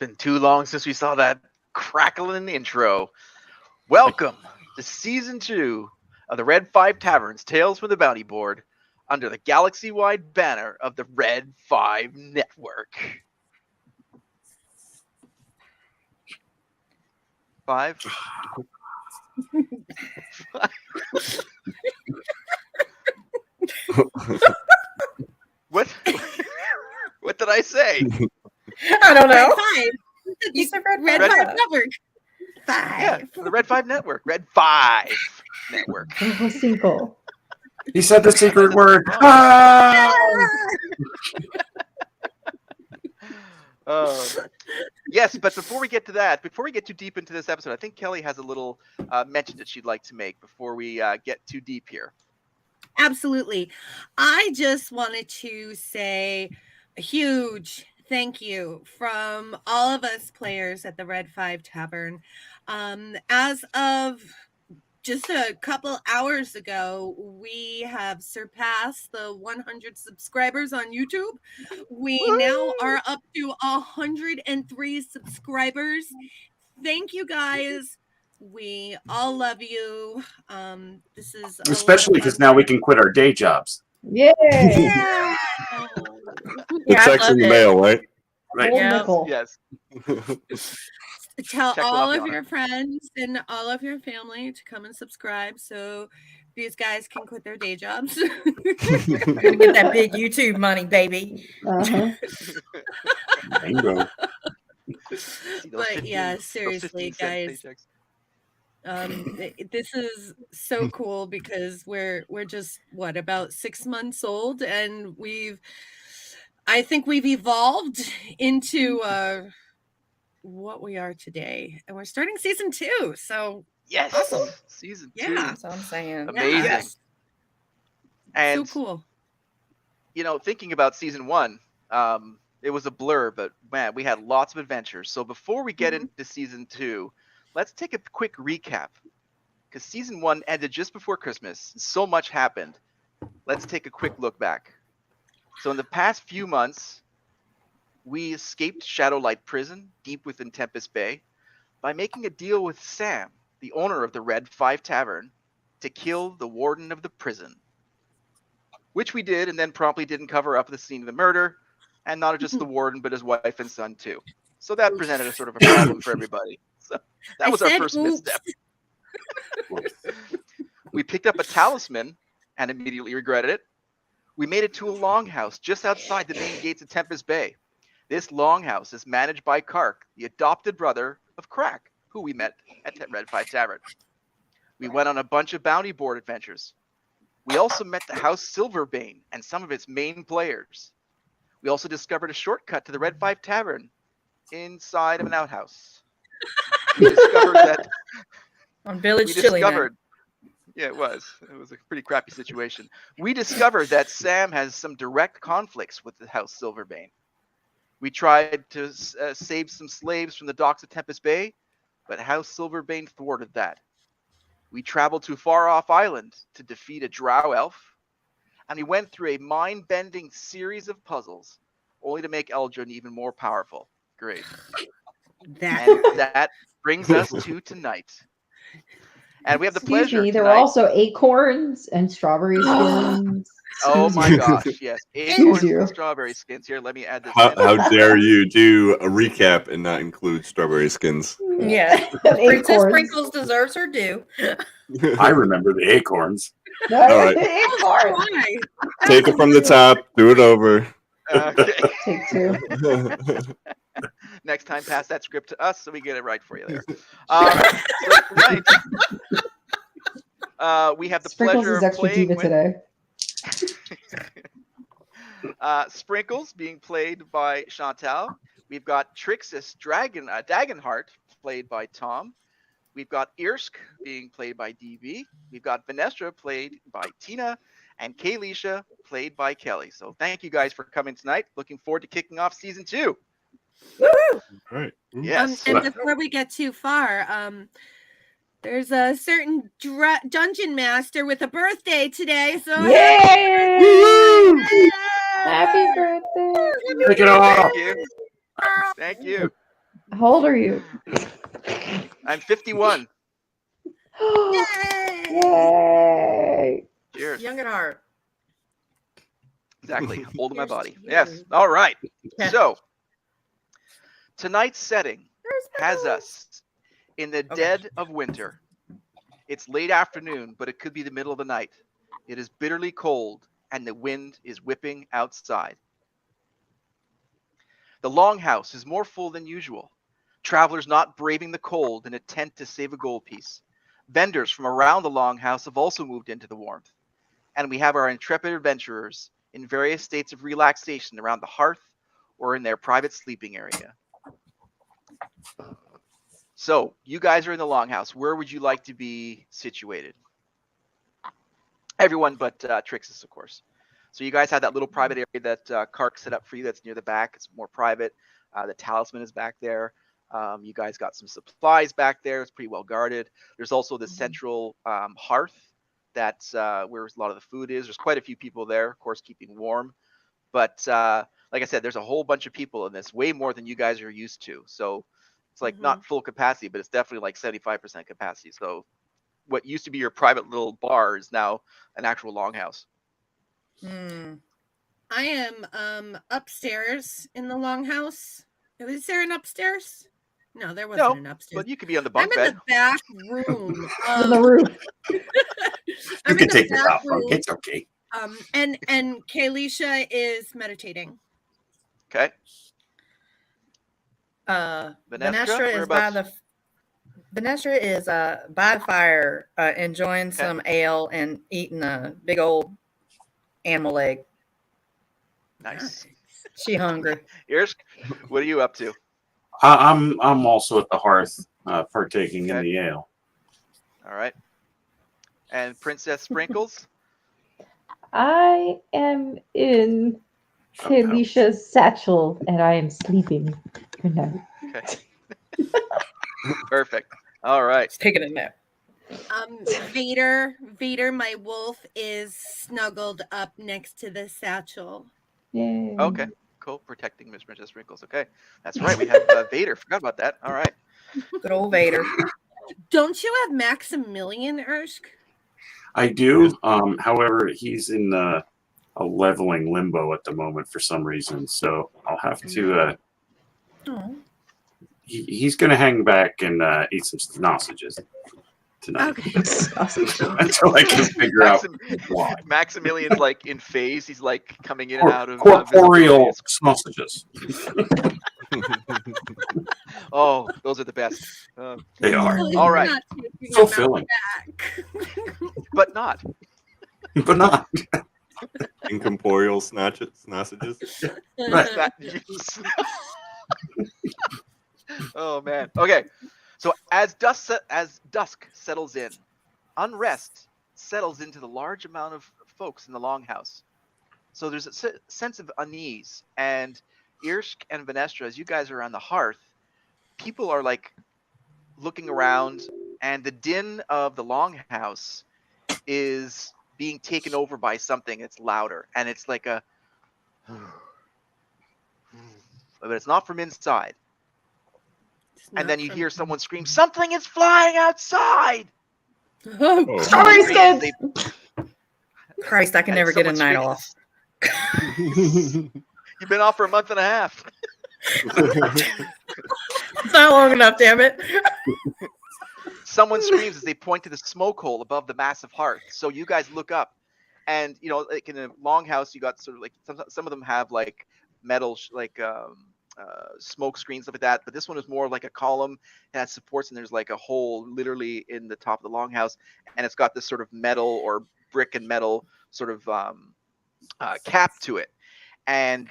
been too long since we saw that crackling intro. Welcome to Season 2 of the Red 5 Tavern's Tales from the Bounty Board under the galaxy-wide banner of the Red 5 Network. 5? What? What did I say? I don't know. Five. You said Red 5 Five. Network. 5. Yeah, the Red 5 Network. Red 5 Network. Cinco. He said the secret word. Yes, but before we get to that, before we get too deep into this episode, I think Kelly has a little mention that she'd like to make before we get too deep here. Absolutely. I just wanted to say a huge thank you from all of us players at the Red 5 Tavern. As of just a couple hours ago, we have surpassed the 100 subscribers on YouTube. We now are up to 103 subscribers. Thank you guys. We all love you. This is Especially because now we can quit our day jobs. Yay! Yeah. Yeah, I Checks in love the it. mail, right? Right. Old Yeah. nickel. Yes. Tell Check all off the of honor. your friends and all of your family to come and subscribe so these guys can quit their day jobs. Gonna get that big YouTube money, baby. Uh-huh. Bingo. See those But 15 yeah, those seriously, 15-cent guys. paychecks. This is so cool because we're just about 6 months old, and I think we've evolved into what we are today, and we're starting season 2. So Yes. Awesome. Season 2. Yeah. That's what I'm saying. Amazing. Yes. And so cool. you know, thinking about season 1, it was a blur, but man, we had lots of adventures. So before we get into season 2, let's take a quick recap. Because season 1 ended just before Christmas. So much happened. Let's take a quick look back. So in the past few months, we escaped Shadowlight Prison deep within Tempest Bay by making a deal with Sam, the owner of the Red 5 Tavern, to kill the warden of the prison. Which we did, and then promptly didn't cover up the scene of the murder, and not just the warden, but his wife and son too. So that presented a sort of a problem for everybody. So that was our first misstep. We picked up a talisman and immediately regretted it. We made it to a longhouse just outside the main gates of Tempest Bay. This longhouse is managed by Kark, the adopted brother of Crack, who we met at Red 5 Tavern. We went on a bunch of bounty board adventures. We also met the House Silverbane and some of its main players. We also discovered a shortcut to the Red 5 Tavern inside of an outhouse. We discovered that On Village Chili. yeah, it was a pretty crappy situation. We discovered that Sam has some direct conflicts with the House Silverbane. We tried to save some slaves from the docks of Tempest Bay, but House Silverbane thwarted that. We traveled to a far-off island to defeat a drow elf, and we went through a mind-bending series of puzzles, only to make Eldrin even more powerful. Great. And that brings us to tonight. And we have the pleasure There were tonight. also acorns and strawberry skins. Oh Excuse my you. gosh, yes. Acorns you. and strawberry skins. Here, let me add this How in. dare you do a recap and not include strawberry skins? Yeah. Princess Acorns. Sprinkles deserves her due. I remember the acorns. No, All right. acorns. Why? Take it from the top, do it over. Okay. Take 2. Next time, pass that script to us so we get it right for you there. So tonight, we have the Sprinkles pleasure is of extra playing diva with today. Sprinkles being played by Chantal. We've got Trixis Dagenhart played by Tom. We've got Irsk being played by DB. We've got Vanestra played by Tina, and Kaylisha played by Kelly. So thank you guys for coming tonight. Looking forward to kicking off season 2. All right. Yes. And before we get too far, there's a certain dungeon master with a birthday today. So Yay! Woo! Happy birthday! Take it off. Thank you. Thank you. How old are you? I'm 51. Yay! Yay! Cheers. Young at heart. Exactly. Old in my Cheers body. to Yes. you. All right. Yeah. So tonight's setting There's has Bubbles. us in the Okay. dead of winter. It's late afternoon, but it could be the middle of the night. It is bitterly cold, and the wind is whipping outside. The longhouse is more full than usual. Travelers not braving the cold in a tent to save a gold piece. Vendors from around the longhouse have also moved into the warmth. And we have our intrepid adventurers in various states of relaxation around the hearth or in their private sleeping area. So, you guys are in the longhouse. Where would you like to be situated? Everyone but Trixis, of course. So you guys have that little private area that Kark set up for you that's near the back. It's more private. The talisman is back there. You guys got some supplies back there. It's pretty well guarded. There's also the central hearth that's where a lot of the food is. There's quite a few people there, of course, keeping warm. But like I said, there's a whole bunch of people in this, way more than you guys are used to. So it's like not full capacity, but it's definitely like 75% capacity. So what used to be your private little bar is now an actual longhouse. Hmm. I am upstairs in the longhouse. Is there an upstairs? No, there wasn't No, an upstairs. but you could be on the I'm bunk in bed. the back room. On the roof. You I'm can in the take the back top bunk. room. It's okay. And Kalisha is meditating. Okay. Vanestra is by the Vanestra is by the fire, enjoying some ale and eating a big old animal leg. Nice. She hungry. Irsk, what are you up to? I'm also at the hearth, partaking in Okay. the ale. All right. And Princess Sprinkles? I am in Kalisha's satchel and I am sleeping. Good night. Okay. Perfect. All right. She's taking a nap. Vader, my wolf, is snuggled up next to the satchel. Yay. Okay. Cool. Protecting Miss Princess Sprinkles. Okay. That's right. We have Vader. Forgot about that. All right. Good old Vader. Don't you have Maximilian, Ersk? I do. However, he's in a leveling limbo at the moment for some reason, so I'll have to. Oh. He's going to hang back and eat some sausages tonight Okay. until I can figure out why. Maximilian's like in phase. He's like coming in and out of Corporeal sausages. Oh, those are the best. They are. Well, All you're right. not taking So him out filling, back. But not. but not. Incorporeal sausages. Right. That- Oh man. Okay. So as dusk settles in, unrest settles into the large amount of folks in the longhouse. So there's a sense of unease. And Irsk and Vanestra, as you guys are on the hearth, people are like looking around, and the din of the longhouse is being taken over by something that's louder, and it's like a but it's not from inside. And then you hear someone scream, "Something is flying outside!" Oh. Strawberry skins! Christ, I can And never get a someone night screams, off. You've been off for a month and a half. It's not long enough, damn it. Someone screams as they point to the smoke hole above the massive hearth. So you guys look up, and you know, like in a longhouse, you got sort of like some of them have like metal, smoke screens, stuff like that. But this one is more like a column. It has supports, and there's like a hole literally in the top of the longhouse, and it's got this sort of metal or brick and metal sort of cap to it. And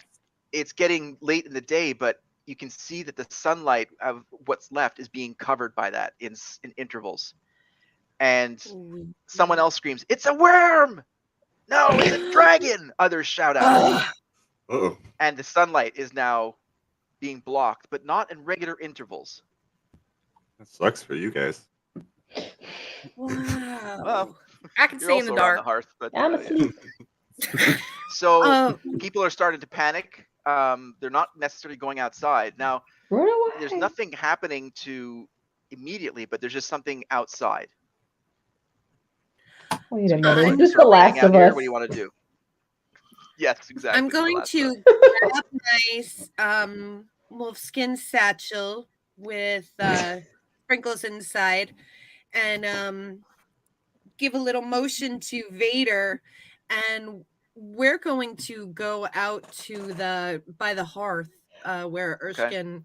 it's getting late in the day, but you can see that the sunlight of what's left is being covered by that in intervals. And someone else screams, "It's a worm!" "No, it's a dragon!" Others shout out. Uh-oh. And the sunlight is now being blocked, but not in regular intervals. That sucks for you guys. Wow. Well, I can you're see in also the around dark. the hearth, but I'm yeah. asleep. So people are starting to panic. they're not necessarily going outside. Now, Run away. there's nothing happening to immediately, but there's just something outside. Wait So a you guys minute. want Is to this the start Last raining out of here? Us? What do you want to do? Yes, exactly. I'm The going Last of Us. to grab my wolfskin satchel with sprinkles inside and give a little motion to Vader, and we're going to go out to by the hearth where Erskine and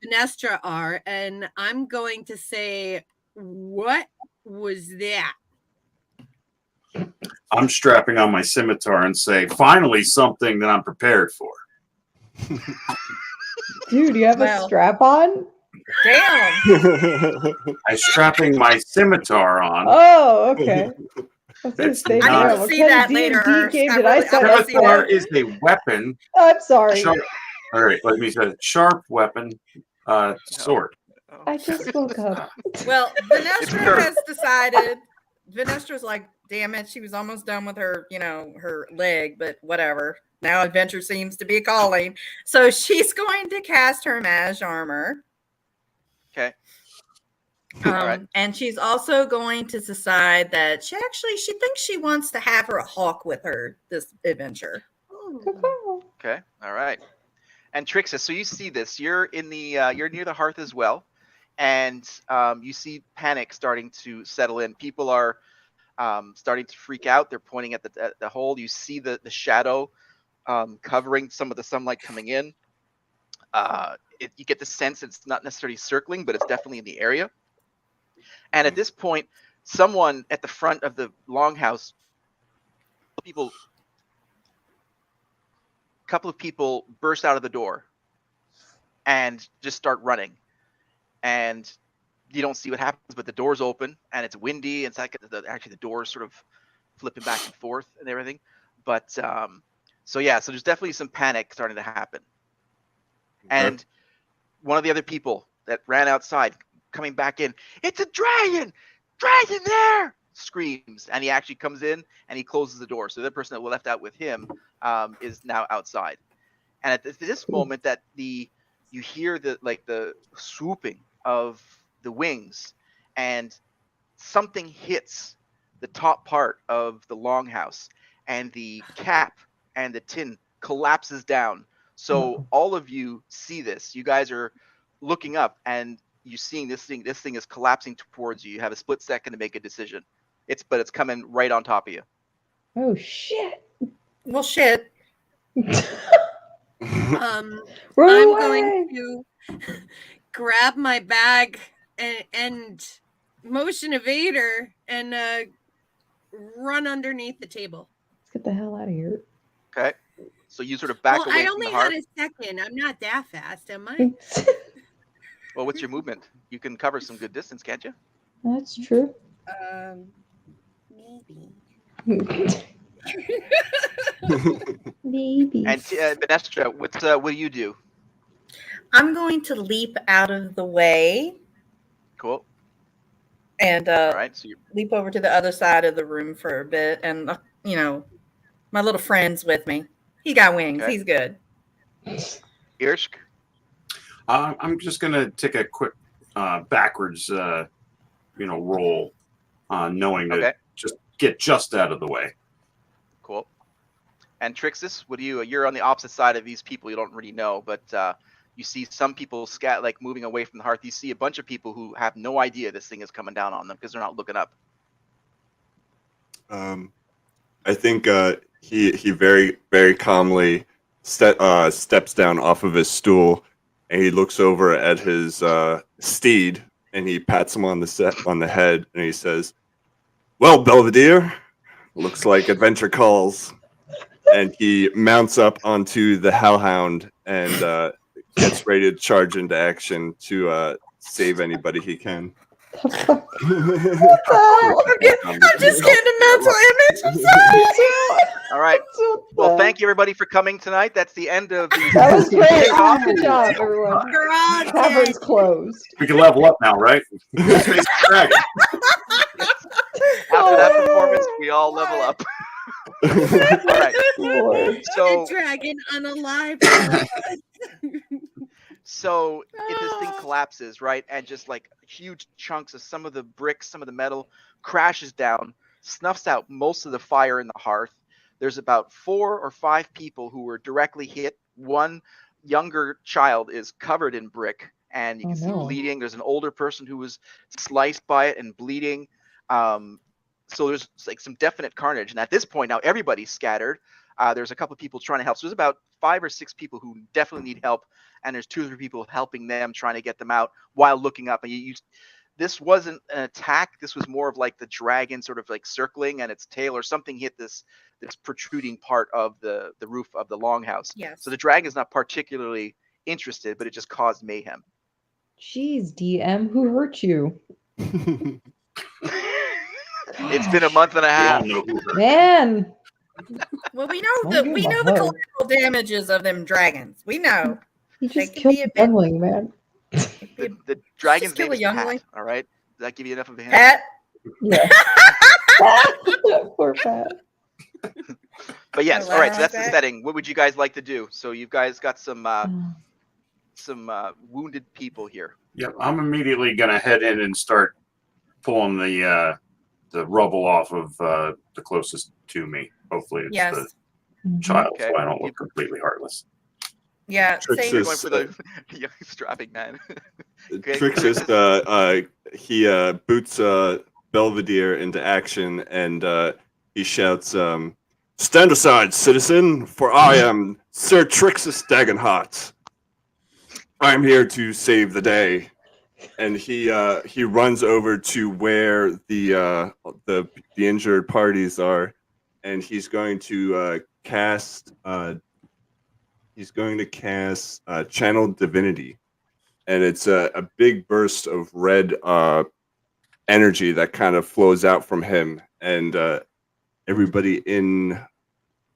Venestra are, and I'm going to say, what was that? I'm strapping on my scimitar and say, finally something that I'm prepared for. Dude, you have a strap on? Damn. I'm strapping my scimitar on. Oh, okay. I need to see that later. Scimitar is a weapon. Oh, I'm sorry. All right, let me say sharp weapon, sword. I just woke up. Well, Venestra has decided. Venestra's like, damn it, she was almost done with her, her leg, but whatever. Now adventure seems to be calling. So she's going to cast her mage armor. Okay. All right. And she's also going to decide that she thinks she wants to have her hawk with her this adventure. Okay. All right. And Trixie, so you see this. You're in the you're near the hearth as well, and you see panic starting to settle in. People are starting to freak out. They're pointing at the hole. You see the shadow covering some of the sunlight coming in. You get the sense it's not necessarily circling, but it's definitely in the area. And at this point, someone at the front of the longhouse, a couple of people burst out of the door and just start running. And you don't see what happens, but the door's open and it's windy. And it's like actually the door's sort of flipping back and forth and everything. But so there's definitely some panic starting to happen. And one of the other people that ran outside coming back in, it's a dragon there, screams, and he actually comes in and he closes the door. So the person that was left out with him is now outside. And at this moment that you hear the swooping of the wings, and something hits the top part of the longhouse, and the cap and the tin collapses down. So all of you see this. You guys are looking up and you're seeing this thing. This thing is collapsing towards you. You have a split second to make a decision. But it's coming right on top of you. Oh shit. Well, shit. I'm going to grab my bag and motion a Vader and run underneath the table. Let's get the hell out of here. Okay. So you sort of back away from the hearth. I only had a second. I'm not that fast, am I? Well, what's your movement? You can cover some good distance, can't you? That's true. Maybe. Maybe. And Venestra, what do you do? I'm going to leap out of the way. Cool. And all right, so leap over to the other side of the room for a bit. And, my little friend's with me. He got wings. Okay. He's good. Irsk? I'm just going to take a quick backwards, roll, knowing to just get just out of the way. Cool. And Trixis, what do you? You're on the opposite side of these people. You don't really know, but you see some people moving away from the hearth. You see a bunch of people who have no idea this thing is coming down on them because they're not looking up. I think he very, very calmly steps down off of his stool, and he looks over at his steed, and he pats him on the head, and he says, "Well, Belvedere, looks like adventure calls." And he mounts up onto the hellhound and gets ready to charge into action to save anybody he can. I'm just getting a mental image. I'm sorry. All right. Well, thank you everybody for coming tonight. That's the end of the. That was great. Good job, everyone. Tavern's closed. We can level up now, right? After that performance, we all level up. All right. Lord. So The dragon unalive. so if this thing collapses, right, and just like huge chunks of some of the bricks, some of the metal crashes down, snuffs out most of the fire in the hearth. There's about 4 or 5 people who were directly hit. One younger child is covered in brick, and you Oh, can see no. bleeding. There's an older person who was sliced by it and bleeding. So there's like some definite carnage. And at this point now, everybody's scattered. There's a couple of people trying to help. So there's about 5 or 6 people who definitely need help, and there's 2 or 3 people helping them, trying to get them out while looking up. And this wasn't an attack. This was more of like the dragon sort of like circling, and its tail or something hit this protruding part of the roof of the longhouse. Yes. So the dragon is not particularly interested, but it just caused mayhem. Jeez, DM, who hurt you? It's been a month and a We all half. know who hurt. Man. Well, we know Don't the give we him a know the hug. collateral damages of them dragons. We know. He just could killed be a the bit- youngling, man. The dragon's kill name a is youngling. Pat. All right, does that give you enough of a hint? Pat. Yeah. Poor Pat. But yes, Oh, all right. So wow, that's the okay. setting. What would you guys like to do? So you guys got some Oh, wounded people here. Yep, I'm immediately gonna head in and start pulling the rubble off of the closest to me. Hopefully, it's Yes. the mhm. child, Okay. so I don't look completely heartless. Yeah. Tricks Same. You're is- going for the young strapping man. Okay. Trixus, he boots Belvedere into action, and he shouts, "Stand aside, citizen, for I am Sir Trixus Dagenhart. I am here to save the day." And he runs over to where the injured parties are, and he's going to cast Channel Divinity, and it's a big burst of red energy that kind of flows out from him, and everybody in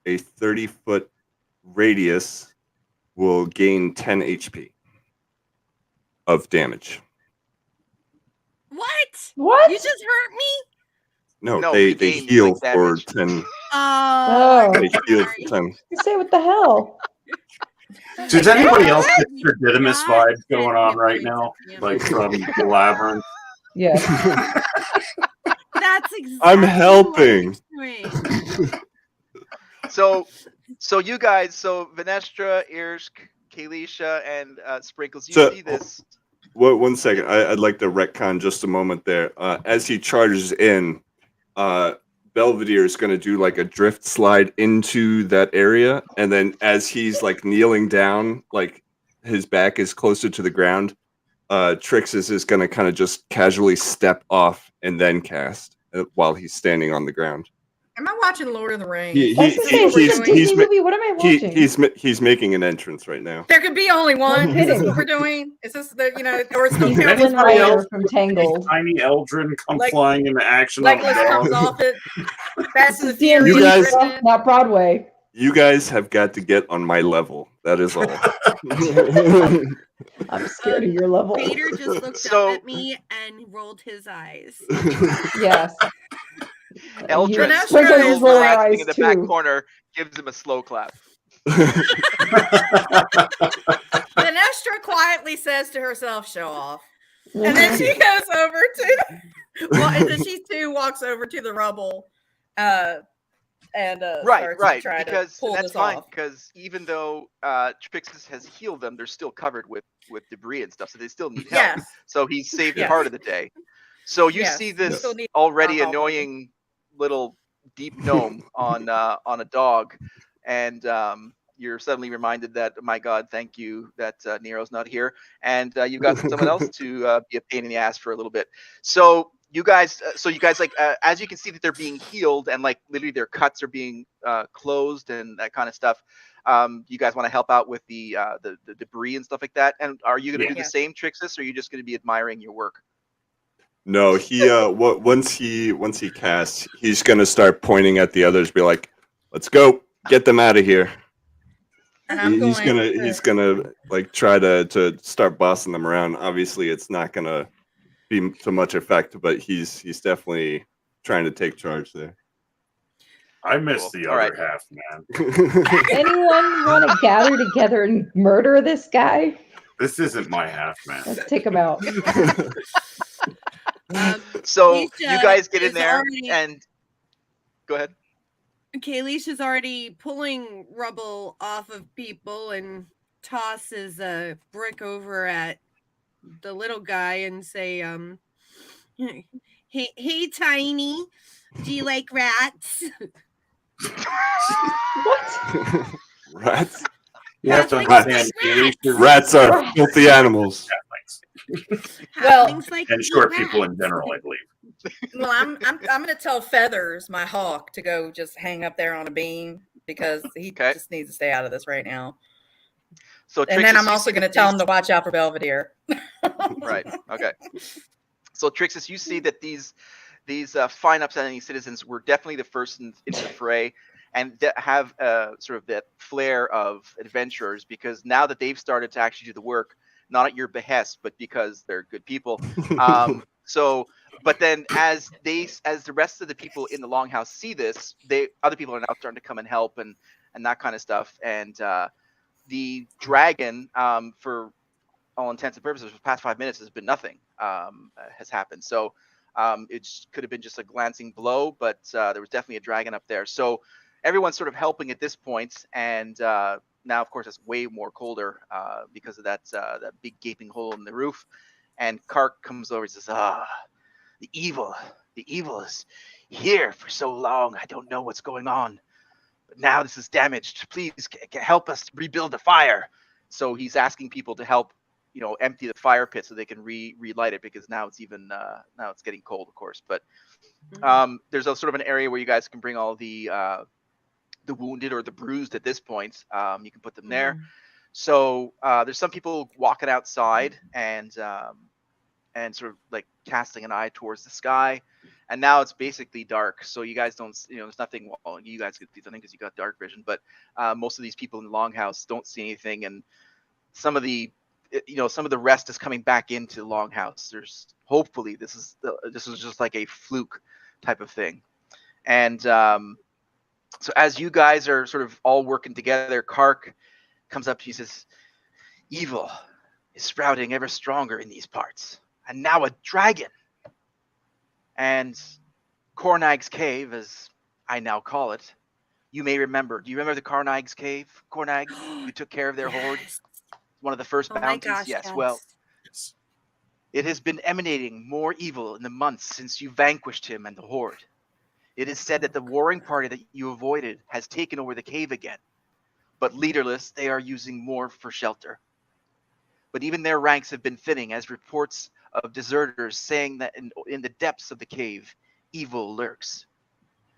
a 30-foot radius will gain 10 HP of damage. What? What? You just hurt me? No, No, they regain, heal like, for damage. 10. Oh. Oh. They heal sorry. for 10. You say what the hell? Does anybody else What? get Sir Didymus God, vibes going on right points now? of damage. Like from the Labyrinth? Yes. That's exactly I'm what helping. you're doing. So you guys, so Venestra, Irsk, Kalisha, and Sprinkles, you So- see this. One second. I'd like to retcon just a moment there. As he charges in, Belvedere is going to do like a drift slide into that area. And then as he's like kneeling down, like his back is closer to the ground, Trixus is going to kind of just casually step off and then cast while he's standing on the ground. Am I watching Lord of the Rings? He- I was gonna say, is this a he's- Disney movie? What am I watching? He's making an entrance right now. There could be only one. No Is this kidding. what we're doing? Is this the or it's still He's Can counting Flynn as anybody part Rider else from Tangled. Tiny Eldrin come Like- flying into action on a Legolas comes dog? off it. Fast and the D&D Furious. You guys- written in. not Broadway. You guys have got to get on my level. That is all. I'm scared of your level. Vader just looked So- up at me and rolled his eyes. Yes. Eldrin Venestra Sprinkles is is rolling her relaxing eyes in the back too. corner, gives him a slow clap. Venestra quietly says to herself, "Show off," and then she goes over to. Well, and then she too walks over to the rubble, and Right, starts to try because to pull that's this fine. off. Because even though Trixus has healed them, they're still covered with debris and stuff, so they still need help. Yes, So he's saved Yes. part of the day. So you Yes. see They this still need already help. annoying little deep gnome on a dog, and you're suddenly reminded that, oh my God, thank you that Nero's not here, and you've got someone else to be a pain in the ass for a little bit. So you guys like as you can see that they're being healed and like literally their cuts are being closed and that kind of stuff. You guys want to help out with the debris and stuff like that? And are you going to Yeah. do the same, Trixus, or are you just going to be admiring your work? No, he once he casts, he's gonna start pointing at the others, be like, "Let's go, get them out of here." And I'm He's going gonna like try to start bossing them around. Obviously, it's not gonna be to much effect, but he's definitely trying to take charge there. I missed the All other right. half, man. Anyone want to gather together and murder this guy? This isn't my half, man. Let's take him out. So Keisha you guys get in is there already- and go ahead. Kalisha's already pulling rubble off of people and tosses a brick over at the little guy and say, hey, Tiny, do you like rats? What? Rats? You have to Halflings understand, like rats. Rats are filthy animals. Well- Halflings like and short rats. people in general, I believe. Well, I'm gonna tell Feathers, my hawk, to go just hang up there on a beam because he Okay. just needs to stay out of this right now. So And then Trixis, I'm you also see gonna that tell him these- to watch out for Belvedere. Right. Okay. So Trixis, you see that these fine upstanding citizens were definitely the first into the fray, and that have sort of that flair of adventurers, because now that they've started to actually do the work, not at your behest, but because they're good people. So, but then as the rest of the people in the longhouse see this, other people are now starting to come and help and that kind of stuff. And the dragon, for all intents and purposes, for the past 5 minutes has been nothing. Has happened. So it could have been just a glancing blow, but there was definitely a dragon up there. So everyone's sort of helping at this point, and now, of course, it's way more colder because of that big gaping hole in the roof. And Kark comes over and says, the evil is here for so long. I don't know what's going on, but now this is damaged. Please help us rebuild the fire." So he's asking people to help, empty the fire pit so they can relight it, because now it's even now it's getting cold, of course. But there's a sort of an area where you guys can bring all the wounded or the bruised at this point. You can put them there. So there's some people walking outside and sort of like casting an eye towards the sky. And now it's basically dark, so you guys don't, there's nothing. Well, you guys get these, I think, because you got dark vision. But most of these people in the longhouse don't see anything, and some of the rest is coming back into the longhouse. There's hopefully this is just like a fluke type of thing. And so as you guys are sort of all working together, Kark comes up to you and says, "Evil is sprouting ever stronger in these parts, and now a dragon. And Kornagge's cave, as I now call it, you may remember. Do you remember the Kornagge's cave, Kornagge? You took care of their horde. One of the first Oh my bounties. gosh, Yes. yes. Well, it has been emanating more evil in the months since you vanquished him and the horde. It is said that the warring party that you avoided has taken over the cave again. But leaderless, they are using more for shelter. But even their ranks have been thinning, as reports of deserters saying that in the depths of the cave, evil lurks.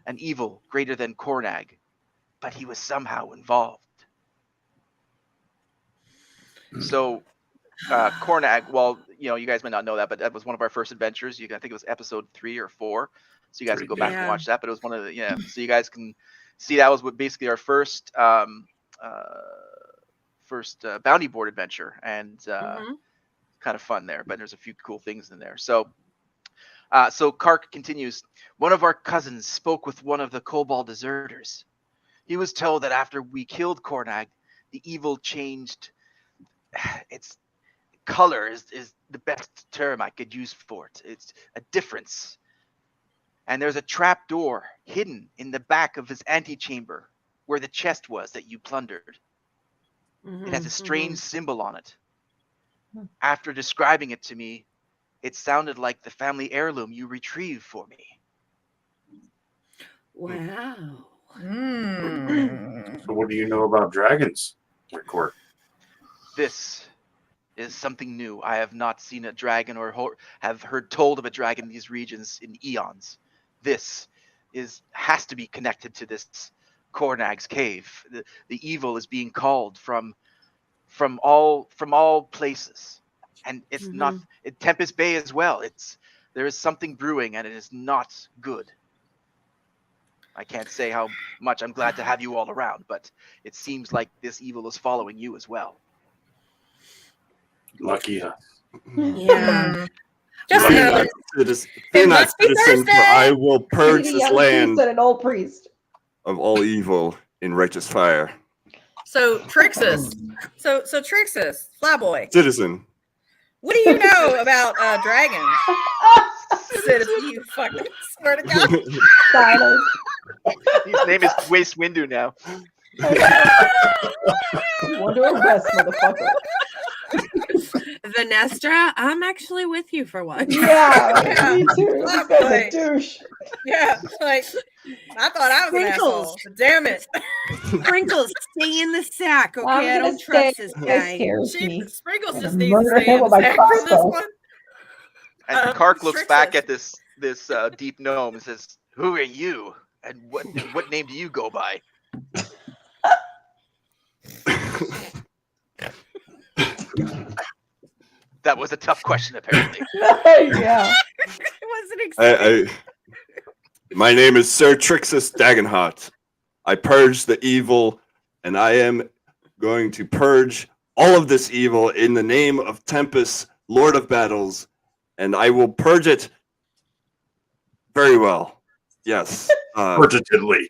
An evil greater than Kornagge, but he was somehow involved." So Kornagge, well, you guys may not know that, but that was one of our first adventures. I think it was episode 3 or 4. So you guys can go back and watch that. But it was one of the, so you guys can see that was what basically our first bounty board adventure, and kind of fun there. But there's a few cool things in there. So Kark continues. "One of our cousins spoke with one of the Kobold deserters. He was told that after we killed Kornagge, the evil changed. Its color is the best term I could use for it. It's a difference. And there's a trap door hidden in the back of his antechamber where the chest was that you plundered. It has a strange symbol on it. After describing it to me, it sounded like the family heirloom you retrieved for me." Wow. So what do you know about dragons, Kork? "This is something new. I have not seen a dragon or have heard told of a dragon in these regions in eons. This has to be connected to this Kornagge's cave. The evil is being called from all places, and it's not Tempest Bay as well. There is something brewing, and it is not good. I can't say how much I'm glad to have you all around, but it seems like this evil is following you as well." Lucky us. Yeah. Just Fear know not, that citizen, it fear not, must be citizen, for Thursday. I will purge The this young land. priest and an old priest. of all evil in righteous fire. So Trixus. So Trixus, Flyboy. Citizen. What do you know about dragons? Citizen, you fucking swear to God. Silence. His name is Waste Windu now. You want to arrest, motherfucker. Vanestra, I'm actually with you for once. Yeah, me too. This guy's a douche. Yeah, like I thought I was an asshole. But damn it. Sprinkles, stay in the sack, okay? I'm I gonna don't trust this It guy. scares me. Sprinkles I'm just gonna needs to murder stay him in the with my sack for this crossbow. one. And Kark looks back Trixus. at this deep gnome and says, "Who are you? And what name do you go by?" That was a tough question, apparently. Yeah. I wasn't expecting. My name is Sir Trixus Dagenhart. I purge the evil, and I am going to purge all of this evil in the name of Tempest, Lord of Battles, and I will purge it very well. Yes. Purgatively.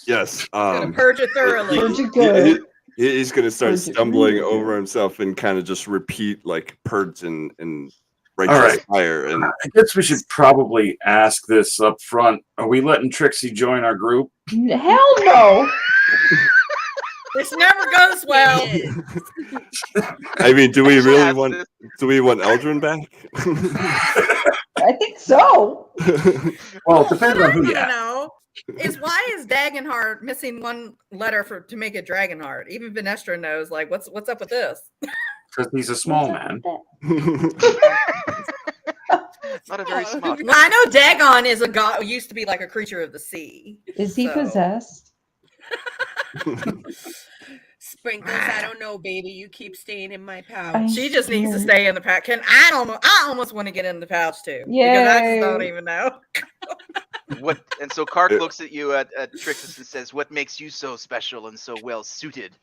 Yes. Gonna purge it thoroughly. Purge it good. He's going to start Purge it stumbling really over good. himself and kind of just repeat like purge and All righteous right. fire. And I guess we should probably ask this up front. Are we letting Trixie join our group? Hell no. This never goes well. I mean, do we really Ask want? this. Do we want Eldrin back? I think so. Well, it depends on who I you don't ask. know. Why is Dagenhart missing one letter to make it Dragonheart? Even Vanestra knows, like, what's up with this? Because he's a small man. Not a very smart. Well, I know Dagon is a god, used to be like a creature of the sea. Is he So- possessed? Sprinkles, I don't know, baby. You keep staying in my pouch. She just needs to Yeah. stay in the pouch. I almost want to get in the pouch too. Because I just don't Yay. even know. What? And so Kark looks at you at Trixus and says, "What makes you so special and so well suited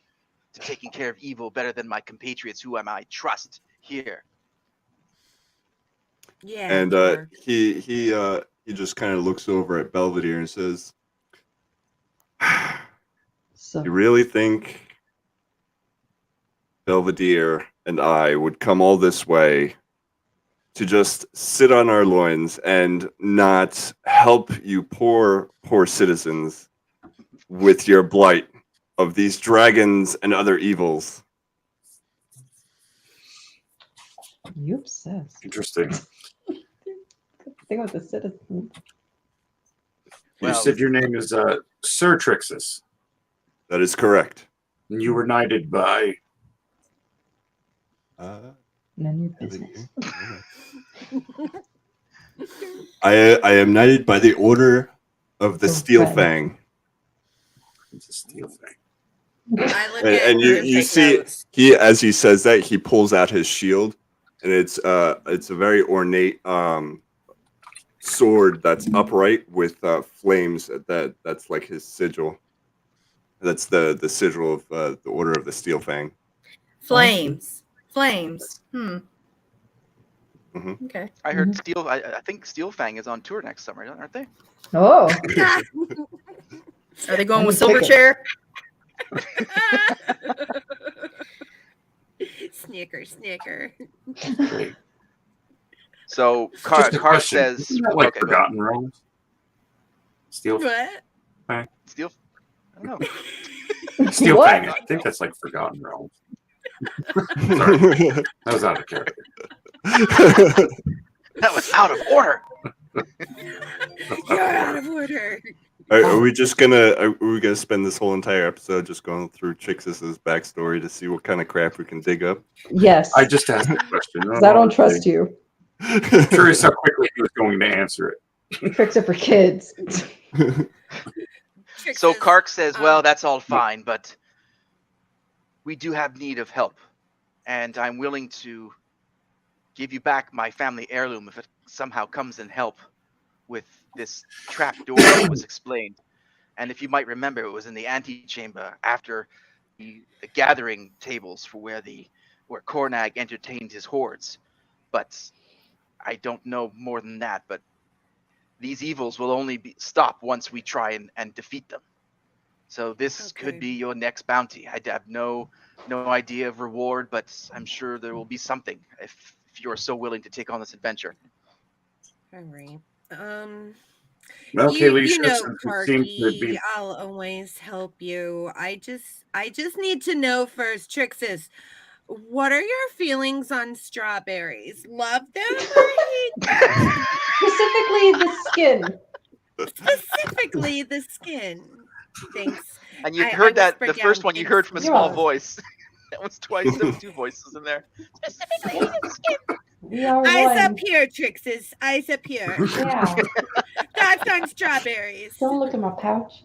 to taking care of evil better than my compatriots, who I might trust here?" Yeah. And sure. he just kind of looks over at Belvedere and says, So "You really think Belvedere and I would come all this way to just sit on our loins and not help you poor citizens with your blight of these dragons and other evils?" you obsessed. Interesting. Thing with the citizens. You Well- said your name is Sir Trixus, That is correct. and you were knighted by. None of your business. I am knighted by the order of the The Steel Red. Fang. It's a steel thing. I look And, at and you and you take see notes. he, as he says that, he pulls out his shield, and it's a very ornate sword that's upright with flames. That's like his sigil. That's the sigil of the Order of the Steel Fang. Flames. Mhm. Okay. I heard Steel. I think Steel Fang is on tour next summer, aren't they? Oh, Are they going Any with Silverchair? Snicker. Great. So Just Kark a question. says, Isn't that like okay, go ahead. Forgotten Realms? Steel What? Steel. I don't know. Steel What? Fang. I think that's like Forgotten Realms. Sorry, that was out of character. That was out of order. You're out of order. Are we just gonna? Are we gonna spend this whole entire episode just going through Trixus's backstory to see what kind of crap we can dig up? yes. I just asked a question. 'Cause I don't trust you. I'm curious how quickly he was going to answer it. Tricks are for kids. So Trixus, Kark says, "Well, um, that's all fine, but we do have need of help, and I'm willing to give you back my family heirloom if it somehow comes in help with this trap door that was explained. And if you might remember, it was in the antechamber after the gathering tables for where Kornagge entertained his hordes. But I don't know more than that. But these evils will only stop once we try and defeat them. So this Okay. could be your next bounty. I have no idea of reward, but I'm sure there will be something if you are so willing to take on this adventure. All right. Okay, You Lisa, know, since it seems to Parky, be I'll always help you. I just need to know first, Trixis, what are your feelings on strawberries? Love them or hate them? Specifically the skin. Specifically the skin. Thanks. And you I heard that whispered the first down one you Kid's heard from a You're small welcome. voice. That was twice. There was 2 voices in there. Specifically the skin. We are Eyes up one. here, Trixis. Eyes up here. Yeah. Thoughts on strawberries. Don't look at my pouch.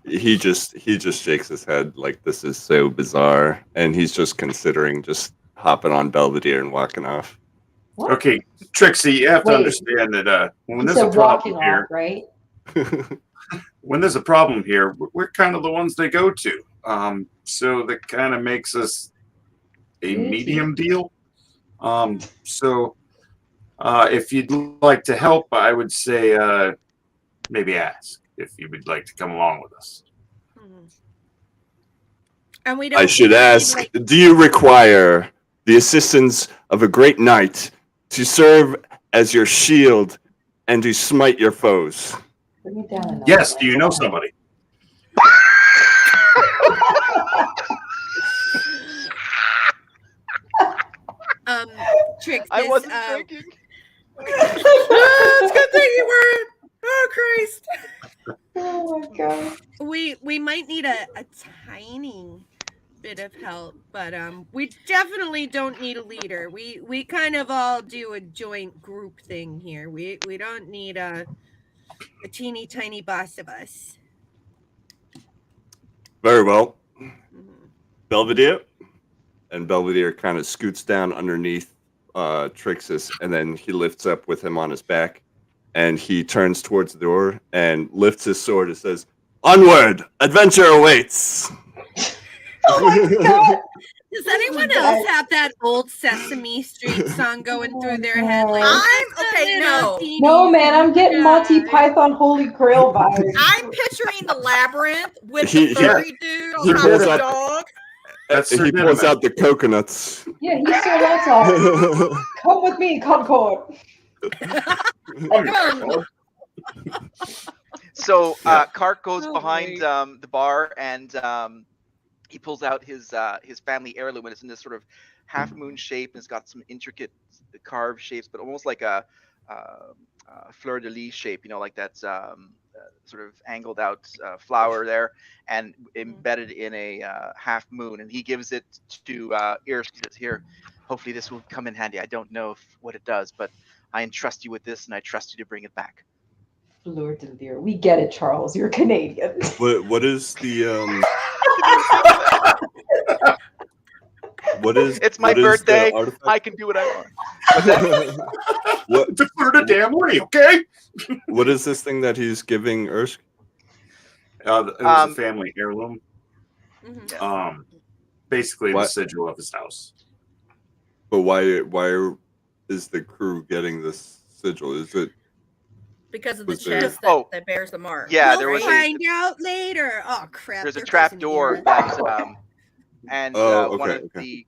He just shakes his head like this is so bizarre, and he's just considering just hopping on Belvedere and walking off. What? okay, Trixie. You have to Wait. understand that when He there's a said walking problem here, off, right? when there's a problem here, we're kind of the ones they go to. So that kind of makes us a Good. medium deal. So if you'd like to help, I would say maybe ask if you would like to come along with us. And we don't I should need, ask, like, do you require the assistance of a great knight to serve as your shield and to smite your foes? Bring it down a notch. Yes. Do you know somebody? Trixis, I wasn't drinking. It's a good thing you weren't. Oh Christ. Oh my god. we might need a tiny bit of help, but we definitely don't need a leader. We kind of all do a joint group thing here. We don't need a teeny tiny boss of us. Very well. Mhm. Belvedere? And Belvedere kind of scoots down underneath Trixis, and then he lifts up with him on his back, and he turns towards the door and lifts his sword and says, "Onward! Adventure awaits!" Oh my god. Does anyone else have that old Sesame Street song going through their head? Like, I'm "Just a okay. little No, teeny No, man, I'm getting Monty guy." Python Holy Grail vibes. I'm picturing the labyrinth with He- the furry dude on he top pulls of the out- dog. That's He pulls Cinnamon. out the coconuts. Yeah, he's so lots of. Come with me, Concord. Come on. So Yeah. Cart goes Oh, behind wait. the bar, and he pulls out his family heirloom, and it's in this sort of half moon shape, and it's got some intricate carved shapes, but almost like a fleur de lis shape, like that sort of angled out flower there, and embedded in a half moon. And he gives it to Iris. He says, "Here, hopefully this will come in handy. I don't know what it does, but I entrust you with this, and I trust you to bring it back." Lord de dear. We get it, Charles. You're Canadian. What is the what is? It's my what is the birthday. artifact? I can do what I want. what Just put it a damn way, okay? what is this thing that he's giving Ersk? It was a family heirloom. Mhm. Basically the What? sigil of his house. But why is the crew getting this sigil? Is it Because of the Was there- chest Oh. that bears the mark. Yeah, We'll there was find out later. Oh crap! there's a there goes trap an door era. that and Oh, one okay, of okay. the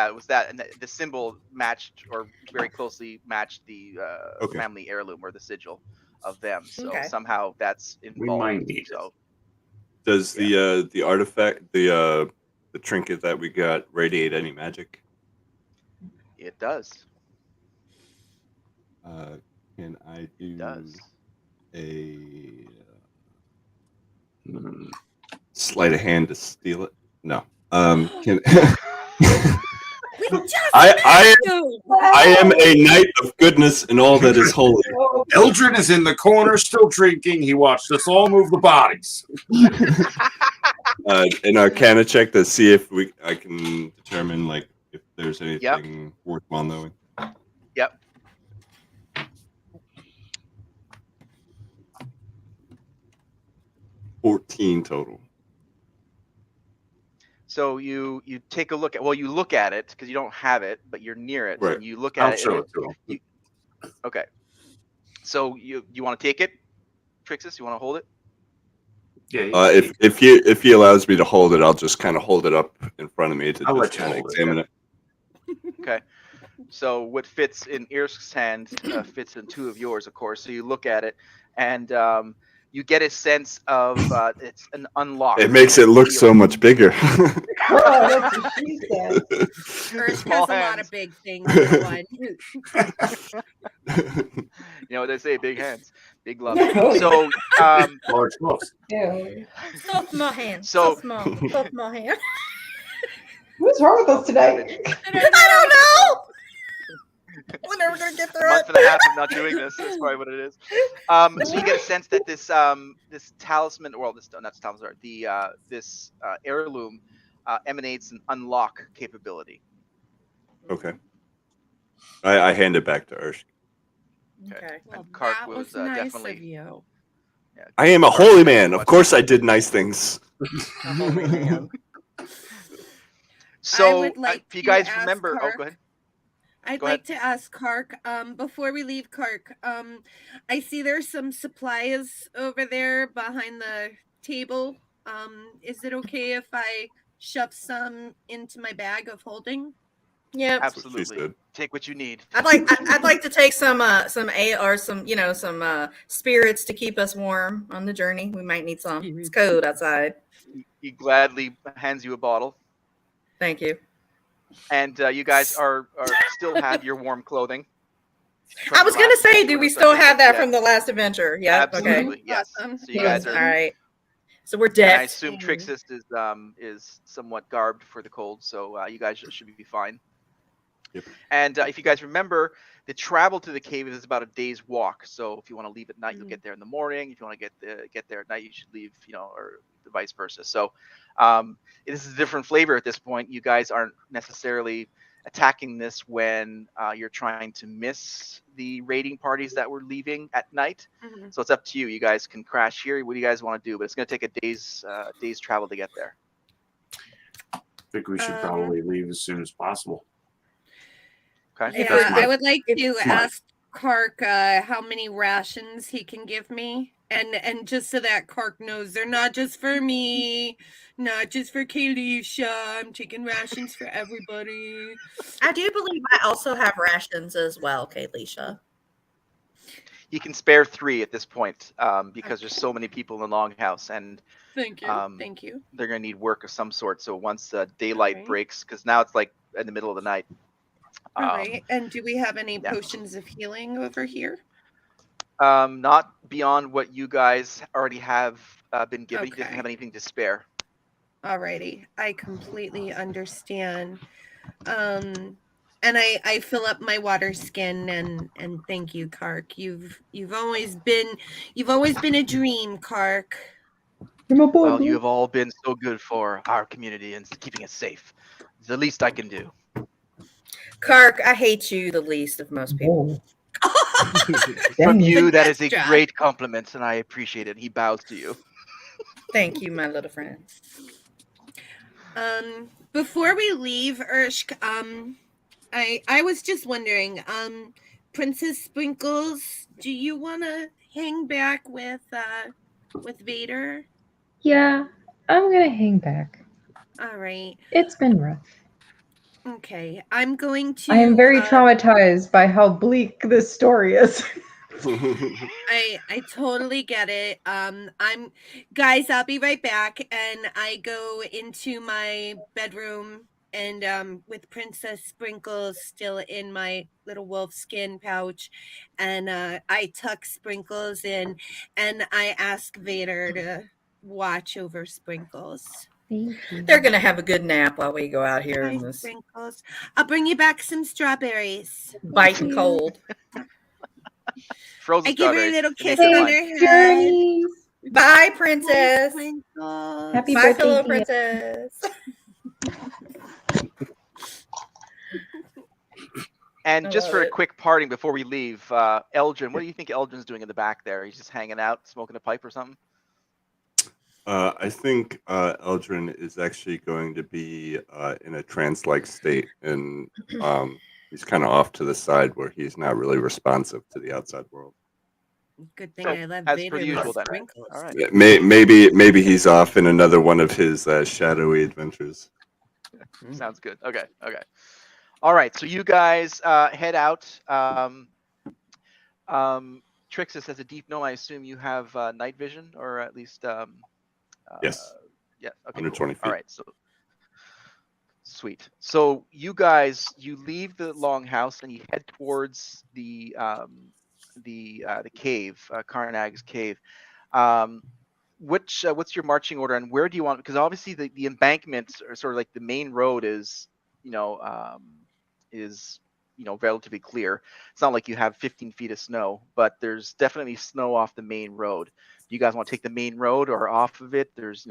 it was that, and the symbol matched or very closely matched the Okay. family heirloom or the sigil of them. So Okay. somehow that's involved. might need it. So does the artifact the trinket that we got radiate any magic? it does. Can I do It does. a Hmm. sleight of hand to steal it? No. Can We just I met you. am a knight of goodness and all that is holy. Eldrin is in the corner still drinking. He watched us all move the bodies. An Arcana check to see if I can determine like if there's anything worthwhile knowing. Yep. $14 total. So you take a look at you look at it because you don't have it, but you're near it. Right. And you look at I'll it. show and it to him. Okay. So you want to take it, Trixis? You want to hold it? Yeah. If he allows me to hold it, I'll just kind of hold it up in front of me to I'll just let you kind of hold it, examine it. Okay. So what fits in Irsk's hand fits in two of yours, of course. So you look at it, and you get a sense of it's an unlock. It makes it look so much bigger. Oh, that's what she said. Earth Small has a lot hands. of big things for one. You know what they say, big hands, big love. No. So Large gloves. Ew. So small hand. So- So small. So small hand. What's wrong with us tonight? I don't know. We're never gonna get a through month it. and a half of not doing this. That's probably what it is. So you get a sense that this this talisman, well, this not talisman, sorry, the this heirloom emanates an unlock capability. Okay. I hand it back to Ursh. Okay. Well, And Kark that was was nice definitely. of you. Yeah, I am a Kark holy was man. Of much- course, I did nice things. A holy man. So would like if you to guys ask remember, oh, Kark- go ahead. I'd Go like to ask Kark, before we leave Kark, I see there's some supplies over there behind the table. Is it okay if I shove some into my bag of holding? Yep. That's what she Absolutely, said. take what you need. I'd like to take some A or some some spirits to keep us warm on the journey. We might need some. It's cold outside. He gladly hands you a bottle, Thank you. and you guys are still have your warm clothing. I was gonna say, do we still have that Yeah. from the last adventure? Yeah. Okay. Absolutely, yes. Awesome. So you guys All are. right. So we're And I decked. assume Trixis is somewhat garbed for the cold, so you guys should be fine. Yep. And if you guys remember, the travel to the cave is about a day's walk. So if you want to leave at night, you'll get there in the morning. If you want to get there at night, you should leave, or vice versa. So this is a different flavor at this point. You guys aren't necessarily attacking this when you're trying to miss the raiding parties that were leaving at night. Mhm. So it's up to you. You guys can crash here. What do you guys want to do? But it's going to take a day's travel to get there. I think we should probably leave as soon as possible. Okay. If Yeah, we're- I would like to Smart. ask Kark how many rations he can give me. And just so that Kark knows they're not just for me, not just for Kalisha. I'm taking rations for everybody. I do believe I also have rations as well, Kalisha. He can spare 3 at this point because there's so many people in the longhouse, and Thank you. Thank you. they're going to need work of some sort. So once daylight Alright. breaks, because now it's like in the middle of the night. All right. And do we have any yeah. potions of healing over here? Not beyond what you guys already have been given. He doesn't Okay. have anything to spare. Alrighty, I completely understand. And I fill up my water skin and thank you, Kark. You've always been a dream, Kark. You're my boy. Well, boo. you have all been so good for our community and keeping it safe. It's the least I can do. Kark, I hate you the least of most people. Whoa. From Dang. you, that is a extra. great compliment, and I appreciate it. He bows to you. Thank you, my little friend. Before we leave, Urshk, I was just wondering, Princess Sprinkles, do you want to hang back with Vader? Yeah, I'm gonna hang back. All right. It's been rough. Okay. I'm going to. I am very traumatized by how bleak this story is. I totally get it. Guys, I'll be right back, and I go into my bedroom and with Princess Sprinkles still in my little wolf skin pouch, and I tuck Sprinkles in, and I ask Vader to watch over Sprinkles. Thank you. They're gonna have a good nap while we go out here Hi, in this Sprinkles. I'll bring you back some strawberries. biting cold. Frozen I give her a strawberries. little It kiss makes it on fine. her head. Journeys. Bye, princess. Sprinkles. Happy Bye, birthday pillow to you. princess. And I just love for a it. quick parting before we leave, Elgin, what do you think Elgin's doing in the back there? He's just hanging out, smoking a pipe or something? I think Eldrin is actually going to be in a trance-like state, and he's kind of off to the side where he's not really responsive to the outside world. Good thing So, I love as Vader per with usual then. sprinkles. All right. Maybe he's off in another one of his shadowy adventures. Sounds good. Okay. All right. So you guys head out. Trixus, as a deep gnome, I assume you have night vision, or at least Yes, yeah. Okay. 120 Cool. All feet. right. So sweet. So you guys, you leave the longhouse and you head towards the cave, Kornagge's cave. What's your marching order, and where do you want? Because obviously the embankments are sort of like the main road is relatively clear. It's not like you have 15 feet of snow, but there's definitely snow off the main road. Do you guys want to take the main road or off of it? There's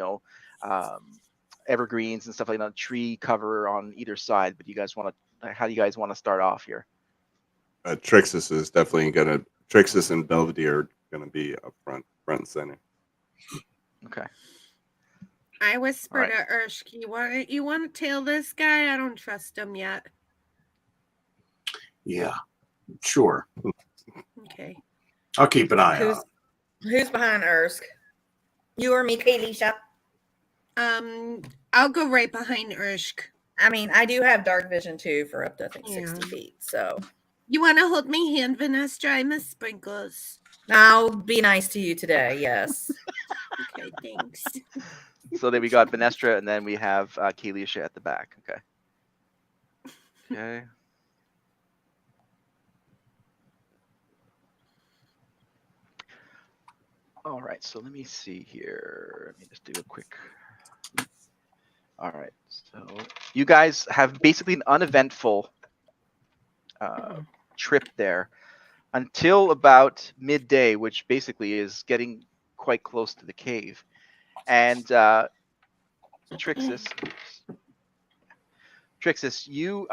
evergreens and stuff like that, tree cover on either side. But how do you guys want to start off here? Trixus and Belvedere are gonna be up front and center. Okay. I whispered Right. to Urshk, you want to tail this guy? I don't trust him yet. Yeah, sure. Okay. I'll keep an eye on him. Who's behind Ursk? You or me, Kalisha? I'll go right behind Urshk. I mean, I do have dark vision too for up to I think 60 feet. So you want to hold my hand, Vanessa? I miss sprinkles. I'll be nice to you today. Yes. Okay, thanks. So then we got Venestra, and then we have Kalisha at the back. Okay. Okay. All right. So let me see here. Let me just do a quick. All right. So you guys have basically an uneventful trip there until about midday, which basically is getting quite close to the cave. And Trixus, you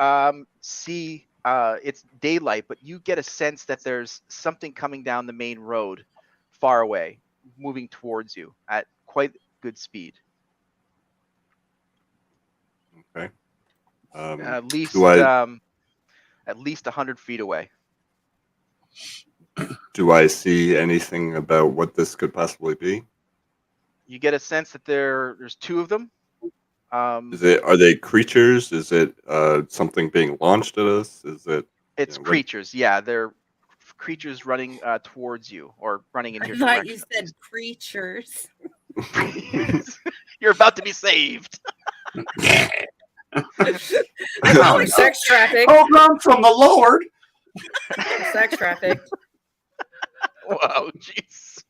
see it's daylight, but you get a sense that there's something coming down the main road far away, moving towards you at quite good speed. Okay. At least 100 feet away. Do I see anything about what this could possibly be? You get a sense that there's two of them. Are they creatures? Is it something being launched at us? Is it? It's creatures. Yeah, they're creatures running towards you or running in your direction. I thought you said creatures. You're about to be saved. Probably sex traffic. Program from the Lord. Sex traffic. Wow, jeez.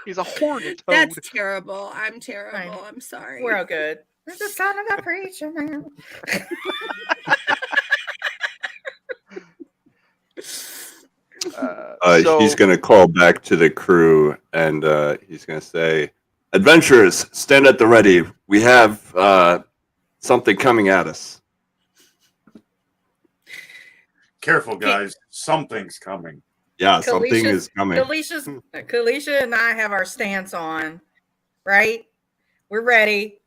He's a hornet toad. That's terrible. I'm terrible. Fine. I'm sorry. We're all good. It's the son of a preacher man. He's going to call back to the crew and he's going to say, "Adventurers, stand at the ready. We have something coming at us." Careful, guys. Something's coming. Yeah, something is coming. Kalisha and I have our stance on, right? We're ready.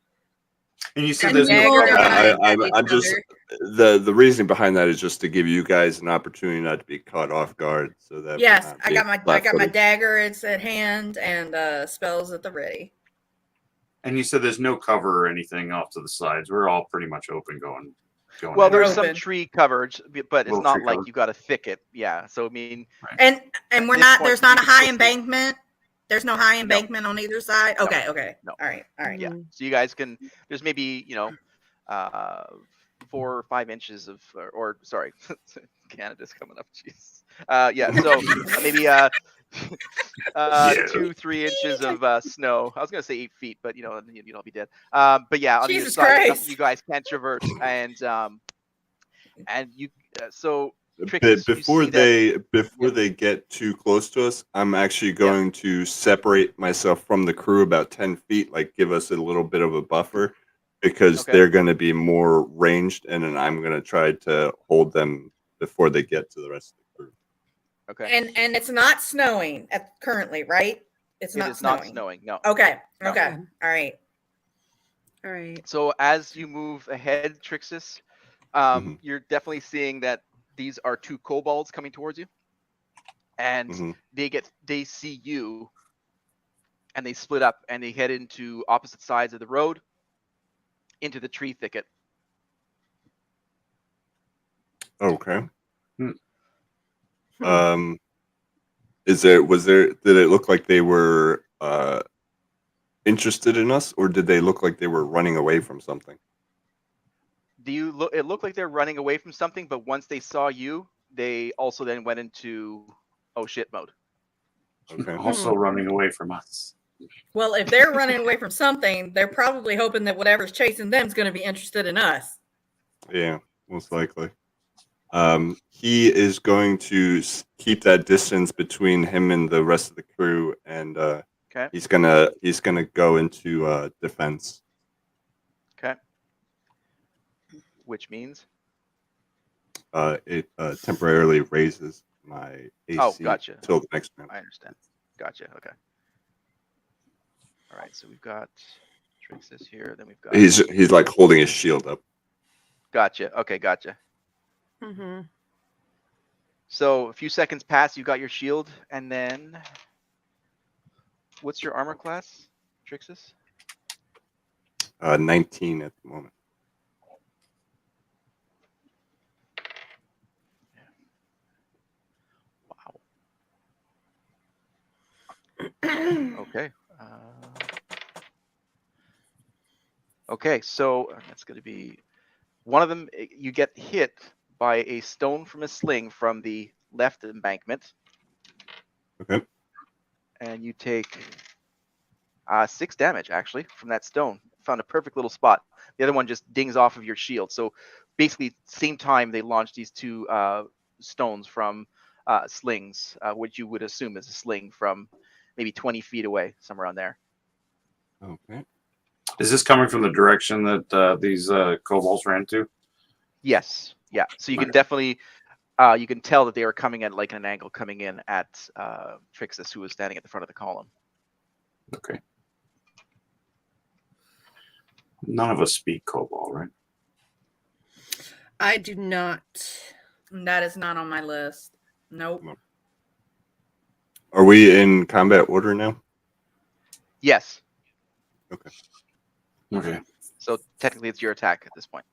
And you said there's no cover. I'm just the reason behind that is just to give you guys an opportunity not to be caught off guard. So that yes, I got my dagger. It's at hand and spells at the ready. And you said there's no cover or anything off to the sides. We're all pretty much open going. Well, there's some tree coverage, but it's not like you got a thicket. Yeah, so I mean, and we're not. There's not a high embankment. There's no high embankment on either side. Okay, okay. No. All right. Yeah, so you guys can. There's maybe 4 or 5 inches of, or sorry, Canada's coming up. Jeez. Yeah. So maybe 2-3 inches of snow. I was gonna say 8 feet, but you'll be dead. But yeah, on Jesus the side, Christ. you guys can't traverse, and you. So Trixus, before they get too close to us, I'm actually going to separate myself from the crew about 10 feet, like give us a little bit of a buffer, because they're going to be more ranged, and then I'm going to try to hold them before they get to the rest of the crew. Okay. And it's not snowing currently, right? It is not snowing. No. Okay. No. Okay. All right. All right. So as you move ahead, Trixus, you're definitely seeing that these are 2 kobolds coming towards you. and Mhm. they see you, and they split up and they head into opposite sides of the road, into the tree thicket. Okay. Hmm. Um, did it look like they were interested in us, or did they look like they were running away from something? It looked like they're running away from something, but once they saw you, they also then went into oh shit mode. Okay. Also running away from us. Well, if they're running away from something, they're probably hoping that whatever's chasing them is going to be interested in us. Yeah, most likely. He is going to keep that distance between him and the rest of the crew, and Okay. he's gonna go into defense. Okay. Which means? It temporarily raises my AC Oh, gotcha. till the next round. I understand. Gotcha. Okay. All right. So we've got Trixis here. Then we've got. He's like holding his shield up. Gotcha. Okay. Gotcha. Mm-hmm. So a few seconds pass. You got your shield, and then what's your armor class, Trixis? 19 at the moment. Wow. Okay. Okay. So that's going to be one of them. You get hit by a stone from a sling from the left embankment. Okay. And you take 6 damage actually from that stone. Found a perfect little spot. The other one just dings off of your shield. So basically, same time they launched these 2 stones from slings, which you would assume is a sling from maybe 20 feet away, somewhere on there. Okay. Is this coming from the direction that these kobolds ran to? Yes. Yeah. So you can Okay. definitely you can tell that they were coming at like an angle coming in at Trixis, who was standing at the front of the column. Okay. None of us speak kobold, right? I do not. That is not on my list. Nope. Are we in combat order now? Yes. Okay. Okay. So technically, it's your attack at this point.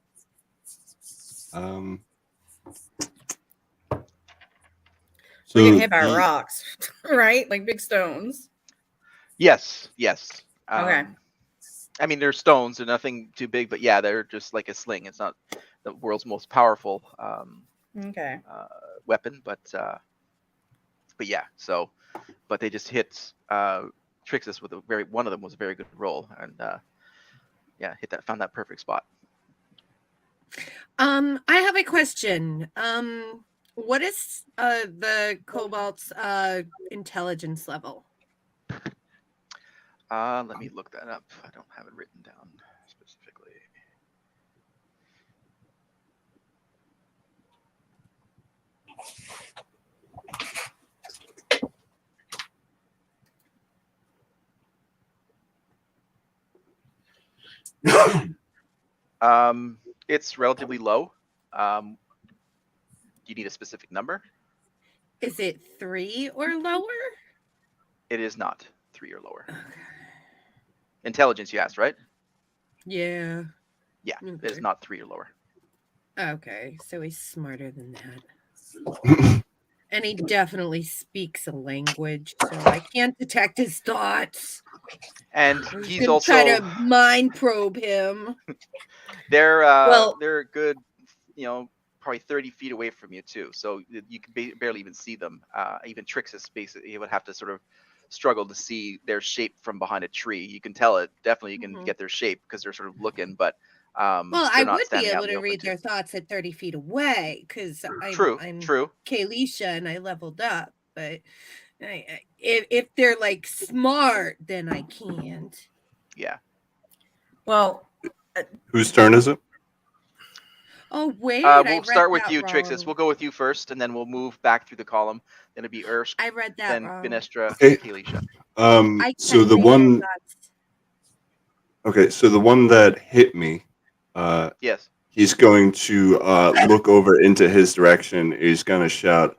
We get hit by rocks, right? Like big stones. Yes. Yes. Okay. I mean, they're stones. They're nothing too big, but yeah, they're just like a sling. It's not the world's most powerful Okay. weapon, but yeah. So, but they just hit Trixis with one of them was a very good roll, and yeah, found that perfect spot. I have a question. What is the kobold's intelligence level? Let me look that up. I don't have it written down specifically. It's relatively low. Do you need a specific number? Is it 3 or lower? It is not 3 or lower. Intelligence, you asked, right? Yeah. Yeah, Okay. it is not 3 or lower. Okay, so he's smarter than that. And he definitely speaks a language, so I can't detect his thoughts. And He's he's also try to mind probe him. They're Well- they're a good, probably 30 feet away from you too. So you can barely even see them. Even Trixis, basically, you would have to sort of struggle to see their shape from behind a tree. You can tell it. Definitely, you can get their shape because they're sort of looking. But well, I they're not would be standing out able in the to open read too. their thoughts at 30 feet away because I'm True. Kalisha and I leveled up. But if they're like smart, then I can't. Yeah. Well, Whose turn is it? Oh wait, We'll start with you, Trixis. wrong. We'll go with you first, and then we'll move back through the column. Then it'll be Ursk, I read that then wrong. Finestra, Okay. Kalisha. So can the read one. their thoughts. Okay, so the one that hit me, Yes. he's going to look over into his direction. He's going to shout,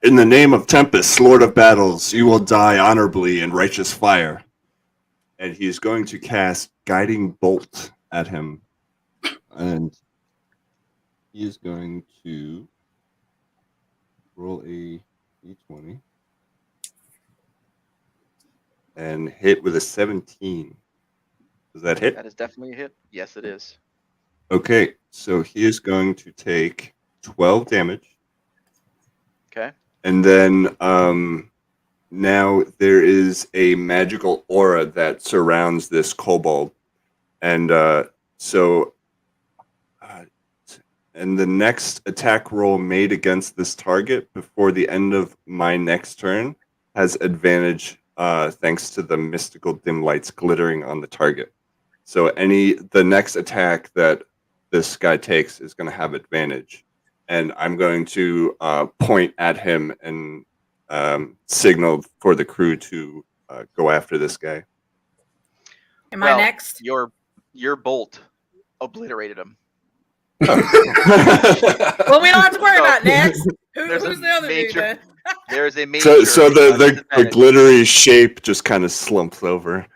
In the name of Tempest, Lord of Battles, you will die honorably in righteous fire. And he's going to cast Guiding Bolt at him. And he is going to roll a d20 and hit with a 17. Does that hit? That is definitely a hit. Yes, it is. Okay, so he is going to take 12 damage. Okay. And then now there is a magical aura that surrounds this kobold. And and the next attack roll made against this target before the end of my next turn has advantage thanks to the mystical dim lights glittering on the target. So the next attack that this guy takes is going to have advantage. And I'm going to point at him and signal for the crew to go after this guy. Am I next? Your bolt obliterated him. Well, we don't have to worry about next. Who's the other dude then? There's a major. So the glittery shape just kind of slumps over.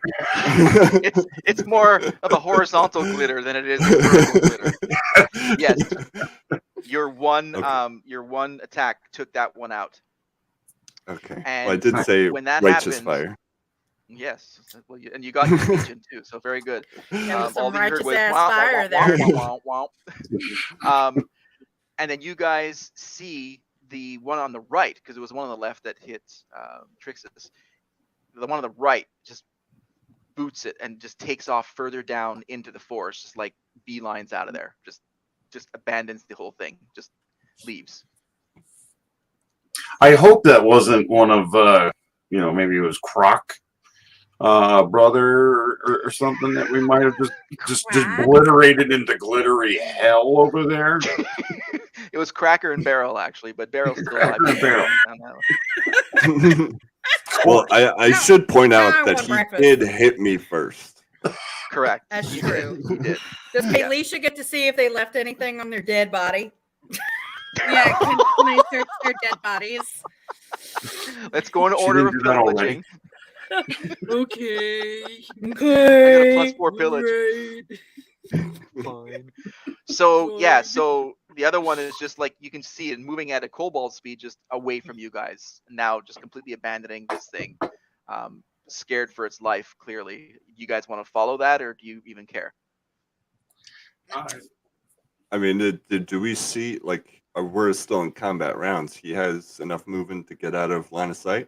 it's more of a horizontal glitter than it is a vertical glitter. Yes, your one attack took that one out. Okay. And well, I did say when that righteous happens, fire. Yes. Well, and you got your legion too, so very good. Some that you heard righteous was ass wah, fire wah, there. wah, wah, wah, wah. And then you guys see the one on the right, because it was one on the left that hit Trixus. The one on the right just boots it and just takes off further down into the forest, just like beelines out of there. Just abandons the whole thing. Just leaves. I hope that wasn't one of maybe it was Croc brother or something that we might have just obliterated into glittery hell over there. It was Cracker and Barrel actually, but Barrel's still alive. Barrel. Well, I should point out I that want he breakfast. did hit me first. Correct. That's He true. Did. He did. Does Kaylisha get to see if they left anything on their dead body? Yeah, can I search their dead bodies? Let's go in She order of didn't do that already. pillaging. Okay. I got a +4 pillage. Fine. So yeah, so the other one is just like you can see it moving at a kobold speed just away from you guys. Now just completely abandoning this thing. Scared for its life, clearly. You guys want to follow that, or do you even care? I mean, do we see, like, we're still in combat rounds. He has enough movement to get out of line of sight?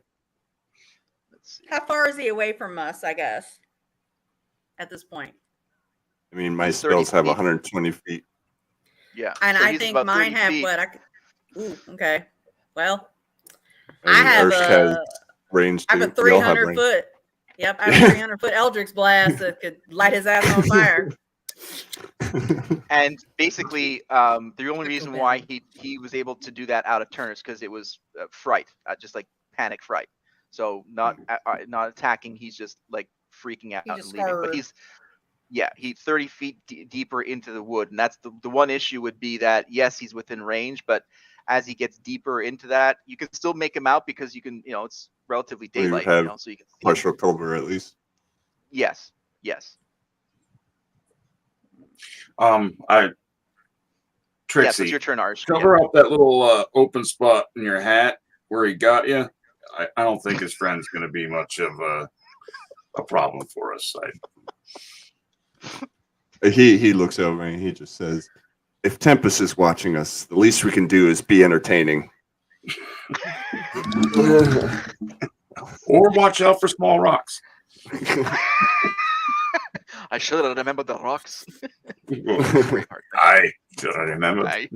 Let's see. How far is he away from us, I guess, at this point? I mean, my 30 spells have feet. 120 feet. Yeah. And so I he's think about mine 30 have feet. what? Okay. Well, And I have Ursh has range I have too. a We all have 300 range. foot. Yep, I have a 300 foot Eldritch blast that could light his ass on fire. And basically, the only reason why he was able to do that out of turn is because it was fright, just like panic fright. So not attacking, he's just like freaking out and leaving. But he's 30 feet deeper into the wood, and that's the one issue would be that yes, he's within range, but as he gets deeper into that, you can still make him out because you can, it's relatively daylight, so you can see partial cover at least. Yes. Trixie, Yes, it's your turn, Arsh. cover up that little open spot in your hat where he got you. I don't think his friend's going to be much of a problem for us. He looks over and he just says, "If Tempest is watching us, the least we can do is be entertaining." Or watch out for small rocks. I should have remembered the rocks. I should have remembered.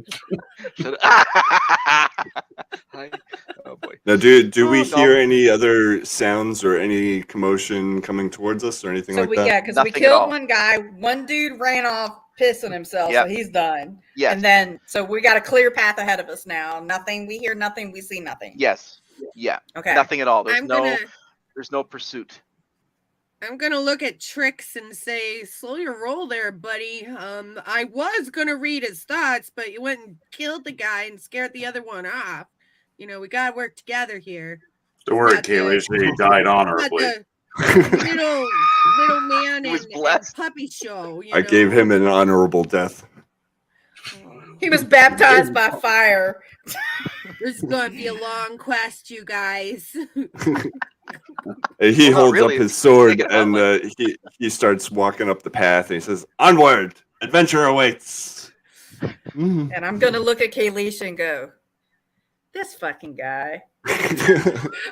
Oh boy. Now, do we hear any other sounds or any commotion coming towards us or anything like that? Yeah, because we killed one guy. One dude ran off pissing himself, so he's done. Yes. And then, so we got a clear path ahead of us now. Nothing. We hear nothing. We see nothing. Yes. Yeah. Okay. Nothing at all. There's no pursuit. I'm gonna look at Trix and say, slow your roll there, buddy. I was gonna read his thoughts, but you went and killed the guy and scared the other one off. we gotta work together here. Don't worry, Not Kaylee. the- He died Not honorably. the little man He was and blessed. puppy show. I gave him an honorable death. He was baptized by fire. This is gonna be a long quest, you guys. And he Well, not holds really. up his It's sword taken about, and he starts walking up the path and he says, "Onward, adventure awaits." And I'm gonna look at Kayleisha and go, this fucking guy.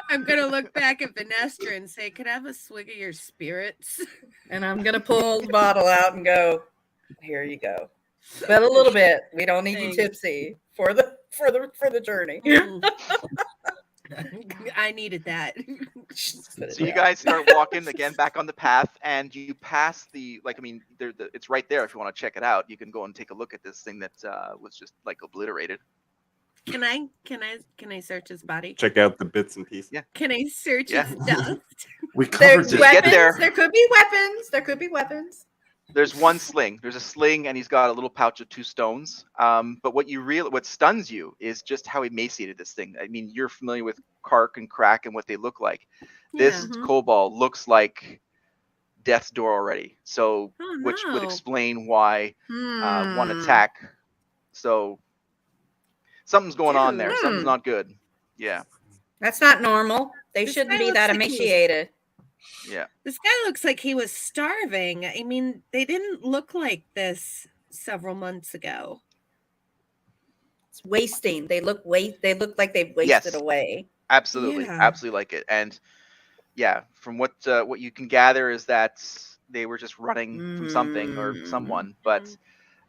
I'm gonna look back at Venestra and say, "Can I have a swig of your spirits?" And I'm gonna pull the bottle out and go, here you go. But a little bit. We don't need you Thanks. tipsy for the journey. I needed that. So you guys start walking again back on the path, and you pass it's right there if you want to check it out. You can go and take a look at this thing that was just like obliterated. Can I search his body? Check out the bits and pieces. Yeah. Can I search Yeah. his dust? We There's covered this. Get weapons. there. There could be weapons. There could be weapons. There's one sling. There's a sling, and he's got a little pouch of 2 stones. But what stuns you is just how emaciated this thing. I mean, you're familiar with Kark and Crack and what they look like. This Yeah. kobold looks like death's door already. So, Oh, which would no. explain why one Hmm. attack. So, something's going on there. Dude. Something's not good. Yeah, That's not normal. They This shouldn't guy be looks that like he was- emaciated. yeah. This guy looks like he was starving. I mean, they didn't look like this several months ago. It's wasting. They look like they've wasted Yes. away. Absolutely, Yeah. absolutely like it. And yeah, from what you can gather is that they were just running from something or Mm. someone,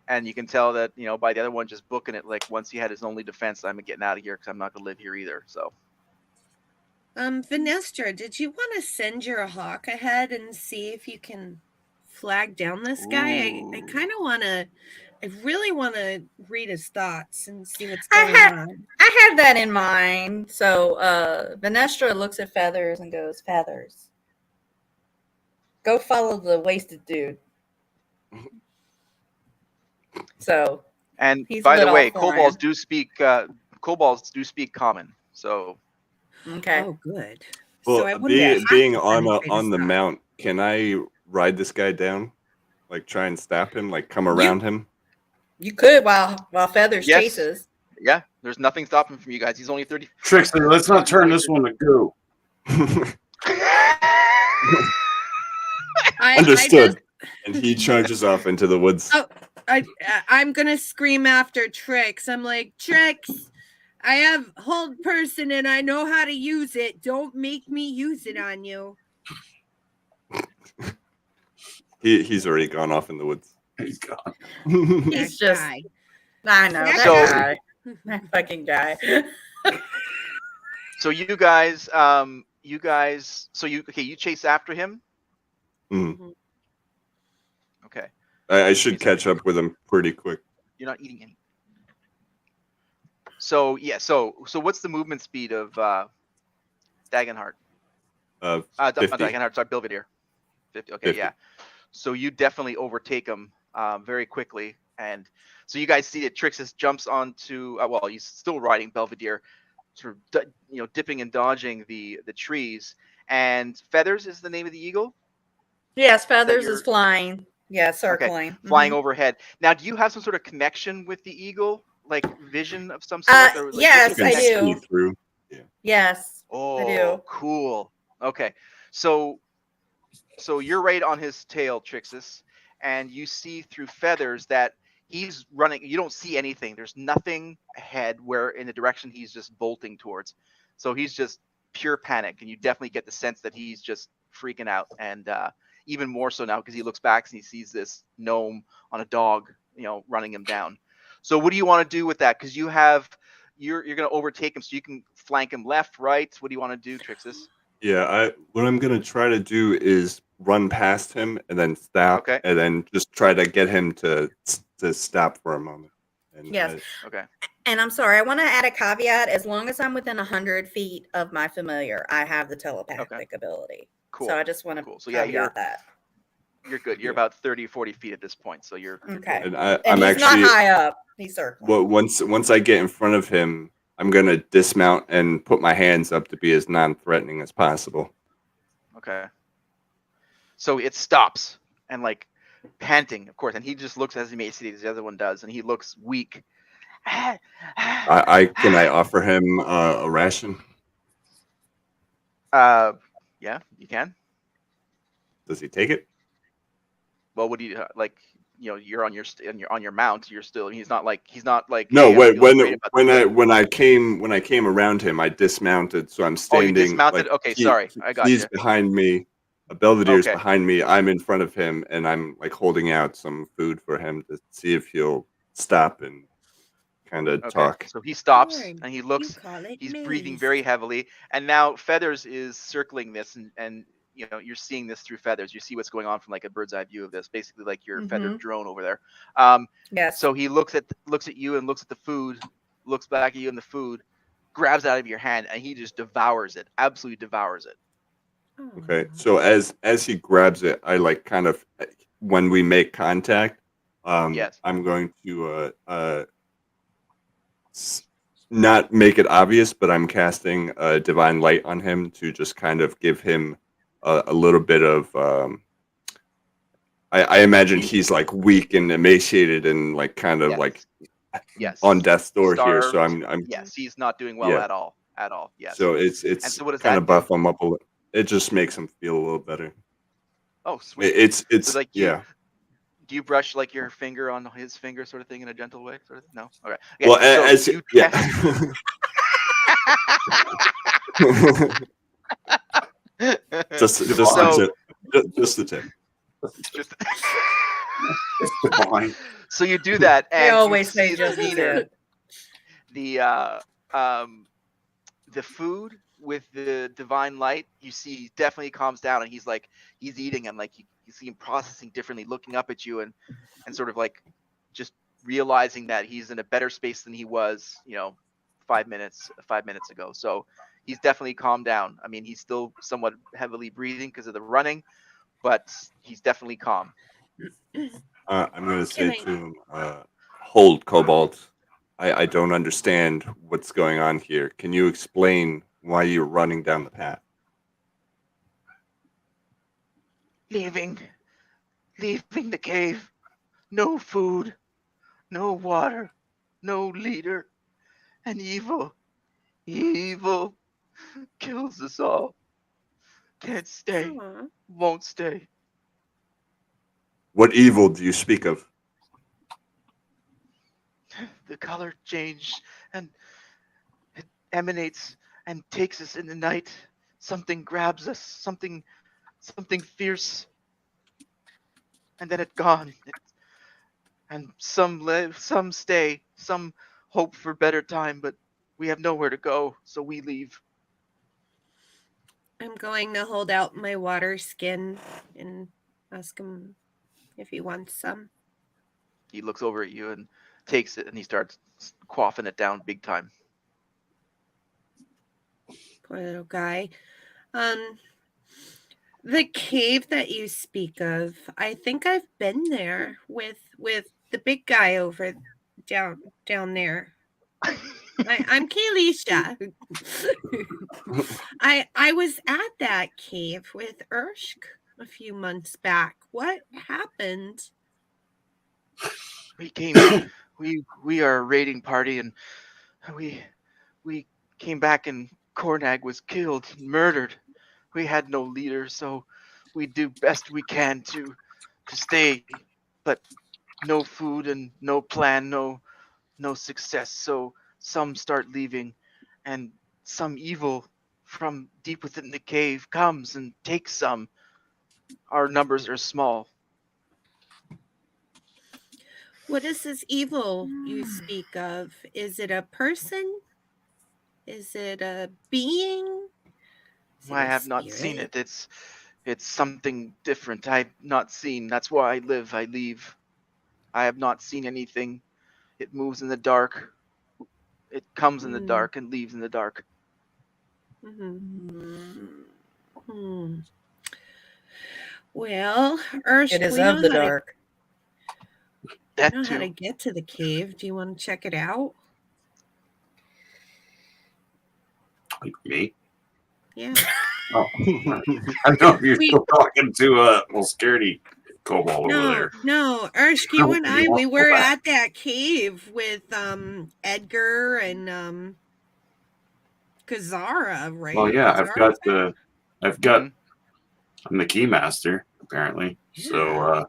and you can tell that by the other one just booking it, like once he had his only defense, I'm getting out of here because I'm not gonna live here either. So Venestra, did you want to send your hawk ahead and see if you can flag down this guy? I Ooh. kind of want to. I really want to read his thoughts and see what's I going have- on. I had that in mind. So Venestra looks at Feathers and goes, Feathers, go follow the wasted dude. So and He's by the lit way, off for kobolds him. do speak common. So okay. Oh, good. Well, I wouldn't have being to on penetrate on his the thoughts. mount, can I ride this guy down? Like try and stab him? Like come around him? You could while Feathers Yes. chases. yeah, there's nothing stopping from you guys. He's only 30. Trixie, let's not turn this one to goo. Understood. And he charges off into the woods. Oh. I'm gonna scream after Trix. I'm like, Trix, I have hold person and I know how to use it. Don't make me use it on you. He's already gone off in the woods. He's gone. He's That just- guy. I know that So- guy. That fucking guy. So you guys, you chase after him. Mhm. Okay, I should catch up with him pretty quick. you're not eating any. So yeah, so what's the movement speed of Dagenhart? Not 50. Dagenhart, sorry, Belvedere. 50. Okay, 50. yeah. So you definitely overtake him very quickly, and so you guys see that Trixus jumps onto. He's still riding Belvedere, sort of dipping and dodging the trees. And Feathers is the name of the eagle. Yes, Feathers your- is flying. Yeah, circling. Flying Mhm. overhead. Now, do you have some sort of connection with the eagle, like vision of some sort? Or, like, yes, You I can do. see through. Yes. Oh, do. cool. Okay, so you're right on his tail, Trixus, and you see through Feathers that he's running. You don't see anything. There's nothing ahead where in the direction he's just bolting towards. So he's just pure panic, and you definitely get the sense that he's just freaking out, and even more so now because he looks back and he sees this gnome on a dog, running him down. So what do you want to do with that? Because you're going to overtake him, so you can flank him left, right. What do you want to do, Trixus? Yeah, what I'm gonna try to do is run past him and then stop, Okay. and then just try to get him to stop for a moment. And Yes. Okay. And I'm sorry, I want to add a caveat. As long as I'm within 100 feet of my familiar, I have the telepathic ability. Cool. So I just want to Cool. So yeah, caveat that. you're good. You're Yeah. about 30, 40 feet at this point. So you're Okay. and And I'm he's actually not high up. He's circling. once I get in front of him, I'm gonna dismount and put my hands up to be as non-threatening as possible. Okay. So it stops and like panting, of course, and he just looks as emaciated as the other one does, and he looks weak. Can I offer him a ration? Yeah, you can. Does he take it? Well, what do you like? You know, you're on your mount. You're still. He's not like. No, hey, I'm feeling great about this. when I came around him, I dismounted, so I'm Oh, you standing. dismounted. Like, Okay, sorry, I got he's you. behind me. A Belvedere's Okay. behind me. I'm in front of him, and I'm like holding out some food for him to see if he'll stop and kind of Okay. talk. So he stops Corn, and he you looks. call it He's breathing maize. very heavily, and now Feathers is circling this, and you know you're seeing this through Feathers. You see what's going on from like a bird's eye view of this, basically like your feathered drone over there. Yes. So he looks at you and looks at the food, looks back at you and the food, grabs it out of your hand, and he just devours it. Absolutely devours it. Okay, so as he grabs it, I like kind of, when we make contact, Yes. I'm going to not make it obvious, but I'm casting a divine light on him to just kind of give him a little bit of. I imagine he's like weak and emaciated and like kind of like on death's door here. So I'm Yes, he's not doing well Yeah. at all. At all. Yes. So it's And so what does kind that of buff him up a little. It just makes him feel a little better. Oh, sweet. It's So, like, yeah. Do you brush like your finger on his finger, sort of thing, in a gentle way? Sort of. No. Okay. Well, so as you yeah. just so, the tip. Just the tip. just Fine. so you do that, and They always you say see just the demeanor, the food with the divine light. You see, definitely calms down, and he's eating, and like you see him processing differently, looking up at you, and sort of like just realizing that he's in a better space than he was, 5 minutes ago. So he's definitely calmed down. I mean, he's still somewhat heavily breathing because of the running, but he's definitely calm. I'm going to say to him, hold, Cobalt. I don't understand what's going on here. Can you explain why you're running down the path? Leaving the cave. No food, no water, no leader. And evil kills us all. Can't stay, won't stay. What evil do you speak of? The color changed, and it emanates and takes us in the night. Something grabs us, something fierce, and then it's gone. And some live, some stay, some hope for better time, but we have nowhere to go, so we leave. I'm going to hold out my water skin and ask him if he wants some. He looks over at you and takes it, and he starts quaffing it down big time. Poor little guy. The cave that you speak of, I think I've been there with the big guy over down there. I'm Kaylisha. I was at that cave with Urshk a few months back. What happened? We came. we are a raiding party, and we came back, and Kornagge was killed, murdered. We had no leader, so we do best we can to stay, but no food and no plan, no success. So some start leaving, and some evil from deep within the cave comes and takes some. Our numbers are small. What is this evil you speak of? Is it a person? Is it a being? I have not seen it. It's something different. I've not seen. That's why I live. I leave. I have not seen anything. It moves in the dark. It comes in the dark and leaves in the dark. Well, Ursh, it is of the dark. I know how to get to the cave. Do you want to check it out? Me? Yeah. Oh. I know you're still talking to little scaredy kobold over there. No, Ersk, you and I, we were at that cave with Edgar and Kazara, right? Well, yeah, Kazara? I'm the key master apparently. Yeah. So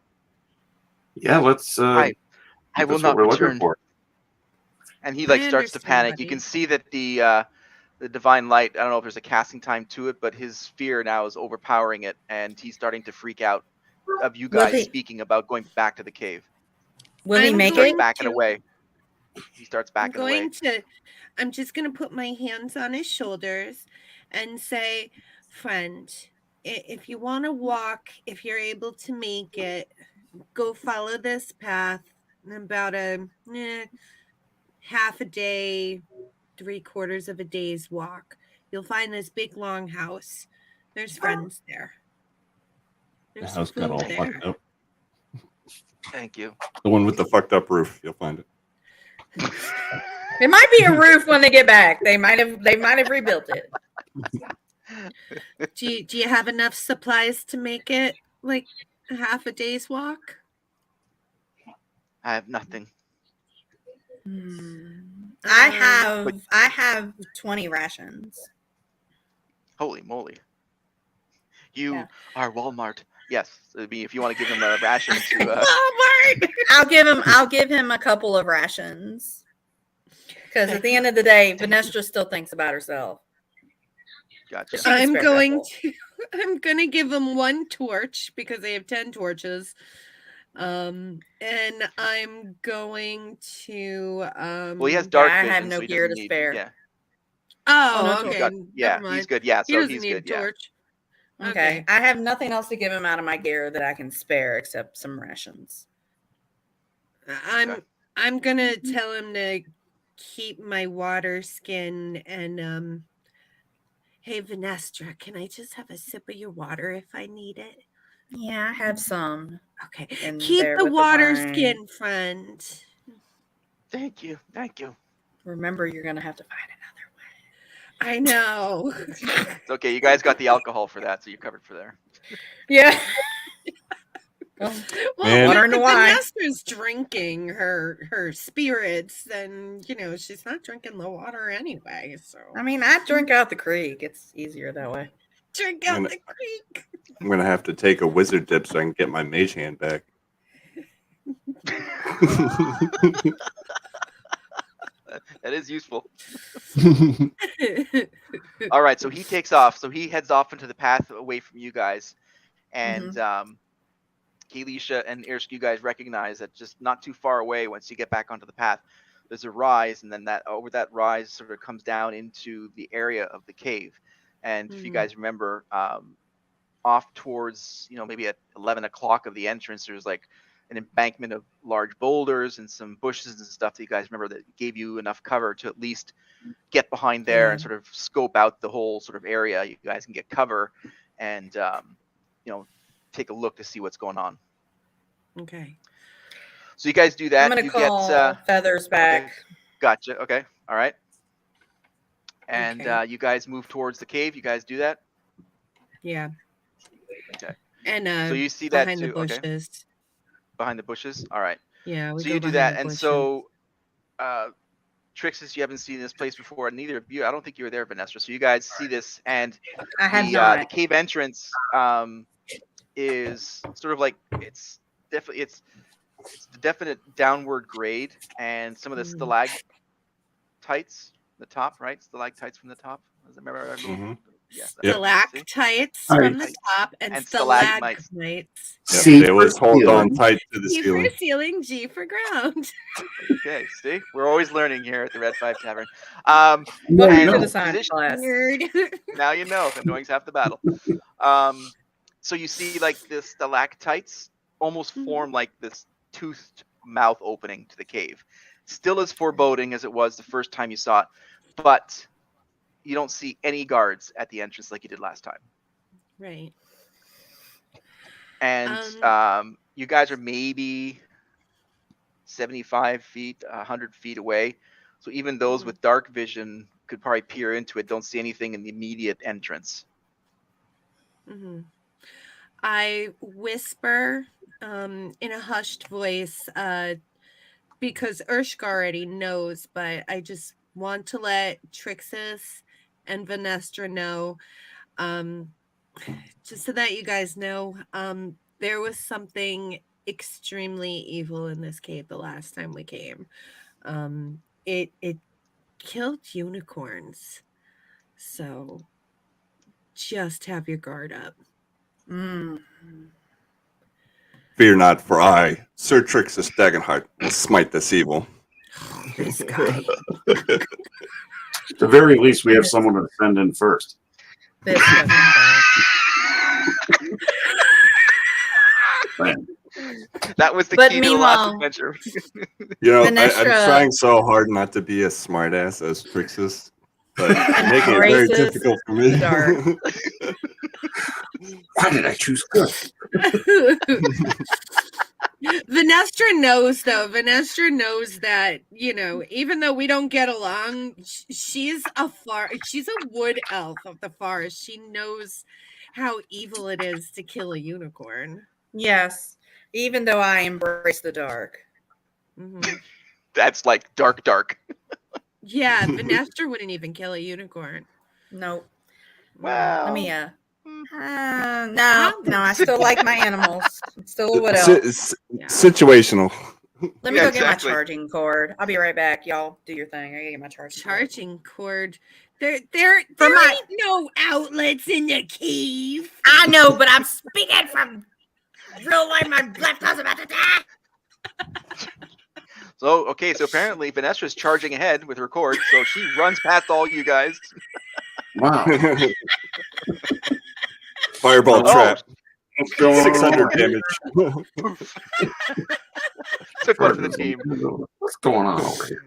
yeah, let's. I will that's not what we're looking return. for. And he I starts to understand, panic. buddy. You can see that the divine light, I don't know if there's a casting time to it, but his fear now is overpowering it, and he's starting to freak out of you Will guys he- speaking about going back to the cave. Will he I'm make Starts it? backing away. He starts I'm backing away. I'm just going to put my hands on his shoulders and say, friend, if you want to walk, if you're able to make it, go follow this path. About a half a day, 3/4 of a day's walk. You'll find this big long house. There's friends there. The There's house got food all there. fucked up. Thank you. The one with the fucked up roof. You'll find it. There might be a roof when they get back. They might have rebuilt it. Do you have enough supplies to make it like a half a day's walk? I have nothing. I have 20 rations. Holy moly. You Yeah. are Walmart. Yes. I mean, if you want to give him a ration to Walmart. I'll give him a couple of rations. Because at the end of the day, Venestra still thinks about herself. gotcha. She can I'm spare a going couple. I'm gonna give him 1 torch because they have 10 torches. And I'm going to Well, he has dark I vision, have no so he gear doesn't to need. spare. Yeah. Oh, no Oh, torch. He's okay. got, yeah, Never mind. he's good. Yeah, He so doesn't he's need good. a Yeah. torch. Okay. I have nothing else to give him out of my gear that I can spare except some rations. I'm gonna tell him to keep my water skin and hey Venestra, can I just have a sip of your water if I need it? Yeah, I have some. Okay. in Keep there the with water wine. skin, friend. Thank you. Thank you. Remember, you're gonna have to find another I know. It's okay. You guys got the alcohol for that, so you're covered for there. one. Yeah. Well, Man. Water and if wine. Venestra's drinking her spirits, then she's not drinking the water anyway. So I mean, I drink out the creek. It's easier that way. drink out I'm the creek. I'm gonna have to take a wizard dip so I can get my mage hand back. That is useful. All right, so he takes off. So he heads off into the path away from you guys, and Kelisha and Irsk, you guys recognize that just not too far away, once you get back onto the path, there's a rise, and then that over that rise sort of comes down into the area of the cave. And if you guys remember, off towards maybe at 11 o'clock of the entrance, there's like an embankment of large boulders and some bushes and stuff that you guys remember that gave you enough cover to at least get behind there and sort of scope out the whole sort of area. You guys can get cover and take a look to see what's going on. Okay. So you guys do that. I'm gonna call Feathers back. Okay. Gotcha. Okay. All right. And Okay. you guys move towards the cave. You guys do that. Yeah. Okay. And So you see that behind too. the bushes. Okay. Behind the bushes. All right. Yeah, we So go you do behind that, the and bushes. so Trixis, you haven't seen this place before, and neither of you. I don't think you were there, Vanessa. So you guys see this, and I have the not. cave entrance is sort of like it's the definite downward grade, and some of the stalactites, the top, right? Stalactites from the top. Does it remember? Mhm. Yes. Yep. Stalactites All from right. the top and And stalagmites. stalagmites. Yep, C they was for hold on ceiling. tight to the C ceiling. for ceiling, G for ground. Okay. See, we're always learning here at the Red 5 Tavern. Welcome And to the science position- class. Nerd. Now you know. The knowing's half the battle. So you see like the stalactites almost form like this toothed mouth opening to the cave. Still as foreboding as it was the first time you saw it, but you don't see any guards at the entrance like you did last time. Right. And you guys are maybe 75 feet, 100 feet away. So even those with dark vision could probably peer into it. Don't see anything in the immediate entrance. Mm-hmm. I whisper in a hushed voice because Urshka already knows, but I just want to let Trixis and Venestra know, just so that you guys know, there was something extremely evil in this cave the last time we came. It killed unicorns, so just have your guard up. Fear not, for I, Sir Trixis Dagenhart, will smite this evil. This guy. At the very least, we have someone to send in first. This doesn't work. Man. That was the But key to the last meanwhile- adventure. You know, I'm Venestra- trying so hard not to be a smartass as Trixis, but you're making it very Embraces difficult for me. the dark. Why did I choose good? Venestra knows, though. Venestra knows that, you know, even though we don't get along, she's a wood elf of the forest. She knows how evil it is to kill a unicorn. Yes, even though I embrace the dark. Mm-hmm. That's like dark. Yeah, Venestra wouldn't even kill a unicorn. Nope. Well, Let me no, I still like my animals. I'm still a wood elf. Yeah. Situational. Let me Yeah, go exactly. get my charging cord. I'll be right back. Y'all do your thing. I gotta get my charging cord. Charging cord. There From my- ain't no outlets in the cave. I know, but I'm speaking from real life. My left was about to die. So apparently Venestra's charging ahead with her cord, so she runs past all you guys. Wow. Fireball Oh. trap. What's going on? 600 damage. Took one for the team. What's going on over here?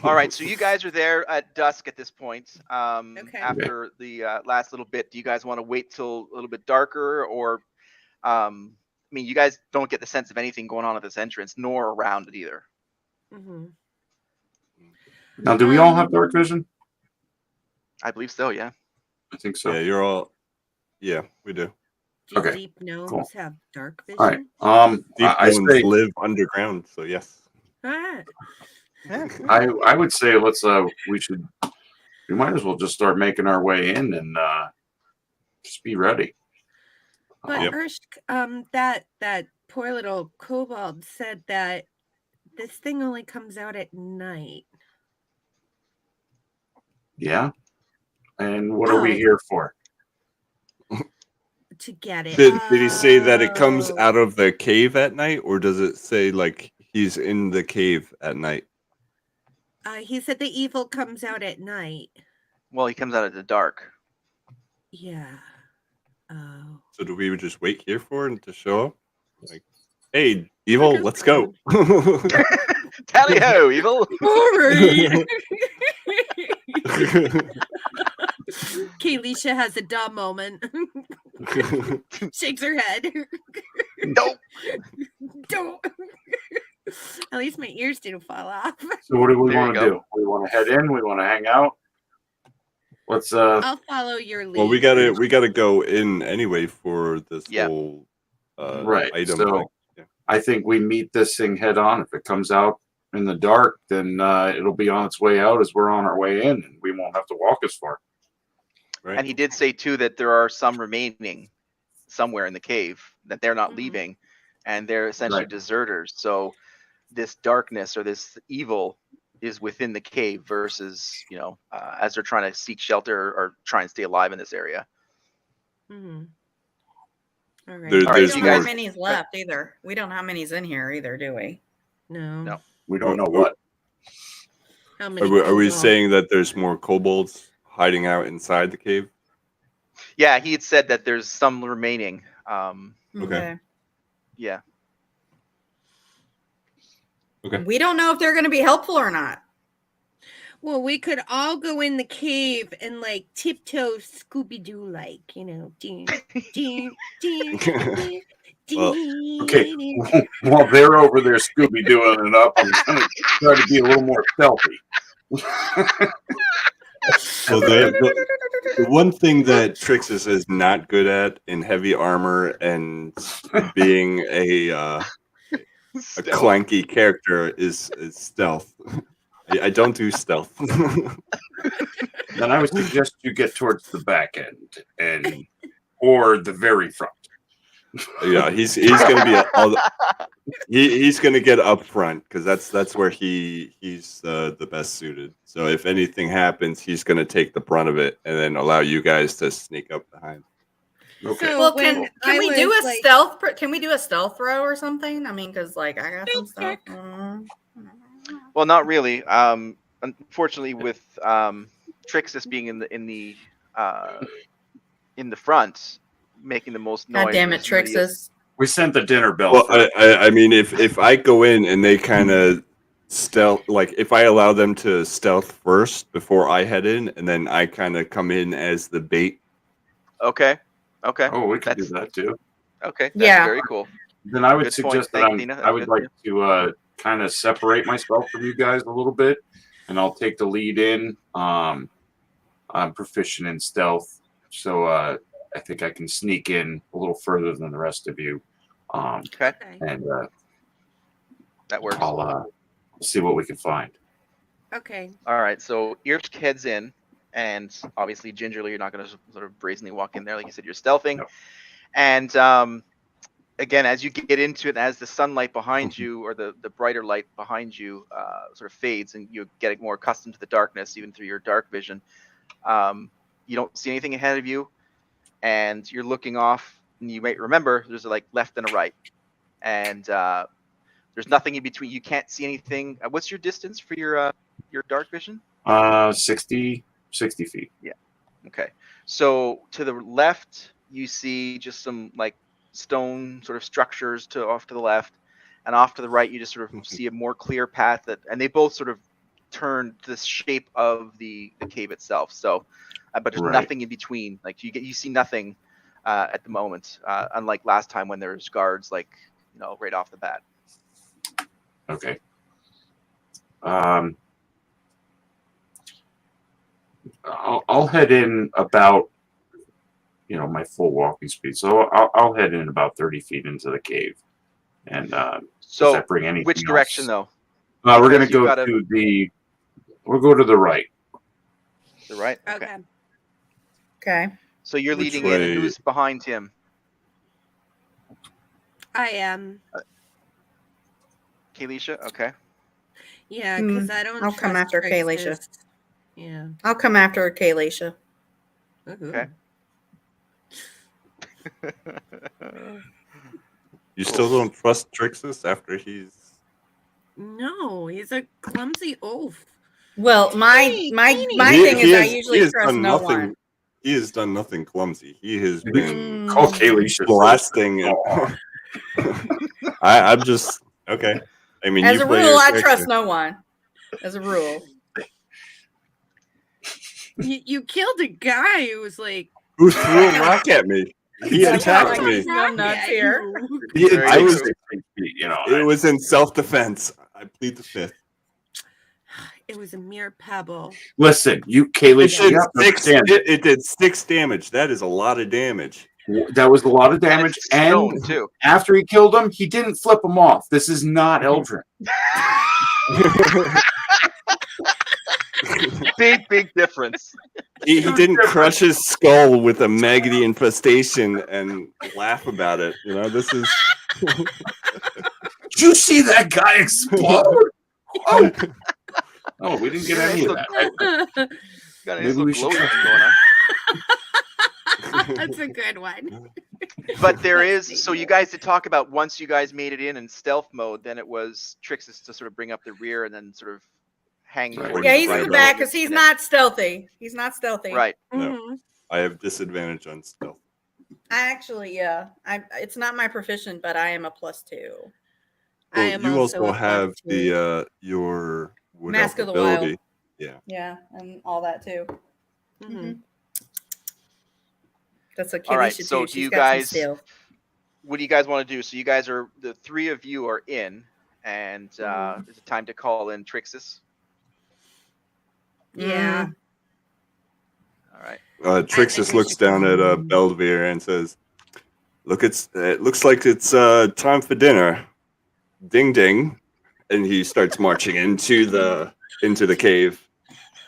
All right, so you guys are there at dusk at this point. Okay. After the last little bit, do you guys want to wait till a little bit darker, or I mean, you guys don't get the sense of anything going on at this entrance, nor around it either. Mm-hmm. Now, do we all have dark vision? I believe so. Yeah. I think so. Yeah, you're all. Yeah, we do. Do Okay, deep gnomes cool. have dark vision? All right. Deep I ones say live underground, so yes. Ah, I would say we might as well just start making our way in and just be ready. but Yep. Urshk, that poor little kobold said that this thing only comes out at night. Yeah. And what are we Oh. here for? To get it. Did he say that it comes Oh. out of the cave at night, or does it say like he's in the cave at night? He said the evil comes out at night. Well, he comes out of the dark. Yeah. Oh. So do we just wait here for him to show up? Like, hey, evil, Like a let's go. Tally ho, evil! Alright. Kaylisha has a dumb moment. Shakes her head. Nope. Don't. At least my ears didn't fall off. So what do we There you want to go. do? We want to head in. We want to hang out. Let's I'll follow your lead. Well, we gotta go in anyway for this Yeah. whole Right, item. so- thing. Yeah. I think we meet this thing head on. If it comes out in the dark, then it'll be on its way out as we're on our way in, and we won't have to walk as far. Right. And he did say too that there are some remaining somewhere in the cave, that they're not Mhm. leaving, and they're essentially Right. deserters. So this darkness or this evil is within the cave versus, as they're trying to seek shelter or try and stay alive in this area. Mhm. All right. There- All right, We there's don't you know how guys- many's left either. We don't know how many's in here either, do we? No. No. We don't know what. How many Are we people? saying that there's more kobolds hiding out inside the cave? Yeah, he had said that there's some remaining. Okay. Yeah. Okay. We don't know if they're going to be helpful or not. Well, we could all go in the cave and like tiptoe Scooby Doo, like, ding, ding, ding, ding, Well, Okay, while they're over there Scooby Dooing it up, I'm gonna try to be a little more stealthy. So the one thing that Trixus is not good at in heavy armor and being a clanky character is stealth. I don't do stealth. Then I would suggest you get towards the back end or the very front. Yeah, he's gonna be he's gonna get up front because that's where he's the best suited. So if anything happens, he's gonna take the brunt of it and then allow you guys to sneak up behind. Okay. So Well, when can I we do was, a like, stealth? Can we do a stealth throw or something? I mean, because like I got some stuff. Well, not really. Unfortunately, with Trixus being in the front, making the most noise. God damn it, there's nobody else- Trixus. We sent the dinner bell. Well, first. I mean, if I go in and they kind of stealth, like if I allow them to stealth first before I head in, and then I kind of come in as the bait. Okay. Okay. Oh, we can do that too. Okay. That's Yeah. very cool. Then I would Good point. suggest that Thank Tina. I would That's like good. to kind of separate myself from you guys a little bit, and I'll take the lead in. I'm proficient in stealth, so I think I can sneak in a little further than the rest of you. Okay. okay. And That works. I'll see what we can find. Okay. All right. So Irsk heads in, and obviously gingerly, you're not going to sort of brazenly walk in there. Like you said, you're stealthing. No. And again, as you get into it, as the sunlight behind you or the brighter light behind you sort of fades, and you get more accustomed to the darkness, even through your dark vision, you don't see anything ahead of you, and you're looking off, and you might remember there's a like left and a right, and there's nothing in between. You can't see anything. What's your distance for your dark vision? 60 feet. Okay. So to the left, you see just some like stone sort of structures off to the left, and off to the right, you just sort of see a more clear path and they both sort of turn to the shape of the cave itself. So, but there's Right. nothing in between. Like you see nothing at the moment, unlike last time when there's guards like right off the bat. Okay. I'll head in about my full walking speed. So I'll head in about 30 feet into the cave. And does So that bring anything which direction else? though? We're gonna Because you've go gotta- we'll go to the right. The right. Okay. Okay. So you're Which leading in, and way- who's behind him? I am. Kalisha. Okay. Yeah, because I don't. I'll come trust after Kalisha. Trixus. Yeah. I'll come after Kalisha. Ooh. Okay. You still don't trust Trixus after he's. No, he's a clumsy oaf. Well, my Teeny, my teeny. my He- thing he is I has- he usually has trust done no nothing. one. He has done nothing clumsy. He has been Call Kalisha. blasting it. I'm just okay. I mean, As you a play rule, your I character. trust no one. As a rule. You killed a guy who was like. Who threw a rock at me? He Yeah, attacked like me. he's no nuts here. Very I true. was. 60 feet, It was in self-defense. I plead the fifth. It was a mere pebble. Listen, It Kalisha, did you have to six. understand It did 6 damage. That is a lot of damage. that was a lot of And damage. it's stone too. After he killed him, he didn't flip him off. This is not Eldrin. Big difference. He didn't crush his skull with a maggoty infestation and laugh about it. This is. Did you see that guy explode? Oh, we didn't get any of that. Got a Maybe nice little we should glow try- going on. That's a good one. But there is, so you guys did talk about once you guys made it in stealth mode, then it was Trixus to sort of bring up the rear and then sort of hang. Right. towards Yeah, the he's in right the of back the because he's connect. not stealthy. He's not stealthy. Right. No. Mhm. I have disadvantage on stealth. I actually, yeah. It's not my proficient, but I am a +2. I Well, am you also also a have +2. the your wood Mask elf of the Wild. ability. Yeah, and all that too. Mhm. That's a All right, Kalisha so too. do She's you got some guys- stealth. what do you guys want to do? So you guys are, the three of you are in, and is it time to call in Trixis? Yeah. All right. Trixis we looks should down at call. Belvedere and says, "Look, it looks like it's time for dinner. Ding ding," and he starts marching into the cave.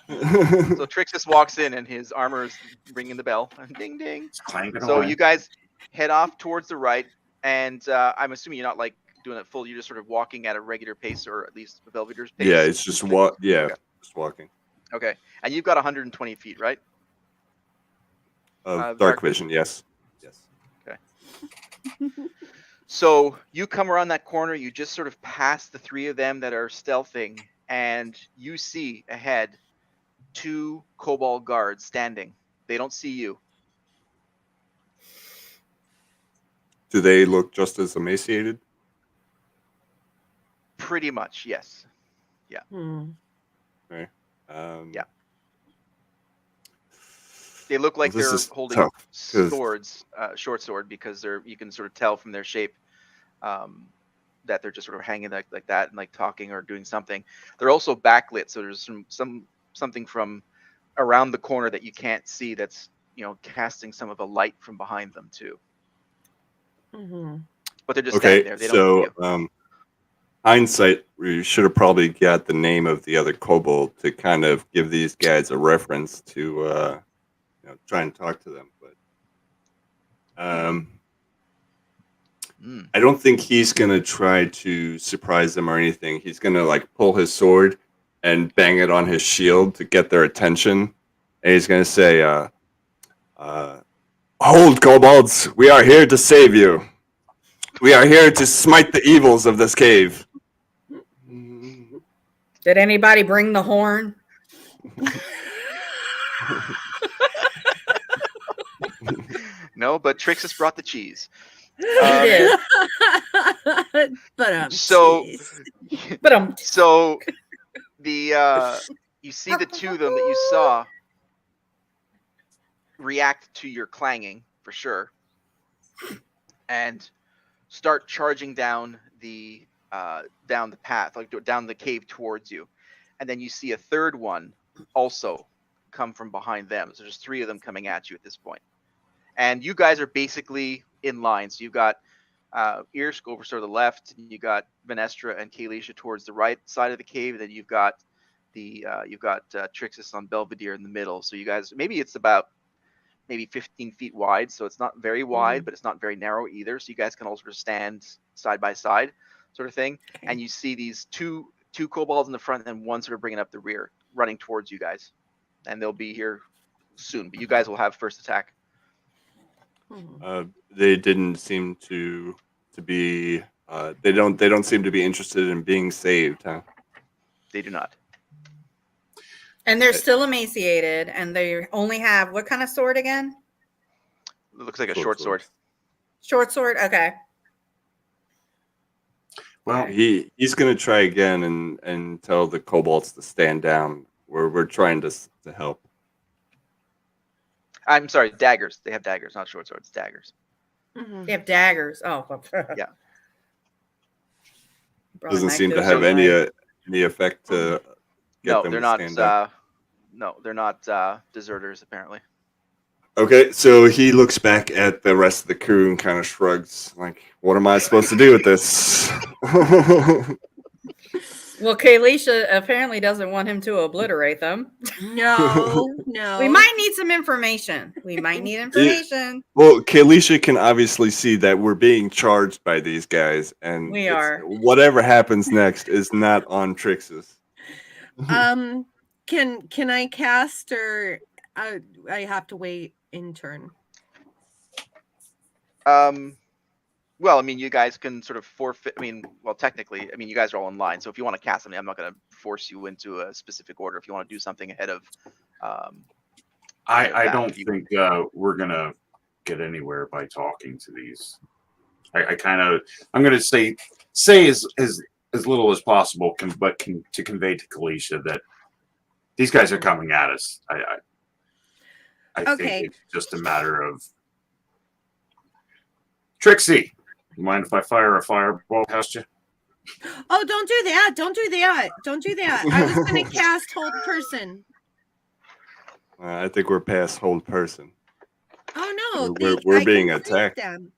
So Trixis walks in, and his armor is ringing the bell. Ding ding. It's clanking So away. you guys head off towards the right, and I'm assuming you're not like doing it full. You're just sort of walking at a regular pace, or at least Belvedere's pace. Yeah, it's just walk. Yeah, Okay. just walking. Okay, and you've got 120 feet, right? Dark vision, yes. Yes. So you come around that corner. You just sort of pass the three of them that are stealthing, and you see ahead 2 kobold guards standing. They don't see you. Do they look just as emaciated? Pretty much, yes. Okay. Yeah. They look like This they're is holding tough, 'cause- swords, short sword, because you can sort of tell from their shape that they're just sort of hanging like that and like talking or doing something. They're also backlit, so there's something from around the corner that you can't see that's casting some of the light from behind them too. But they're just Okay, standing there. They don't see so you. hindsight, we should have probably got the name of the other kobold to kind of give these guys a reference to try and talk to them. But I don't think he's gonna try to surprise them or anything. He's gonna like pull his sword and bang it on his shield to get their attention. And he's gonna say, "Hold, kobolds! We are here to save you. We are here to smite the evils of this cave." Did anybody bring the horn? No, but Trixis brought the cheese. He did. But So- jeez. But So the you see the two of them that you saw react to your clanging for sure, and start charging down the path, like down the cave towards you. And then you see a third one also come from behind them. So there's 3 of them coming at you at this point. And you guys are basically in line. So you've got Irsk over sort of the left, and you got Venestra and Kalisha towards the right side of the cave. And then you've got Trixis on Belvedere in the middle. So you guys, maybe it's about 15 feet wide. So it's not very wide, but it's not very narrow either. So you guys can all sort of stand side by side, sort of thing. Okay. And you see these two kobolds in the front and one sort of bringing up the rear, running towards you guys. And they'll be here soon, but you guys will have first attack. They didn't seem to be. They don't seem to be interested in being saved, huh? They do not. and they're still emaciated, and they only have what kind of sword again? It looks like a short sword. Short sword. Okay. Well, He's gonna try again and tell the kobolds to stand down. We're trying to help. I'm sorry, daggers. They have daggers, not short swords. Daggers. They have daggers. Oh, Yeah. Probably Doesn't might seem go to have some way. any effect to get No, them they're to not. stand up. No, they're not deserters. Apparently. Okay, so he looks back at the rest of the crew and kind of shrugs, like, "What am I supposed to do with this?" Well, Kalisha apparently doesn't want him to obliterate them. No. We might need some information. We might need information. Well, Kalisha can obviously see that we're being charged by these guys, and We are. whatever happens next is not on Trixis. Can I cast, or I have to wait in turn? Well, I mean, you guys can sort of forfeit. I mean, well, technically, I mean, you guys are all in line. So if you want to cast something, I'm not going to force you into a specific order. If you want to do something ahead of, I don't think we're gonna get anywhere by talking to these. I'm going to say as little as possible, but to convey to Kalisha that these guys are coming at us. I Okay. think it's just a matter of Trixie. You mind if I fire a fireball past you? Oh, don't do that. Don't do that. Don't do that. I was going to cast Hold Person. I think we're past hold person. Oh, no. We're I being can see attacked. them.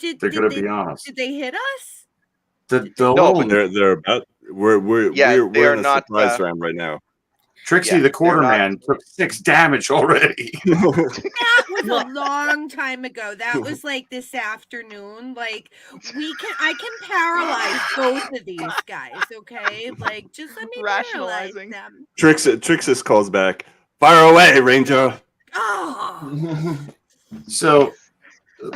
They're going to be honest. Did they hit us? The No, little but They're about. We're Yeah, they we're are in a not, surprise round right now. Trixie yeah, the they're not- quarterman took 6 damage already. That was Well- a long time ago. That was like this afternoon. Like I can paralyze both of these guys, okay? Like just let me paralyze Rationalizing. them. Trixis calls back. Fire away, Ranger. Oh, So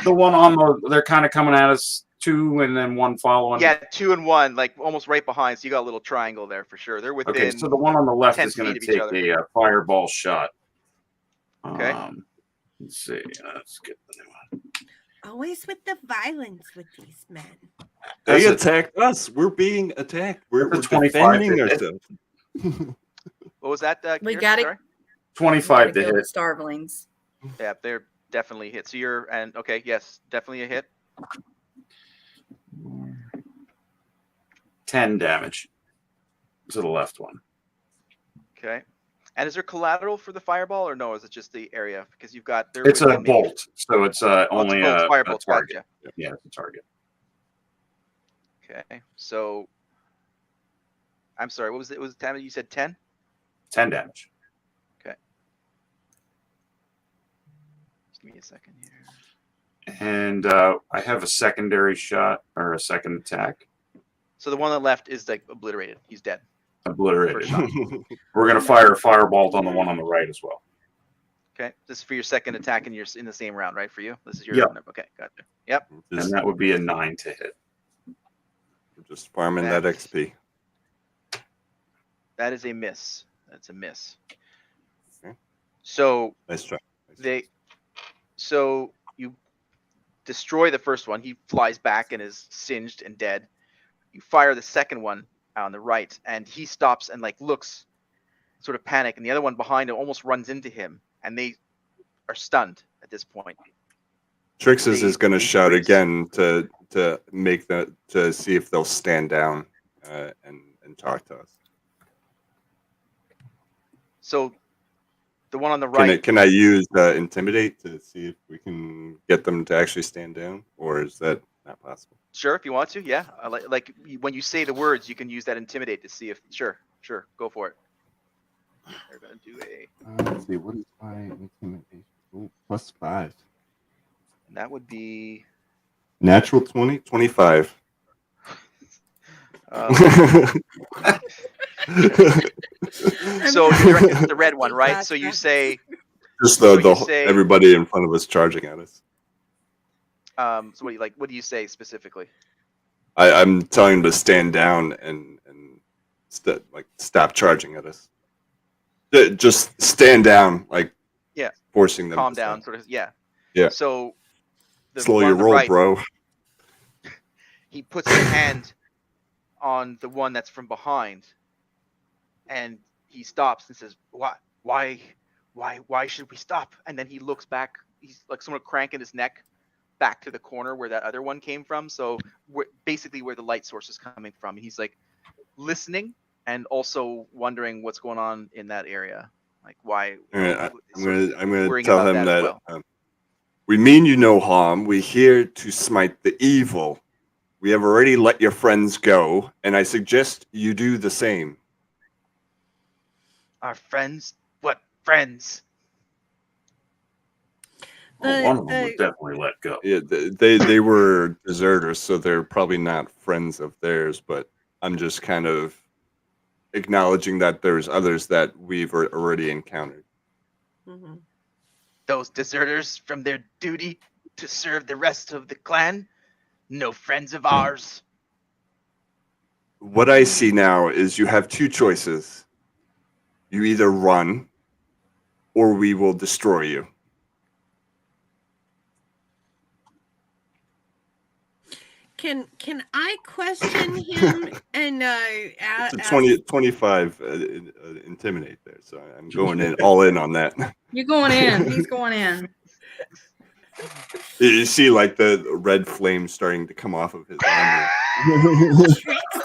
the one on they're kind of coming at us, 2 and then 1 following. Yeah, 2 and 1, like almost right behind. So you got a little triangle there for sure. They're within. Okay, so the one on the left 10 is going feet to of each take other. a fireball shot. Okay. Let's see. Let's get the new one. always with the violence with these men. They That's a- attacked us. We're being attacked. We're That's a 25 defending to hit. ourselves. What was that? We Kirsten? got it. Sorry? 25 to Kill the hit. starvelings. Yeah, they're definitely hit. So you're okay. Yes, definitely a hit. 10 damage to the left one. Okay. And is there collateral for the fireball or no? Is it just the area? Because you've got. They're It's a within the- bolt, so it's Oh, it's only bolt, a firebolts, target. gotcha. Yeah, it's a target. Okay. So. I'm sorry. What was it? Was Tammy? You said 10? 10 damage. Just give me a second here. And I have a secondary shot or a second attack. So the one on the left is like obliterated. He's dead. Obliterated. First shot. We're going to fire a firebolt on the one on the right as well. Okay. This is for your second attack in the same round, right? For you. This is your. Yep. Okay. Gotcha. Yep. And that would be a 9 to hit. Just farming that That's- XP. That is a miss. That's a miss. Okay. So Nice try. So you destroy the first one. He flies back and is singed and dead. You fire the second one on the right, and he stops and like looks, sort of panic, and the other one behind him almost runs into him, and they are stunned at this point. Trixis is going to they shout freeze. again to see if they'll stand down and talk to us. So the one on the right. Can I use intimidate to see if we can get them to actually stand down, or is that not possible? Sure, if you want to, yeah. Like when you say the words, you can use that intimidate to see if. Sure, go for it. They're gonna do a. Let's see, what is my intimidation? Oh, +5. And that would be. Natural 20, 25. So you're directed at the red one, right? So you say. Just So you say- everybody in front of us charging at us. So what do you say specifically? I'm telling them to stand down and stop charging at us. Just stand down, like Yeah. forcing them. Calm to down, stand. sort of. Yeah. Yeah. So. The Slow one your on the roll, right, bro. He puts his hand on the one that's from behind, and he stops and says, Why should we stop?" And then he looks back. He's like someone cranking his neck back to the corner where that other one came from. So basically where the light source is coming from. He's like listening and also wondering what's going on in that area. Like why? I'm gonna worrying tell about him that as that well. we mean you no harm. We're here to smite the evil. We have already let your friends go, and I suggest you do the same. Our friends? What friends? Well, one of them was definitely let go. Yeah, they were deserters, so they're probably not friends of theirs. But I'm just kind of acknowledging that there's others that we've already encountered. Mhm. Those deserters from their duty to serve the rest of the clan? No friends of ours. What I see now is you have two choices. You either run, or we will destroy you. Can I question him and It's a 25 intimidate there, so I'm going in all in on that. You're going in. He's going in. You see, like the red flame starting to come off of his armor.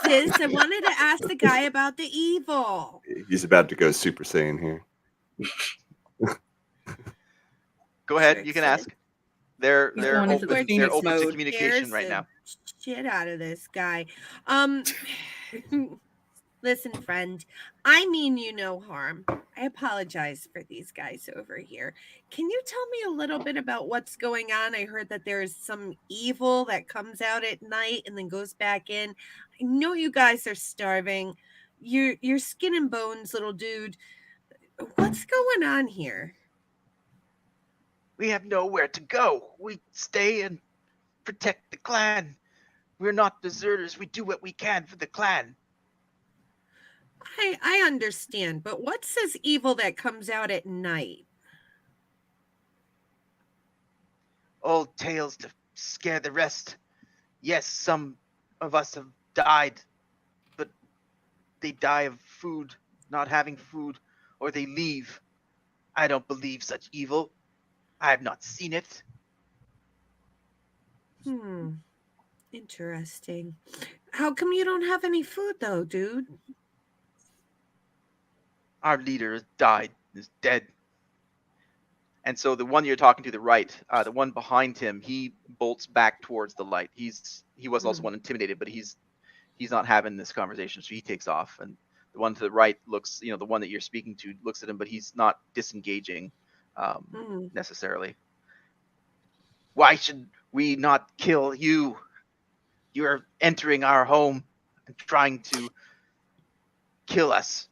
Sis, I wanted to ask the guy about the evil. He's about to go Super Saiyan here. Go ahead, you can Trixie. ask. They're He's going into the open. They're Phoenix open to mode. communication Scares right the now. shit out of this guy. Listen, friend, I mean you no harm. I apologize for these guys over here. Can you tell me a little bit about what's going on? I heard that there's some evil that comes out at night and then goes back in. I know you guys are starving. You're skin and bones, little dude. What's going on here? We have nowhere to go. We stay and protect the clan. We're not deserters. We do what we can for the clan. I understand, but what's this evil that comes out at night? Old tales to scare the rest. Yes, some of us have died, but they die of food, not having food, or they leave. I don't believe such evil. I have not seen it. Interesting. How come you don't have any food though, dude? Our leader has died, is dead. And so the one you're talking to the right, the one behind him, he bolts back towards the light. He was also one intimidated, but he's not having this conversation, so he takes off. And the one to the right looks, the one that you're speaking to looks at him, but he's not disengaging necessarily. Why should we not kill you? You are entering our home and trying to kill us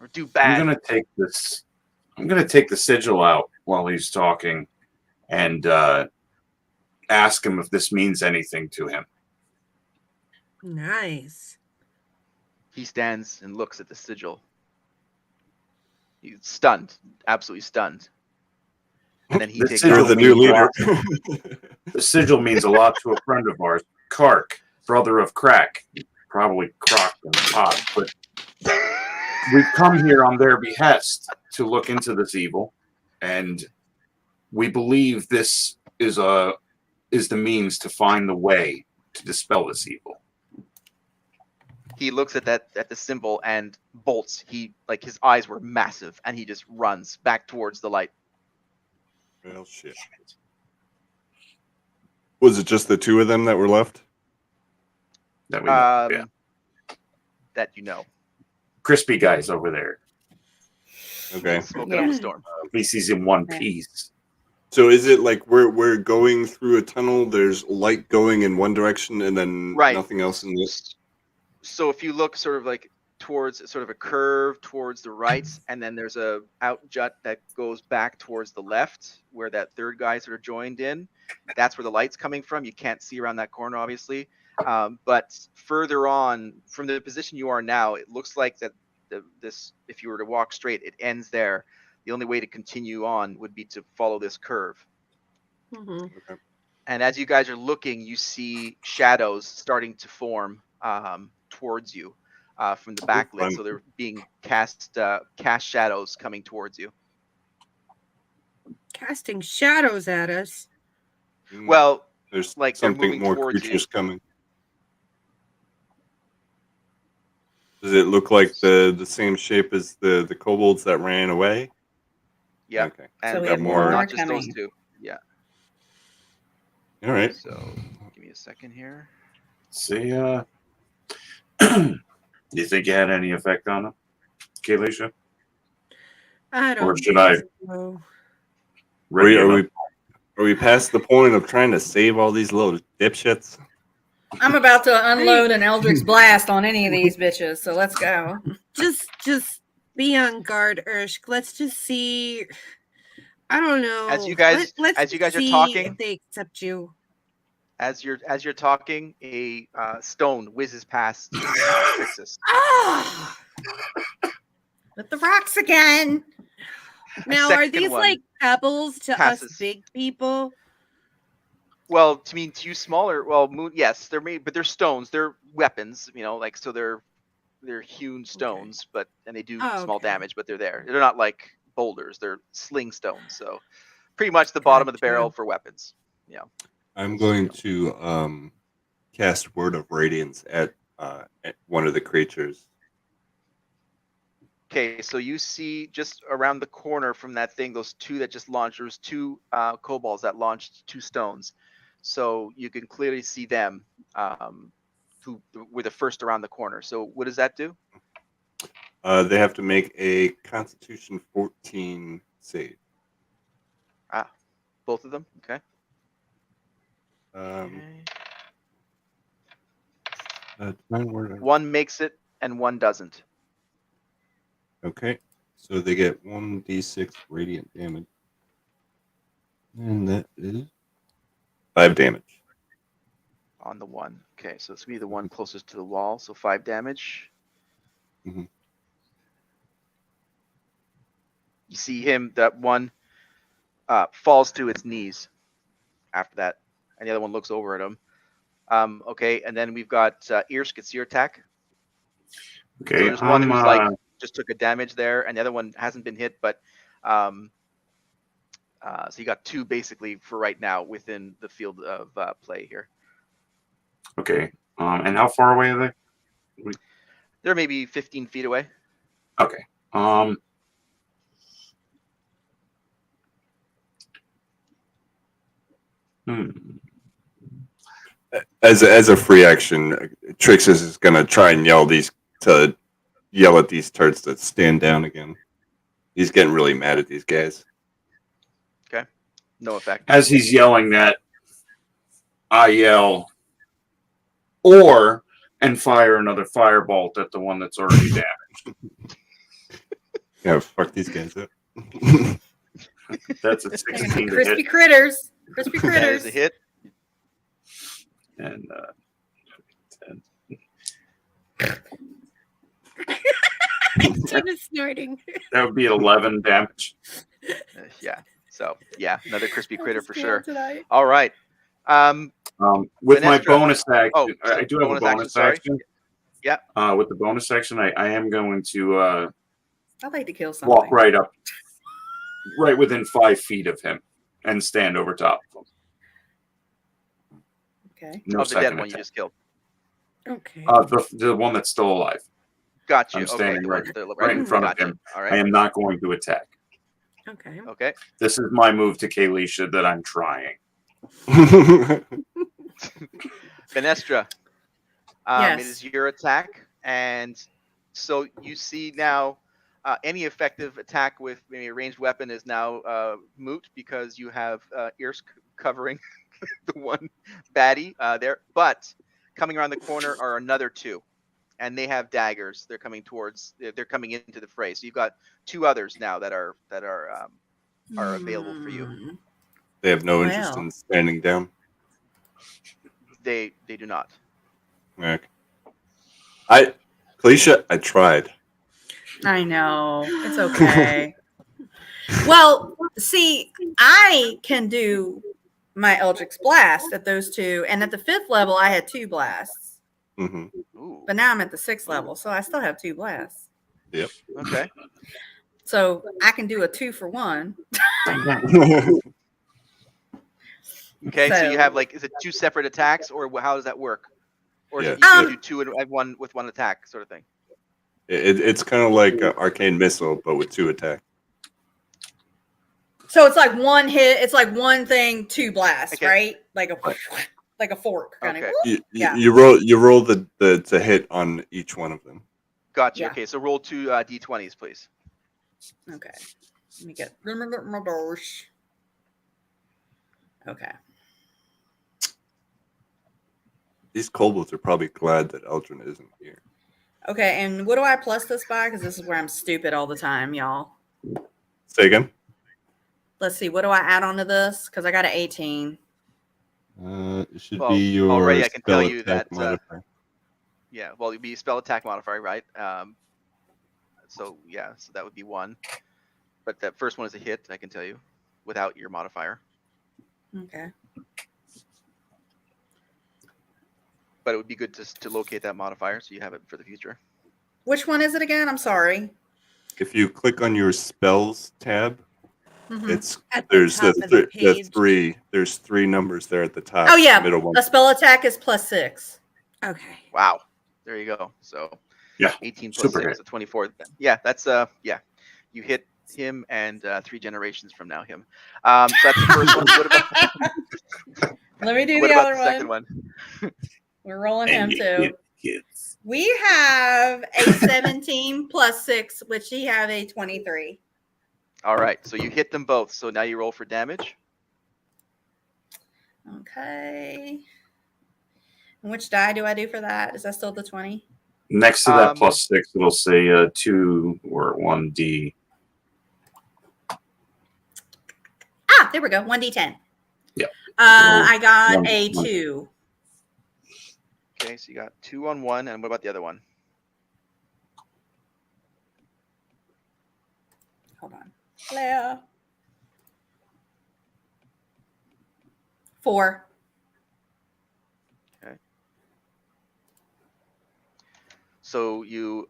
or do bad. I'm gonna take the sigil out while he's talking and ask him if this means anything to him. Nice. He stands and looks at the sigil. He's stunned, absolutely stunned. And then he The takes sigil off. You're the new leader. The sigil means a lot to a friend of ours, Kark, brother of Crack. Probably Croc in the pot, but we've come here on their behest to look into this evil, and we believe this is the means to find the way to dispel this evil. He looks at the symbol and bolts. His eyes were massive, and he just runs back towards the light. Well, shit. Was it just the two of them that were left? That we know, yeah. That you know. Crispy guys over there. Okay. Smoking up a storm. At least he's in one piece. So is it like we're going through a tunnel? There's light going in one direction, and then nothing else in this. So if you look sort of like towards sort of a curve towards the right, and then there's a out jut that goes back towards the left, where that third guy sort of joined in. That's where the light's coming from. You can't see around that corner, obviously. But further on from the position you are now, it looks like that this, if you were to walk straight, it ends there. The only way to continue on would be to follow this curve. Mm-hmm. Okay. And as you guys are looking, you see shadows starting to form towards you from the backlit. So they're being cast shadows coming towards you. Casting shadows at us. Well, there's like they're something moving more towards creatures you. coming. Does it look like the same shape as the kobolds that ran away? Yeah. Okay. And So we have more not just coming. those two. Yeah. All right. So give me a second here. See, you think you had any effect on him, Kalisha? I don't Or should I know. Are we past the point of trying to save all these little dipshits? I'm about to unload an Eldritch Blast on any of these bitches, so let's go. Just be on guard, Urshk. Let's just see. I don't know. As you guys are see talking, if they accept you. As you're talking, a stone whizzes past Trixus. Ah! With the rocks again. Now, are second these one like pebbles to passes. us big people? Well, to you smaller. Well, yes, they're made, but they're stones. They're weapons. So they're hewn stones, and they do small okay. damage, but they're there. They're not like boulders. They're sling stones. So, pretty much the bottom of the Gotcha. barrel for weapons. Yeah. I'm going to cast Word of Radiance at one of the creatures. Okay, so you see just around the corner from that thing, those two that just launched. There's two kobolds that launched two stones, so you can clearly see them. Who were the first around the corner? So what does that do? They have to make a Constitution 14 save. Both of them. Okay. Um, Okay. Divine Word. One makes it and one doesn't. Okay, so they get 1d6 radiant damage, and that is 5 damage. On the one. Okay, so it's gonna be the one closest to the wall, so 5 damage. Mhm. You see him, that one falls to its knees after that, and the other one looks over at him. Okay, and then we've got Irsk, it's your attack. Okay, So there's one who's like just took a damage there, and the other one hasn't been hit, but so you got two basically for right now within the field of play here. okay. And how far away are they? They're maybe 15 feet away. Okay. As a free action, Trixis is gonna try and yell at these turds to stand down again. He's getting really mad at these guys. Okay, no effect. As he's yelling that, I yell, and fire another firebolt at the one that's already damaged. Yeah, fuck these guys up. That's a 16 to Crispy hit. critters. Crispy That critters. is a hit. And 10. Tina's snorting. That would be 11 damage. Yeah. So yeah, another crispy critter for Scared sure. tonight. All right. With my Vanestra. bonus action, Oh, I do have a bonus action, bonus sorry. action. Yeah. With the bonus action, I am going to I'd like to kill something. walk right up, right within 5 feet of him, and stand over top of him. Okay. No Of the dead second one you attack. just killed. Okay. The one that's still alive. Got you. I'm okay. standing the right- one to the right in front of Gotcha. him. All I right. am not going to attack. Okay. Okay. This is my move to Kalisha that I'm trying. Benestra. Yes. It is your attack, and so you see now any effective attack with maybe a ranged weapon is now moot because you have ears covering the one baddie there. But coming around the corner are another two, and they have daggers. They're coming towards. They're coming into the fray. So you've got two others now that are available for you. They have no interest Well. in standing down. They do not. Okay. Kalisha, I tried. I know. It's okay. Well, see, I can do my Eldritch Blast at those two, and at the 5th level, I had 2 blasts. Hmm. Ooh. But now I'm at the 6th level, so I still have 2 blasts. Okay. So I can do a 2 for 1. Okay, so you So- have like, is it two separate attacks, or how does that work? Or is it Yeah. you can do two and one with one attack, sort of thing? It's kind of like an arcane missile, but with 2 attacks. So it's like one hit. It's like one thing, 2 blasts, Okay. right? Like a fork kind Okay. of. You, Yeah. you roll the to hit on each one of them. Gotcha. Yeah. Okay, so roll 2 d20s, please. Okay. Let me get my doors. Okay. These kobolds are probably glad that Eldrin isn't here. Okay, and what do I plus this by? Because this is where I'm stupid all the time, y'all. Say again. Let's see. What do I add on to this? Because I got an 18. It should Well, be your already I can tell spell you attack that, modifier. Yeah, well, it'd be spell attack modifier, right? So yeah, so that would be 1. But that first one is a hit, I can tell you, without your modifier. Okay. But it would be good to locate that modifier so you have it for the future. Which one is it again? I'm sorry. If you click on your spells tab, It's At the there's top of the page. there's three numbers there at the top. Oh yeah, the middle one. a spell attack is +6. Okay. Wow. There you go. So Yeah, 18 plus super 6, so 24. Yeah, that's yeah. You hit him and 3 generations from now him. So that's the first one. Let me do What the about other the second one. one? We're rolling And him you too. get kids. We have a 17 +6, which he have a 23. All right. So you hit them both. So now you roll for damage. Okay. And which die do I do for that? Is that still the 20? Next to that +6, it'll say 2 or 1d. Ah, there we go. 1d10. Yeah. I got One- a one. 2. Okay, so you got 2 on one, and what about the other one? Hold on. Claire. 4. So you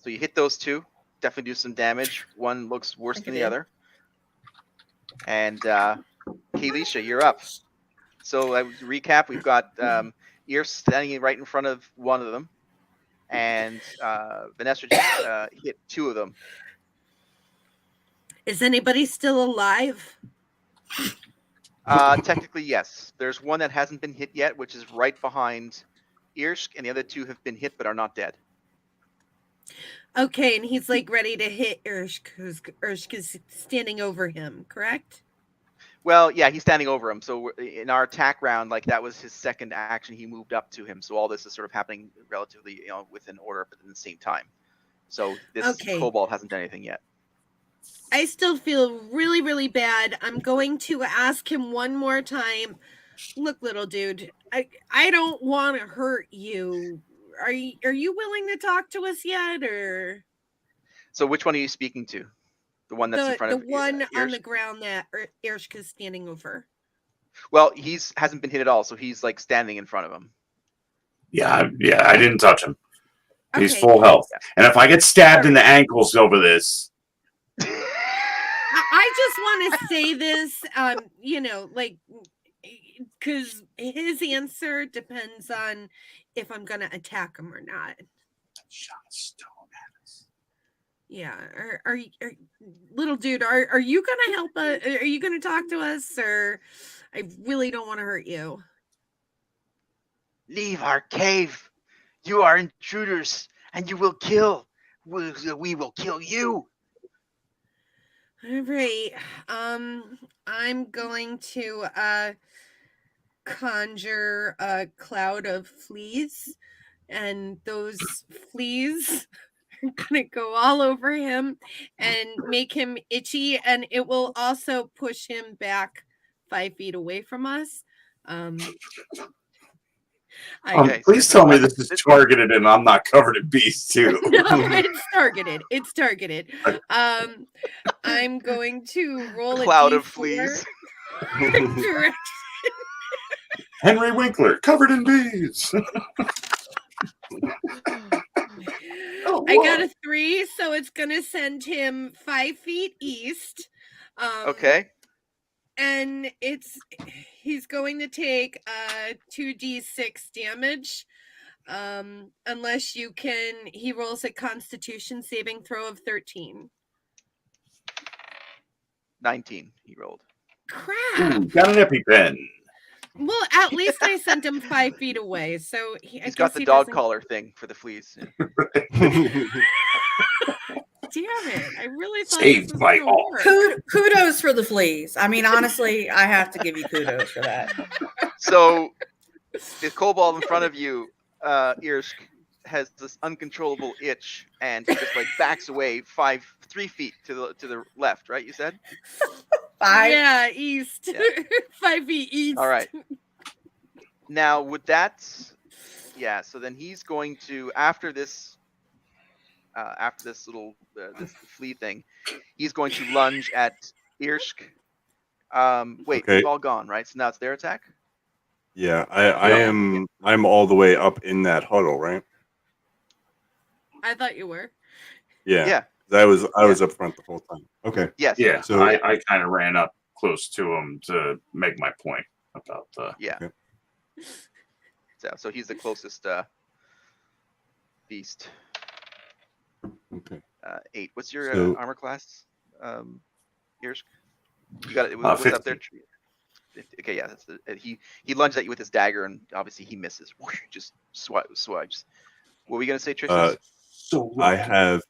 hit those two. Definitely do some damage. One looks worse Think than I the did. other. And Kalisha, you're up. So recap: we've got Ear standing right in front of one of them, and Vanessa just hit 2 of them. Is anybody still alive? Technically, yes. There's one that hasn't been hit yet, which is right behind Irsk, and the other 2 have been hit but are not dead. Okay, and he's like ready to hit Urshk, because Urshk is standing over him, correct? Well, yeah, he's standing over him. So in our attack round, like that was his second action. He moved up to him. So all this is sort of happening relatively, within order, but at the same time. So this Okay. kobold hasn't done anything yet. I still feel really, really bad. I'm going to ask him one more time. Look, little dude, I don't want to hurt you. Are you willing to talk to us yet, or So which one are you speaking to? The one that's in front the of one on the Irsk? ground that Ershka is standing over? Well, hasn't been hit at all, so he's like standing in front of him. Yeah, I didn't touch him. He's Okay. full health. And if I get stabbed in All the ankles over this, I just want to say this, because his answer depends on if I'm going to attack him or not. shot a stone at us. Yeah. Are little dude, are you going to help us? Are you going to talk to us, or I really don't want to hurt you? Leave our cave. You are intruders, and you will kill. We will kill you. All right. I'm going to conjure a cloud of fleas, and those fleas are gonna go all over him and make him itchy, and it will also push him back 5 feet away from us. Okay, so please this is tell me one- this is targeted and I'm not covered in bees too. No, it's targeted. It's targeted. I'm going to roll Cloud a of D4 fleas. direct. Henry Winkler, covered in bees. I got a 3, so it's gonna send him 5 feet east. Okay. And he's going to take 2d6 damage. Unless he rolls a Constitution saving throw of 13. 19 he rolled. Crap. Ooh, got an EpiPen. Well, at least I sent him 5 feet away, so He's got the dog collar thing for the fleas. Yeah. Damn it! I really thought Saved this was by gonna all. work. Kudos for the fleas. I mean, honestly, I have to give you kudos for that. So the kobold in front of you, Irsk, has this uncontrollable itch, and he just like backs away 3 feet to the left. Right? You said. 5. Yeah, east. Yeah. 5 feet east. All right. Now, would that? Yeah. So then he's going to after this little this flea thing, he's going to lunge at Irsk. Wait, Okay. they've all gone, right? So now it's their attack. Yeah, I'm all the way up in that huddle, right? I thought you were. Yeah. Yeah. I was up front the whole time. Okay. Yes. Yeah, So- I kind of ran up close to him to make my point about the. Yeah. Okay. So he's the closest beast. Okay. 8. What's your So- armor class? Irsk? You got it. What's up there? 50. Okay, yeah, that's he lunged at you with his dagger, and obviously he misses. Just swipes. What were we gonna say, Trixie? So I have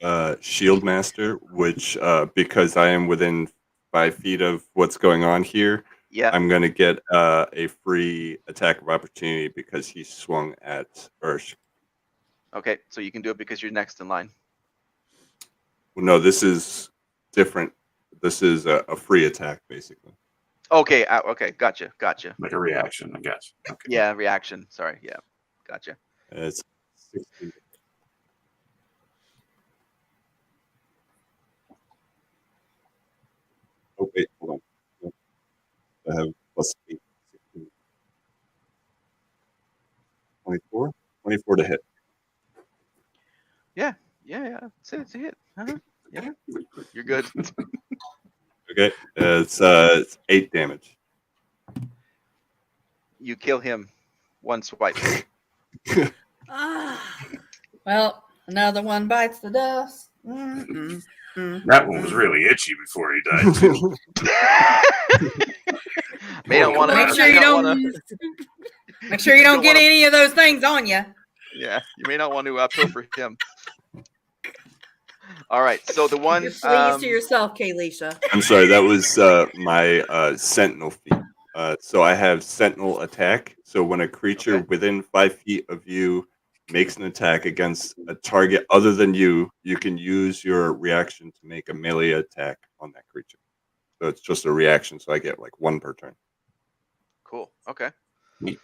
Shield Master, which because I am within 5 feet of what's going on here, Yeah. I'm gonna get a free attack of opportunity because he swung at Ursh. Okay, so you can do it because you're next in line. Well, no, this is different. This is a free attack, basically. Okay. Okay. Gotcha. like a reaction, I guess. Okay. Yeah. Reaction. Sorry. Yeah. Gotcha. It's 16. Oh, wait, hold on. I have plus 8, 16. 24? 24 to hit. Yeah. It's a hit. Uh-huh. Yeah. You're good. Okay, it's 8 damage. You kill him. One swipe. Ah, Well, another one bites the dust. Mm-mm. That one was really itchy before he died too. May not want to. Make sure you don't. Make sure you don't get any of those things on you. Yeah, you may not want to pilfer him. All right, so the one. You're pleased to yourself, Kaylisha. I'm sorry, that was my Sentinel feat. So I have Sentinel attack. So when a creature Okay. within 5 feet of you makes an attack against a target other than you, you can use your reaction to make a melee attack on that creature. So it's just a reaction. So I get like 1 per turn. Cool. Okay. Neat.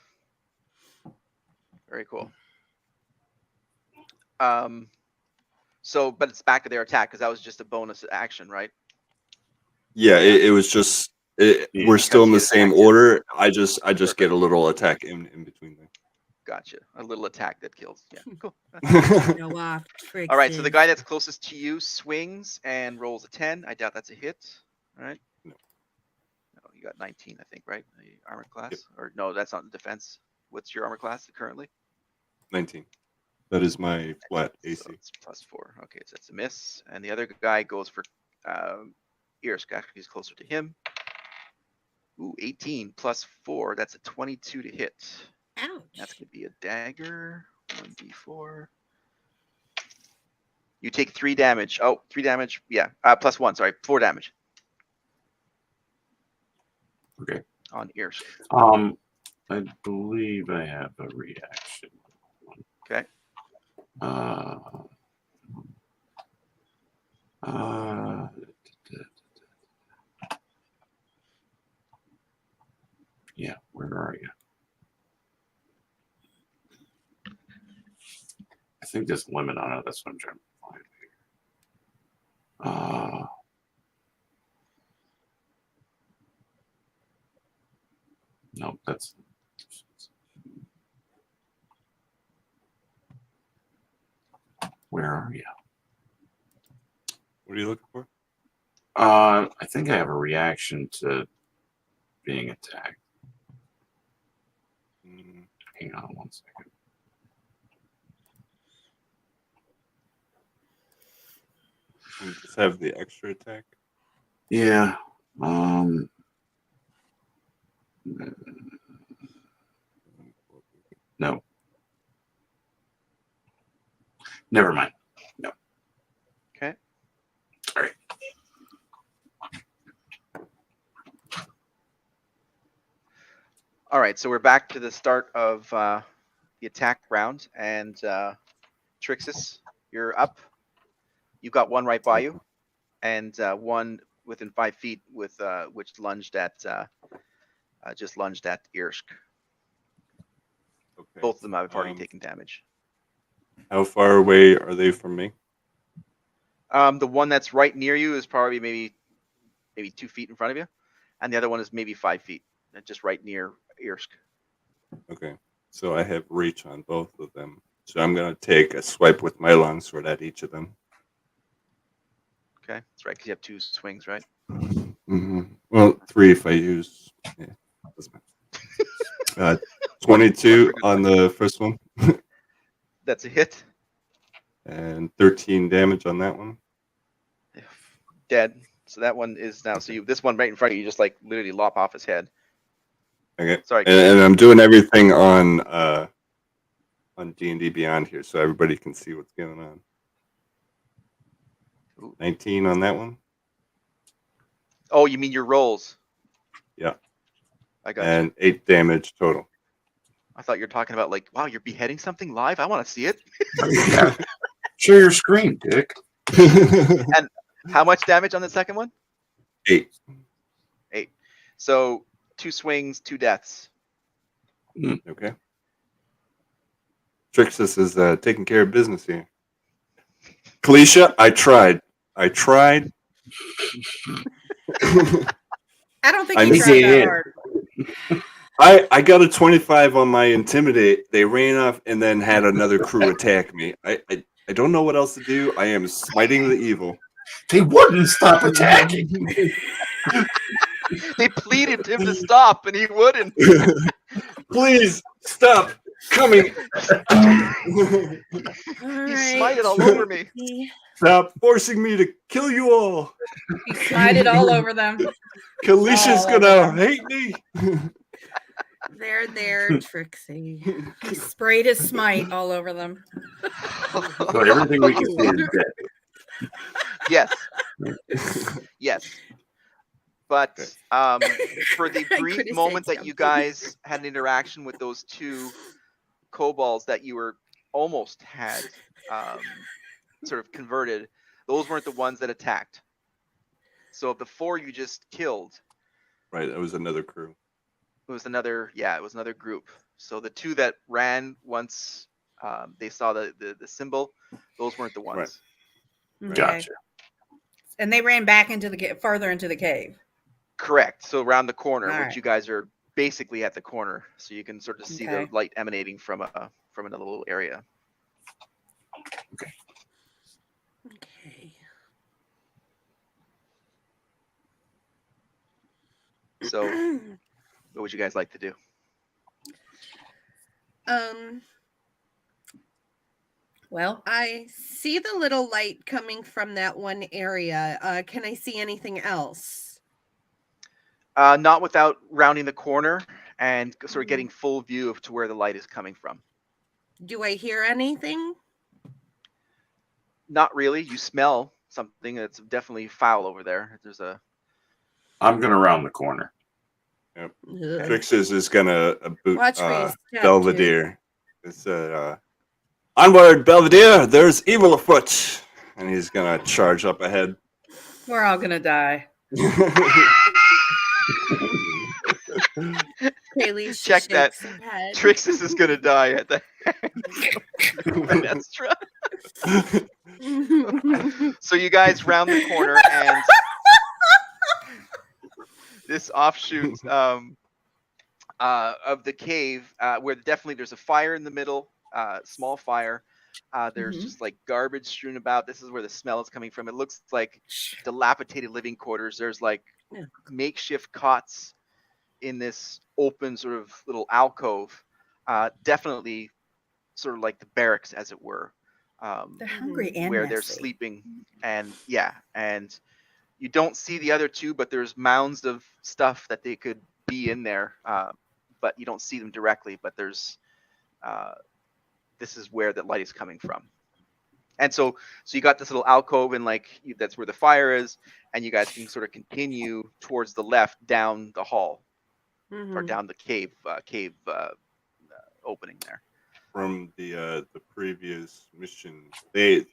Very cool. So, but it's back to their attack because that was just a bonus action, right? Yeah, it was just Yeah, we're still in the because he same attacked you. order. I just get a little attack in between there. Gotcha. A little attack that kills. Yeah. Cool. go off, All right. So the Trixie. guy that's closest to you swings and rolls a 10. I doubt that's a hit. All right. No. No, you got 19, I think, right? The armor class, or no, that's not the defense. What's your armor class currently? 19. That is my flat So AC. it's +4. Okay, so that's a miss. And the other guy goes for Irsk. Actually, he's closer to him. Ooh, 18 +4. That's a 22 to hit. Ouch. That's going to be a dagger. 1d4. You take 3 damage. Oh, 3 damage. Yeah, +1. Sorry, 4 damage. Okay. On Irsk. I believe I have a reaction. Okay. Yeah, where are you? I think there's a limit on it. That's what I'm trying to find. No, that's. Where are you? What are you looking for? I think I have a reaction to being attacked. Mm, Hang on 1 second. you just have the extra attack. Yeah. No. Never mind. No. Okay. All right. All right, so we're back to the start of the attack round, and Trixis, you're up. You've got one right by you, and one within 5 feet with which lunged at just lunged at Irsk. Okay. Both of them have already Um, taken damage. How far away are they from me? The one that's right near you is probably maybe 2 feet in front of you, and the other one is maybe 5 feet, just right near Irsk. Okay. So I have reach on both of them. So I'm gonna take a swipe with my longsword at each of them. Okay, that's right, because you have 2 swings, right? Well, 3 if I use. Yeah, doesn't matter. 22 on the first one, That's a hit. and 13 damage on that one. Dead. So that one is now. So this one right in front of you, just like literally lop off his head. Okay. Sorry. And I'm doing everything on D&D Beyond here, so everybody can see what's going on. Ooh. 19 on that one. Oh, you mean your rolls? Yeah. I got And you. 8 damage total. I thought you were talking about like, wow, you're beheading something live. I want to see it. Share your screen, Dick. And how much damage on the second one? 8. 8. So 2 swings, 2 deaths. Okay. Trixus is taking care of business here. Kalisha, I tried. I don't think I you tried that did. hard. I got a 25 on my intimidate. They ran off and then had another crew attack me. I don't know what else to do. I am smiting the evil. They wouldn't stop attacking. They pleaded him to stop, and he wouldn't. Please stop coming. He smited all over me. Stop forcing me to kill you all. He smited all over them. Kalisha's All gonna over hate me. There, Trixie. He sprayed his smite all over them. So everything we can see is dead. Yes. Yes. But for the I brief could've moment said that you something. guys had an interaction with those 2 kobolds that you were almost had sort of converted, those weren't the ones that attacked. So of the 4 you just killed, Right, that was another crew. it was another group. So the 2 that ran once they saw the symbol, those weren't the ones. Right. Okay. Gotcha. And they ran back into the further into the cave. Correct. So around the corner, All which right. you guys are basically at the corner, so you can sort of see the Okay. light emanating from another little area. Okay. So what would you guys like to do? Well, I see the little light coming from that one area. Can I see anything else? Not without rounding the corner and sort of getting full view of to where the light is coming from. Do I hear anything? Not really. You smell something that's definitely foul over there. There's a. I'm gonna round the corner. Ugh. Trixus is gonna boot Watch where you step, Belvedere. It's onward, Belvedere. There's evil afoot, and he's gonna charge up ahead. we're all gonna die. Kaylee Check that. shakes her head. Trixus is gonna die at the Venestra. So you guys round the corner and this offshoot of the cave where definitely there's a fire in the middle, small fire. There's just like garbage strewn about. This is where the smell is coming from. It looks like dilapidated living quarters. There's like makeshift cots in this open sort of little alcove. Definitely sort of like the barracks, as it were. They're hungry and where they're messy. sleeping, and you don't see the other 2, but there's mounds of stuff that they could be in there, but you don't see them directly. But there's this is where the light is coming from, and so you got this little alcove, and that's where the fire is, and you guys can sort of continue towards the left down the hall or down the cave opening there. From the previous mission, the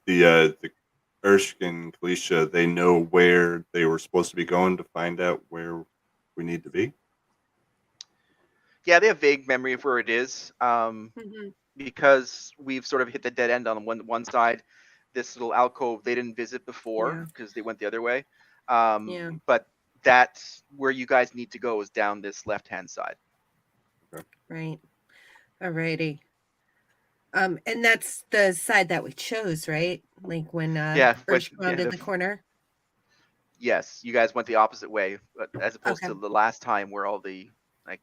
Erskine, Kalisha, they know where they were supposed to be going to find out where we need to be. Yeah, they have vague memory of where it is, because we've sort of hit the dead end on one side. This little alcove they didn't visit before because they went the other way. But that's where you guys need to go, is down this left-hand side. Right. Alrighty. And that's the side that we chose, right? Like when Yeah, Ursh rounded the corner. Yes, you guys went the opposite way, but as opposed Okay. to the last time where all the like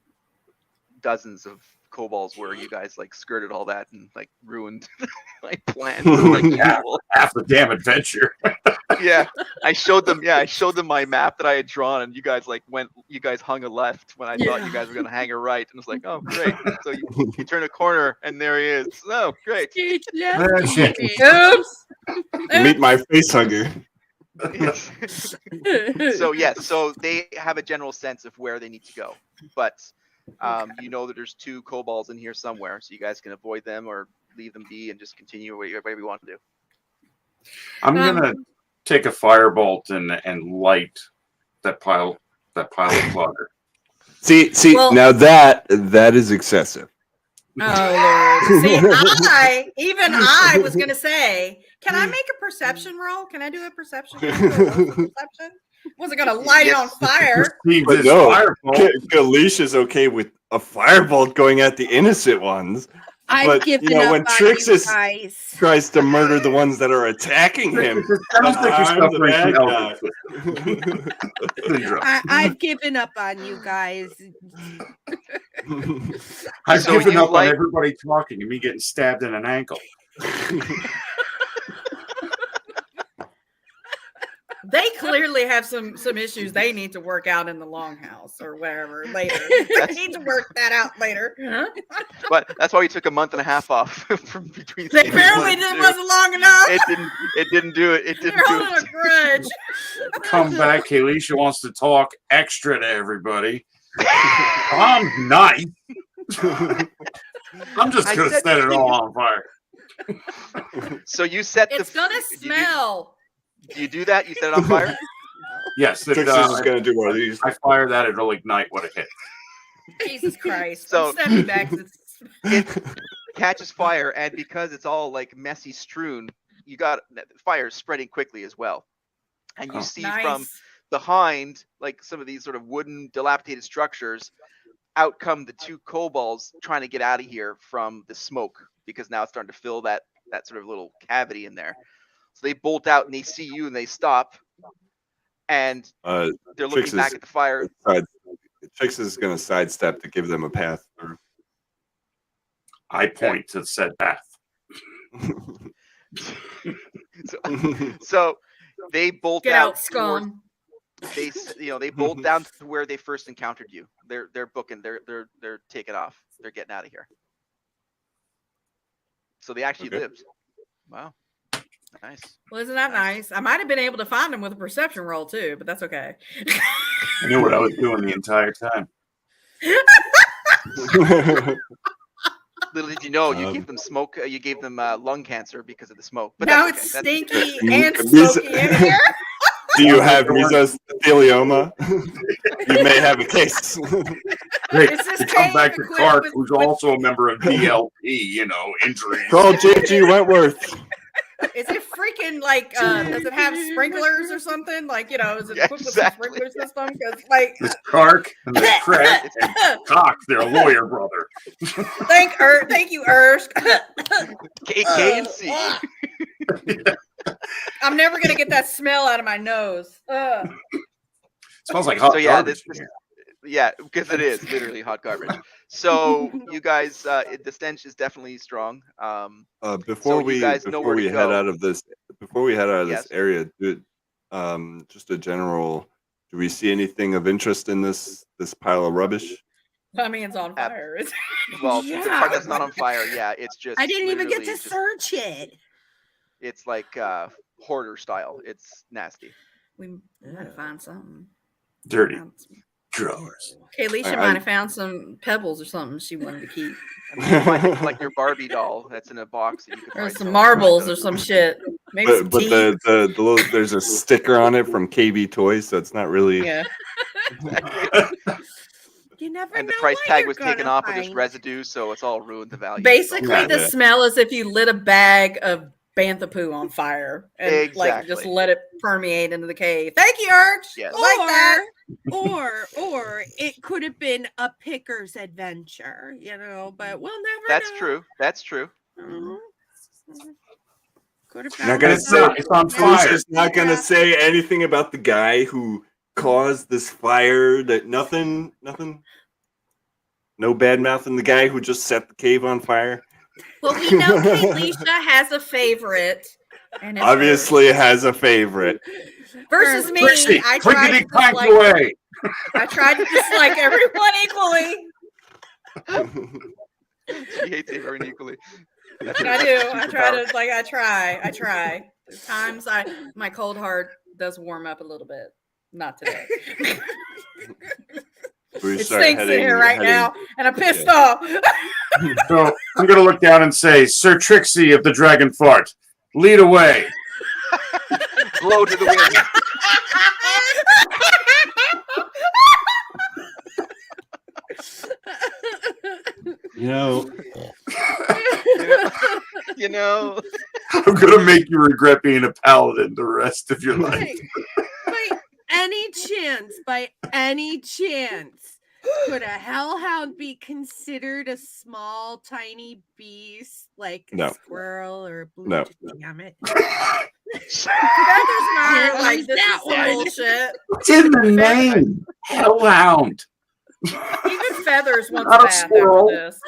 dozens of kobolds were, you guys like skirted all that and like ruined my plan for like usual. Half the damn adventure. Yeah, I showed them. Yeah, I showed them my map that I had drawn, and you guys like went. You guys hung a left when I thought you Yeah. guys were gonna hang a right, and it's like, oh great. So you turn a corner, and there he is. Oh great. Ah, shit. Oops. Meet my face hugger. So yes, so they have a general sense of where they need to go, but you know that there's 2 kobolds in here somewhere, so you guys can avoid them or leave them be and just continue whatever you want to do. I'm gonna take a firebolt and light that pile of clutter. See, Well- now that is excessive. Oh Lord! See, I was gonna say, can I make a perception roll? Can I do a perception roll? Perception? Wasn't gonna light it on fire. But This no, firebolt. Galicia's okay with a firebolt going at the innocent ones. I've But, given when up on Trix you is- guys. Tries to murder the ones that are attacking him. It sounds like you're I'm the suffering bad from guy. elder syndrome. I've given up on you guys. I've So given you up like- on everybody talking and me getting stabbed in an ankle. They clearly have some issues they need to work out in the longhouse or wherever later. They need to work that out later. But that's why we took a month and a half off from between. They seasons apparently 1 and 2. wasn't long enough. It didn't do it. It They're didn't do holding a it. grudge. Come back, Kalisha wants to talk extra to everybody. I'm nice. I'm just I gonna said set it to all on fire. So you set It's the. gonna you do- smell. You do that? You set it on fire? Yes, Trix is going to do one of these. I fire that, it'll ignite what it hit. Jesus Christ. So- I'm stepping back. 'Cause it's- It catches fire, and because it's all like messy strewn, you got fire spreading quickly as well. And you Oh. see nice. from behind, like some of these sort of wooden, dilapidated structures, out come the 2 kobolds trying to get out of here from the smoke because now it's starting to fill that sort of little cavity in there. So they bolt out and they see you and they stop, and they're looking Trix back is- at the fire. Trix is going to sidestep to give them a path through. I point to said path. So they bolt Get out. out, scum. They bolt down to where they first encountered you. They're booking. They're taking off. They're getting out of here. So they actually Okay. lived. Wow. Nice. Well, isn't that nice? I might have been able to find them with a perception roll too, but that's okay. I knew what I was doing the entire time. Little did you know, you Um, gave them smoke. You gave them lung cancer because of the smoke. But Now that's it's okay. stinky That's- and These- smoky in here. Do you have mesothelioma? You may have a case. Great. Is this To come cave back to equipped Clark, with- who's with- also a member of DLP, injuries. Call JG Wentworth. Is it freaking like? Does it have sprinklers or something? Like is it Yeah, equipped with a exactly. sprinkler system? Because like, There's Clark and there's Craig and Cox, their lawyer brother. thank you, Ersk. K and C. I'm never gonna get that smell out of my nose. Ugh. Smells like hot So yeah, garbage. this, in here. yeah, because it is literally hot garbage. So you guys, the stench is definitely strong. Before you we guys know where to head go. out of this, Yes. this area, just a general. Do we see anything of interest in this pile of rubbish? I mean, it's on fire. It's- Well, the Yeah. part that's not on fire, yeah, it's just. I didn't even get to literally just- search it. It's like hoarder style. It's nasty. we might have found something. Dirty drawers. Okay, Alicia I- might have found some pebbles or something she wanted to keep, I mean, you might have, like your Barbie doll that's in a box. That you could or probably some sell. marbles or some shit. Maybe some But teeth. the little, there's a sticker on it from KB Toys, so it's not really. Yeah. You never And the know price what tag you're was taken gonna off, but there's find. residue, so it's all ruined the value. Basically, Yeah. the smell is if you lit a bag of bantha poo on fire and like just Exactly. let it permeate into the cave. Thank you, Urge. Yes. I like that. or it could have been a picker's adventure, but we'll never That's know. true. That's true. Mhm. You're not gonna say It's on You're fire. just not gonna say anything about the guy who caused this fire. That nothing. No bad mouthing the guy who just set the cave on fire. Well, we know Kaylisha has a favorite, and it's Obviously has a favorite. versus me. Trixie, I tried to clank dislike. away. I tried to dislike everyone equally. She hates everyone equally. I do. I try to like. I try. At times, my cold heart does warm up a little bit. Not today. It stinks in here right now, and I'm pissed off. So I'm going to look down and say, Sir Trixie of the Dragon Fart, lead away. Blow to the wind. You know. I'm going to make you regret being a paladin the rest of your life. By any chance, could a hellhound be considered a small, tiny beast like a squirrel or a blue? No. Damn it. That is not like this that is one. bullshit. It's in the name. Hellhound. Even Feathers wants Not a a bath squirrel. after this.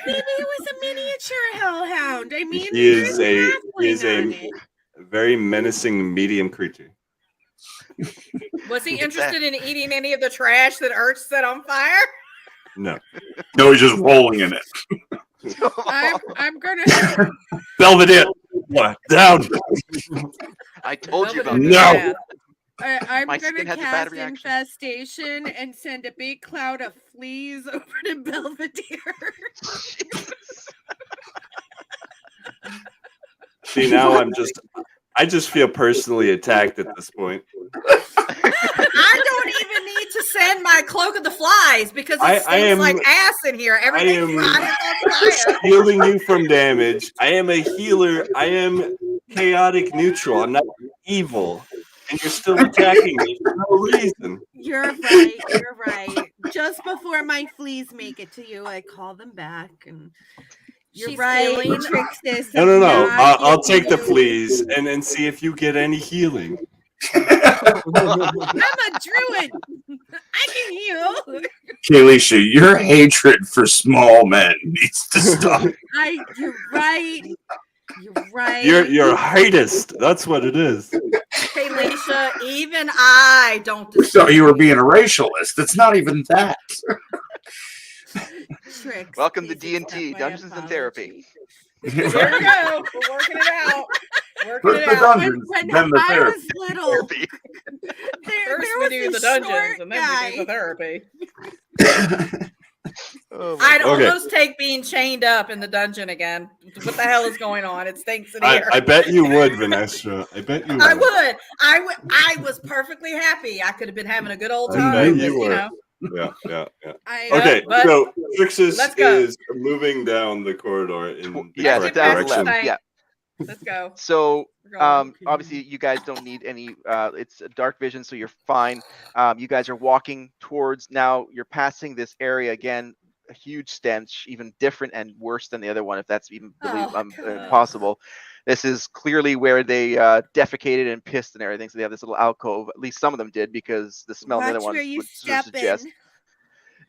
Maybe it was a miniature hellhound. I mean, He is there's a halfling on it. very menacing medium creature. Was he interested in eating any of the trash that Urch set on fire? No. No, he's just rolling in it. I'm gonna. Belvedere. What? Down. I told you about Velvet that. in the bath. I'm My gonna skin has a bad cast reaction. infestation and send a big cloud of fleas over to Belvedere. See, now I just feel personally attacked at this point. I don't even need to send my cloak of the flies because it stinks like ass in here. Everything's rotting on fire. Shielding you from damage. I am a healer. I am chaotic neutral. I'm not evil. And you're still attacking me for no reason. You're right. Just before my fleas make it to you, I call them back, and you're She's right. healing. Trixis, No. I'll giving take the you- fleas and see if you get any healing. I'm a druid. I can heal. Kaylisha, your hatred for small men needs to stop. You're right. You're right. You're heightest. That's what it is. Hey, Leisha, even I don't. We thought you were being a racialist. It's not even that. Tricks, Welcome to please D&T, accept my Dungeons and Therapy. There we go. We're working it out. First the dungeons, When then the I therapy. was little, Therapy. First there we was do the this dungeons, short and then guy. we do the therapy. Oh my I'd Okay. almost take being chained up in the dungeon again. What the hell is going on? It stinks in here. I bet you would, Vanessa. I bet you would. I would. I was perfectly happy. I could have been having a good old I time. bet but, you were. know, Yeah. I, Okay, but so Trixis let's go. is moving down the corridor in the Yes, correct down direction. left. Yeah. let's go. So We're going. obviously you guys don't need any it's a dark vision, so you're fine. You guys are walking towards, now you're passing this area again, a huge stench, even different and worse than the other one, if that's even God. possible. This is clearly where they defecated and pissed and everything, so they have this little alcove. At least some of them did, because the smell of the other watch one where you would sort of step suggest. in.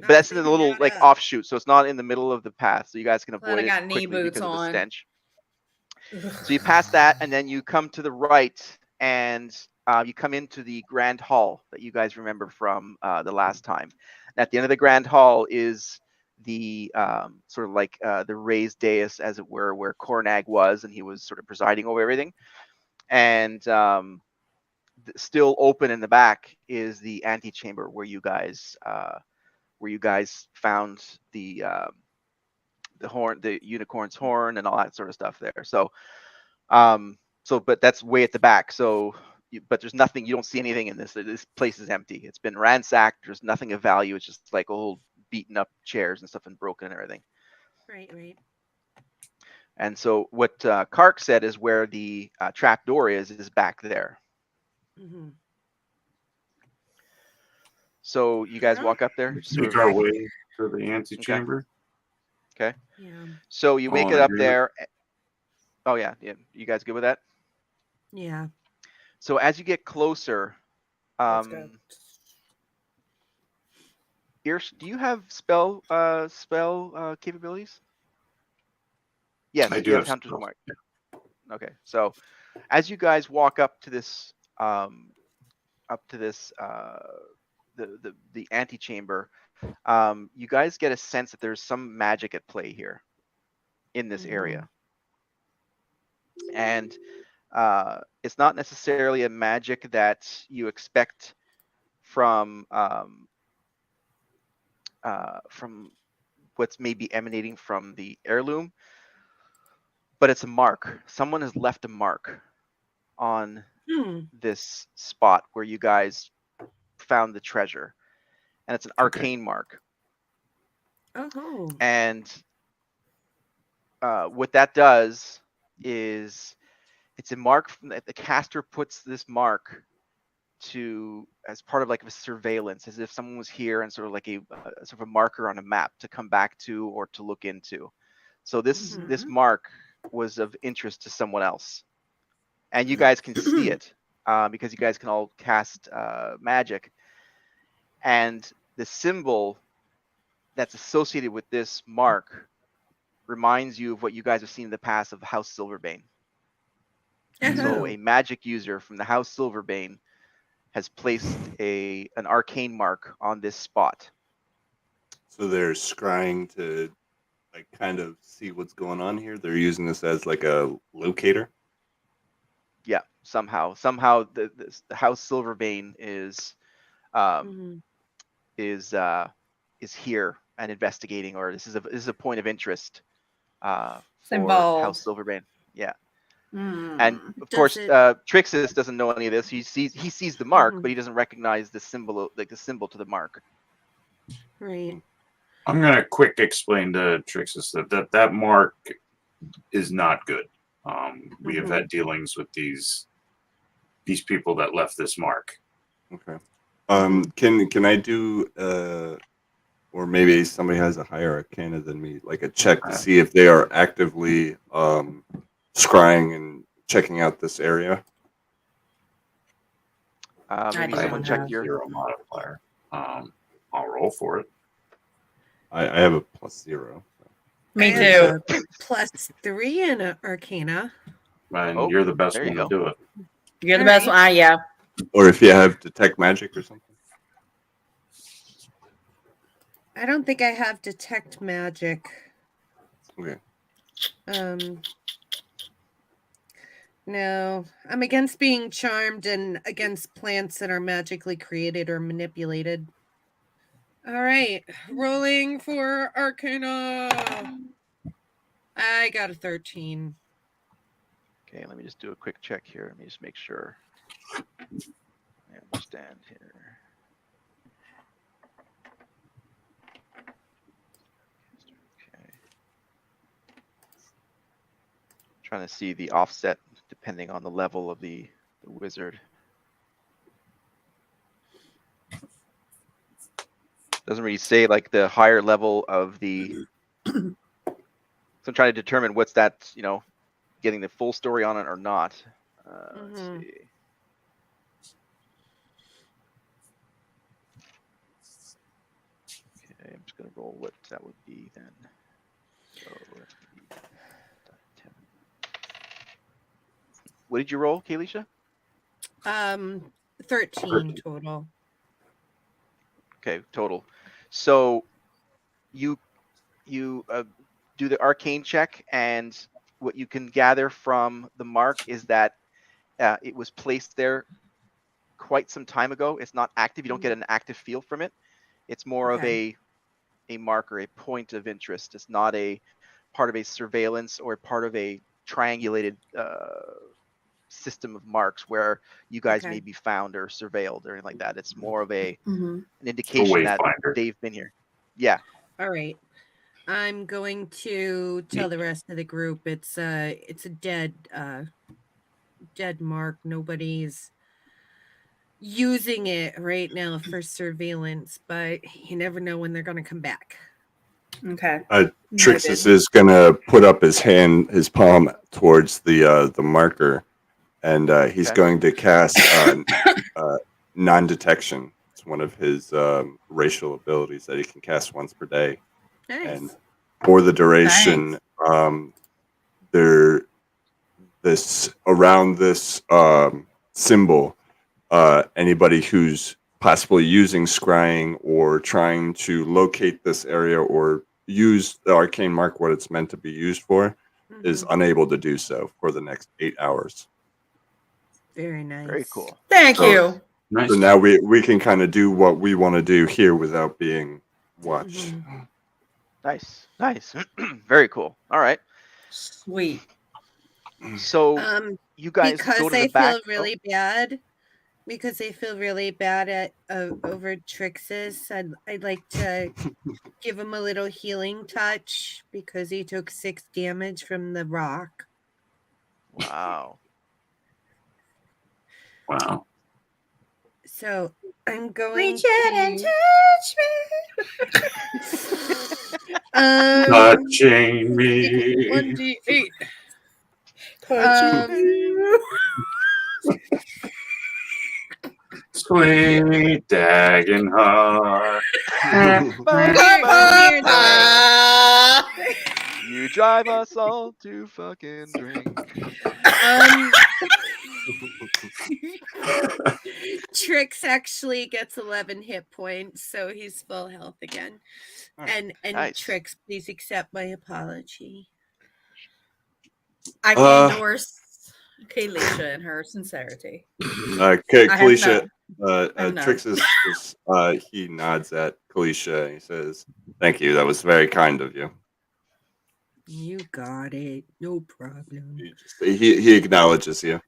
But that's in the little Not like up. offshoot, so it's not in the middle of the path, so you guys can Glad avoid I got it knee quickly boots because of the on. stench. So you pass that, and then you come to the right, and you come into the grand hall that you guys remember from the last time. At the end of the grand hall is the sort of like the raised dais, as it were, where Kornagge was, and he was sort of presiding over everything. And still open in the back is the antechamber where you guys found the horn, the unicorn's horn, and all that sort of stuff there. So but that's way at the back. So but there's nothing, you don't see anything in this. This place is empty. It's been ransacked. There's nothing of value. It's just like old beaten up chairs and stuff and broken and everything. Right. And so what Kark said is where the trap door is back there. Mm-hmm. So you guys Yeah. walk up there. Make our way to the antechamber. Okay. Yeah. So you make All it in up agreement. there. Oh yeah. You guys good with that? Yeah. So as you get closer, Let's go. Irsh, do you have spell capabilities? Yes, I do you have have Hunter's spells. Mark. Okay, so as you guys walk up to this the antechamber, you guys get a sense that there's some magic at play here in this area, and it's not necessarily a magic that you expect from what's maybe emanating from the heirloom, but it's a mark. Someone has left a mark on Hmm. this spot where you guys found the treasure, and it's an arcane mark. Oh. And what that does is it's a mark from the caster puts this mark to as part of like a surveillance, as if someone was here and sort of like a sort of a marker on a map to come back to or to look into. So this mark was of interest to someone else, and you guys can see it because you guys can all cast magic, and the symbol that's associated with this mark reminds you of what you guys have seen in the past of House Silverbane. So a magic user from the House Silverbane has placed an arcane mark on this spot. So they're scrying to like kind of see what's going on here. They're using this as like a locator. Yeah, somehow the House Silverbane is here and investigating, or this is a point of interest for involved. House Silverbane. Yeah. Mm. And of course, Trixis doesn't know any of this. He sees the mark, but he doesn't recognize the symbol, like the symbol to the mark. Right. I'm gonna quick explain to Trixis that mark is not good. We have had dealings with these people that left this mark. Okay. Can I do or maybe somebody has a higher arcana than me, like a check to see if they are actively scrying and checking out this area? Maybe I someone don't check have. your Zero modifier. I'll roll for it. I have a +0. Me I have too. a +3 in Arcana. And you're the best there you one go. to do it. You're the All best right. one. Yeah. Or if you have detect magic or something. I don't think I have detect magic. Okay. No, I'm against being charmed and against plants that are magically created or manipulated. All right, rolling for Arcana. I got a 13. Okay, let me just do a quick check here. Let me just make sure I understand here. Okay. Trying to see the offset depending on the level of the wizard. Doesn't really say like the higher level of the. So I'm trying to determine what's that, getting the full story on it or not. Let's see. Okay, I'm just gonna roll what that would be then. So that's gonna be 10. What did you roll, Kalisha? 13 total. Okay, total. So you do the arcane check, and what you can gather from the mark is that it was placed there quite some time ago. It's not active. You don't get an active feel from it. It's more of a marker, a point of interest. It's not a part of a surveillance or part of a triangulated system of marks where you guys may be found or surveilled or anything like that. It's more of an indication that they've been here. Yeah. All right. I'm going to tell the rest of the group it's a dead mark. Nobody's using it right now for surveillance, but you never know when they're going to come back. Okay. Trixis is gonna put up his palm towards the marker, and he's Okay. going to cast non-detection. It's one of his racial abilities that he can cast once per day, and Nice. for the duration, around this symbol, anybody who's possibly using scrying or trying to locate this area or use the arcane mark, what it's meant to be used for, is unable to do so for the next 8 hours. Very nice. Very cool. Thank you. Nice. So now we can kind of do what we want to do here without being watched. Nice. Very cool. All right. Sweet. So you guys Because go to they the back. feel really bad. Because they feel really bad at over Trix's. I'd like to give him a little healing touch because he took 6 damage from the rock. Wow. So I'm going Reach in and to touch Touching me. 1d8. Sweet Dagenhart. You drive us all to fucking drink. Trix actually gets 11 hit points, so he's full health again. And Nice. Trix, please accept my apology. I can endorse Kalisha and her sincerity. Kalisha, none. Trix is he nods at Kalisha and he says, "Thank you. That was very kind of you." You got it. No problem. He acknowledges you.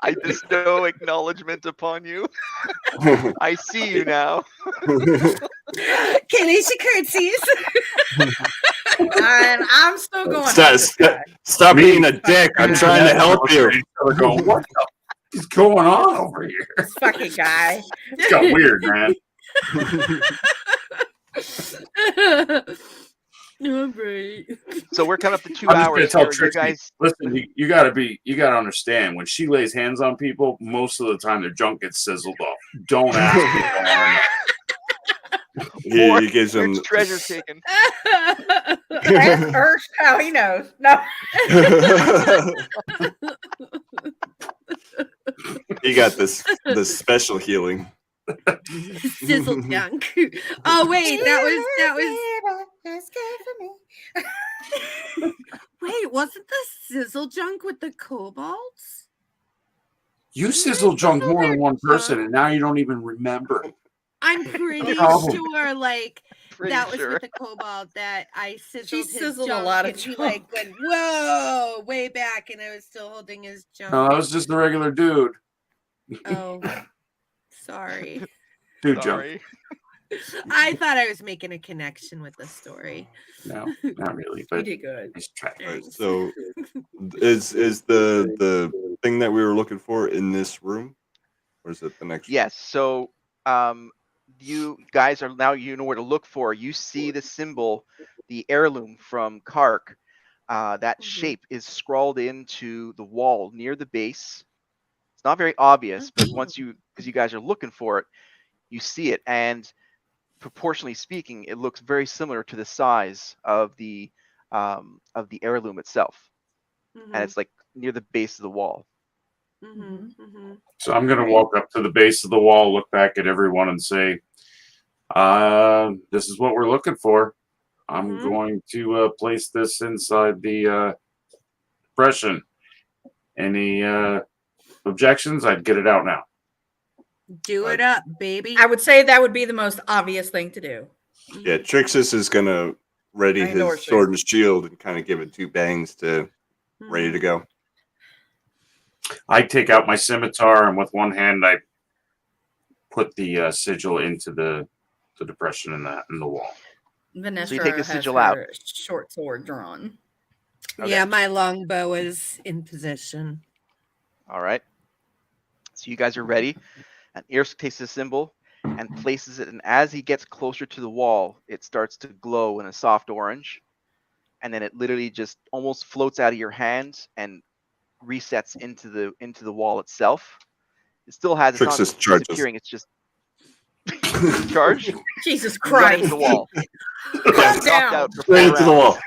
I bestow acknowledgement upon you. I see you now. Kalisha curtsies. And I'm still going. Stop being a dick. I'm trying to help you. Going, what the is going on over here? This fucking guy. It's got weird, man. No, right. So we're coming up to 2 I'm just hours. gonna tell here. You Trixie, guys, listen, you gotta understand when she lays hands on people, most of the time their junk gets sizzled off. Don't ask me. He gives him Rich treasure taken. That's Ursh. Oh, he knows. No. he got this special healing. Sizzle junk. Oh wait, that was wait, wasn't the sizzle junk with the kobolds? You sizzle junk more than one person, and now you don't even remember. I'm pretty problem. sure, like that was sure. with the kobold that I sizzled his sizzled a junk, lot of and he junk. like went whoa way back, and I was still holding his junk. No, that was just the regular dude. Oh, sorry. Dude junk. Sorry. I thought I was making a connection with the story. No, not really. You But did good. nice try. Right, so is the thing that we were looking for in this room, or is it the next? Yes. So you guys are now, you know where to look for. You see the symbol, the heirloom from Kark. That shape is scrawled into the wall near the base. It's not very obvious, but as you guys are looking for it, you see it, and proportionally speaking, it looks very similar to the size of the heirloom itself, and it's like near the base of the wall. So I'm gonna walk up to the base of the wall, look back at everyone, and say, "This is what we're looking for. I'm going to place this inside the depression. Any objections? I'd get it out now." Do it up, baby. I would say that would be the most obvious thing to do. Yeah, Trixus is gonna ready I his endorse it. sword and shield and kind of give it 2 bangs to ready to go. I take out my scimitar, and with one hand, I put the sigil into the depression in the wall. Vanessa So you take the has sigil out. her short sword drawn. Okay. Yeah, my longbow is in position. All right. So you guys are ready, and Irsk takes the symbol and places it, and as he gets closer to the wall, it starts to glow in a soft orange, and then it literally just almost floats out of your hand and resets into the wall itself. It still has, it's not Trixus charges. disappearing, it's just charge. Jesus You run into Christ. the wall. Calm Knocked down. out for Straight 4 into the rounds. wall.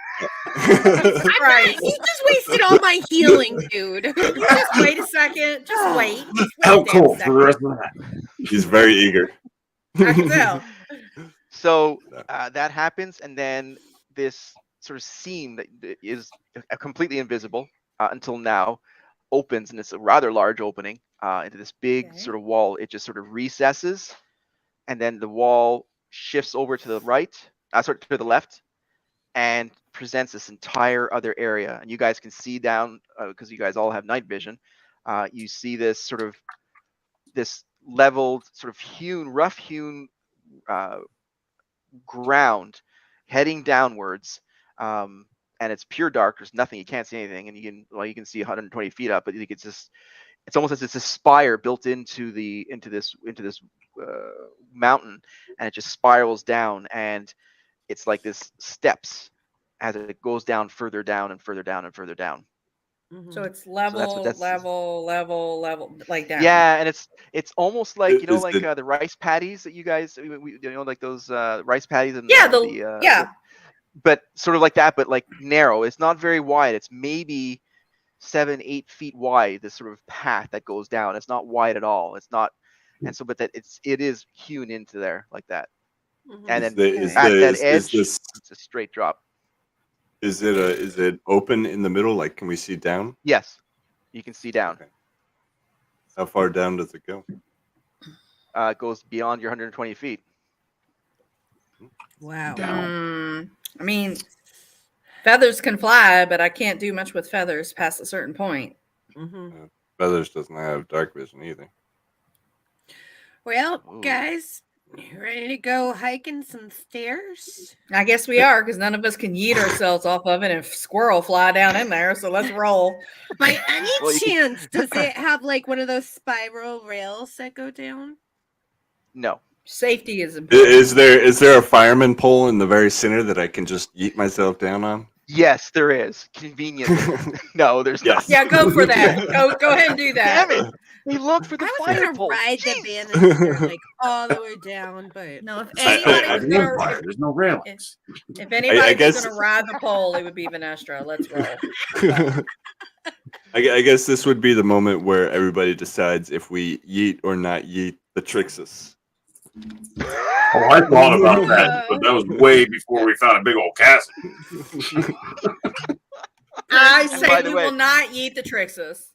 Christ. You just wasted all my healing, dude. You just wait a second. Just wait. Just wait How a damn cold for the second. rest of the night? He's very eager. I can tell. So that happens, and then this sort of seam that is completely invisible until now opens, and it's a rather large opening into this big Okay. sort of wall. It just sort of recesses, and then the wall shifts over to the right, sorry, to the left, and presents this entire other area. And you guys can see down, because you guys all have night vision. You see this sort of this leveled, sort of rough hewn ground heading downwards, and it's pure dark. There's nothing. You can't see anything, and you can see 120 feet up, but it's almost as it's a spire built into this mountain, and it just spirals down, and it's like this steps as it goes down further down and further down and further down. So it's So level, that's level, like down. Yeah, and it's almost like Is like the- the rice patties that you guys like those rice patties and Yeah, the but sort of like that, but like narrow. It's not very wide. It's maybe 7-8 feet wide. This sort of path that goes down. It's not wide at all. It's not, and so but it is hewn into there like that. And then at that edge, it's a straight drop. Is it open in the middle? Like, can we see down? Yes, you can see down. Okay. How far down does it go? It goes beyond your 120 feet. Wow. I mean, feathers can fly, but I can't do much with feathers past a certain point. Feathers doesn't have dark vision either. Well, Ooh. guys, you ready to go hiking some stairs? I guess we are, because none of us can yeet ourselves off of it and squirrel fly down in there. So let's roll. By any Well, you- chance, does it have like one of those spiral rails that go down? No. Safety is important. Is there a fireman pole in the very center that I can just yeet myself down on? Yes, there is. Convenient. No, there's not. Yeah, go for that. Go ahead and do that. Damn it! We looked for the I was fire gonna pole. ride the Jeez. banister like all the way down, but No, if I- anybody I- was There's no fire, gonna, there's no railings. if anybody guess- was gonna ride the pole, it would be Venestra. Let's roll. I guess this would be the moment where everybody decides if we yeet or not yeet the Trixus. Oh, I thought about that, but that was way before we found a big old chasm. I By say the we way- will not yeet the Trixus.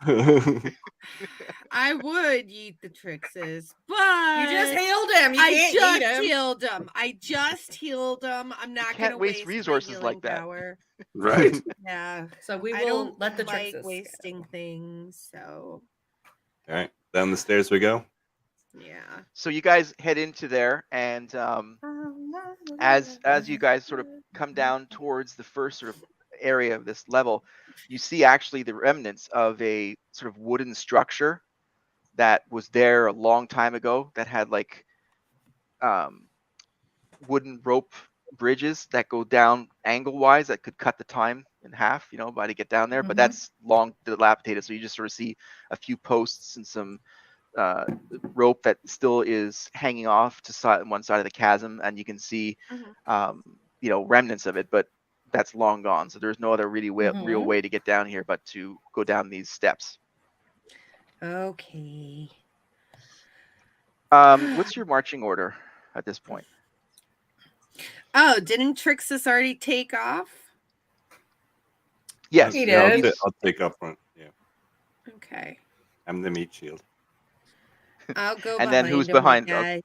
I would eat the Trixes, but You just healed him. You I can't just eat him. healed him. I just healed him. I'm not can't gonna waste my resources healing like that. Power. Right. Yeah, So we I will don't let the like Trixus. wasting things. So All right, down the stairs we go. yeah. So you guys head into there, and as you guys sort of come down towards the first sort of area of this level, you see actually the remnants of a sort of wooden structure that was there a long time ago that had like wooden rope bridges that go down angle wise that could cut the time in half, by to get down there. But Mhm. that's long dilapidated, so you just sort of see a few posts and some rope that still is hanging off to one side of the chasm, and you can see remnants of it, but that's long gone. So there's no other really real way to get down here but to go down these steps. Okay. What's your marching order at this point? Oh, didn't Trixus already take off? Yes, He Yeah, did. I'll take up front. Yeah, Okay. I'm the meat shield. I'll go And then who's him, you behind? guys.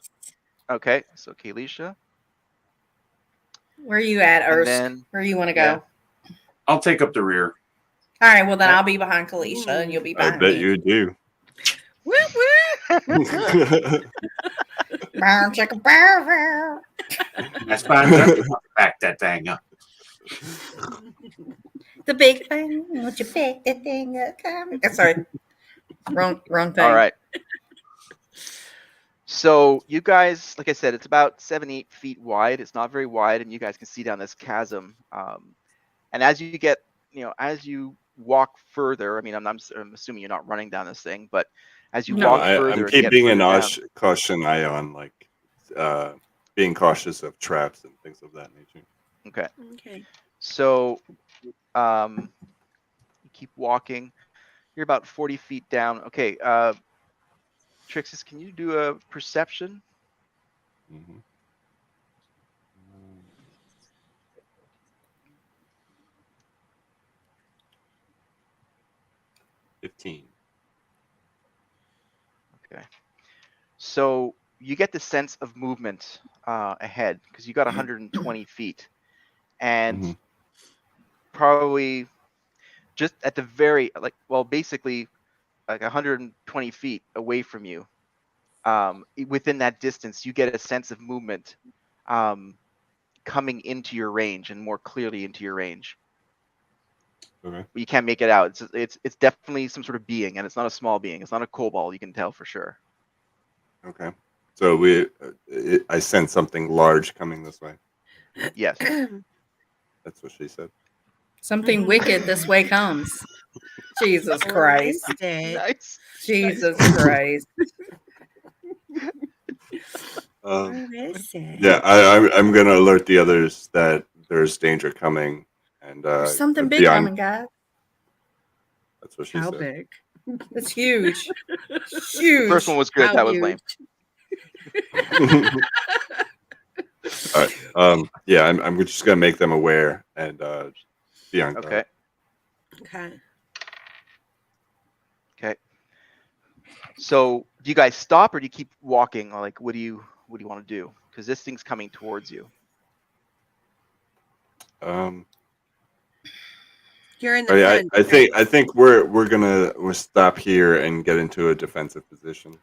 Okay, so Kalisha, Where are you at, and Ersk? then Where you want to yeah. go? I'll take up the rear. All right. Well, then I'll be behind Kalisha, and you'll be I behind bet me. you do. Woo woo. Bow, chicka, bow, bow. That's fine. Back that thing up. The big thing. Won't you pick the thing up? Come. Sorry. Wrong thing. All right. So you guys, like I said, it's about 7-8 feet wide. It's not very wide, and you guys can see down this chasm. And as you get, as you walk further, I mean, I'm assuming you're not running down this thing, but as you No. walk I'm further and get keeping an further down, caution eye on, like, being cautious of traps and things of that nature. okay. Okay. So, you keep walking. You're about 40 feet down. Okay, Trixis, can you do a perception? Mhm. 15. Okay. So you get the sense of movement ahead because you got 120 feet, and Mhm. probably just at the very basically like 120 feet away from you, within that distance, you get a sense of movement coming into your range and more clearly into your range. Okay. But you can't make it out. It's definitely some sort of being, and it's not a small being. It's not a kobold. You can tell for sure. Okay. So I sense something large coming this way. Yes. That's what she said. Something wicked this way comes. Jesus Christ. Missed it. Nice. Jesus Christ. Um, Where is it? yeah, I'm gonna alert the others that there's danger coming, and There's something big beyond. coming, guys. That's what she How said. big? It's huge. The Huge. first one was good. How That was huge? lame. All right. Yeah, I'm just gonna make them aware and be on guard. Okay. Okay. Okay. So do you guys stop or do you keep walking? Or like, what do you want to do? Because this thing's coming towards you. You're in the Oh, yeah, front. I think we'll stop here and get into a defensive position.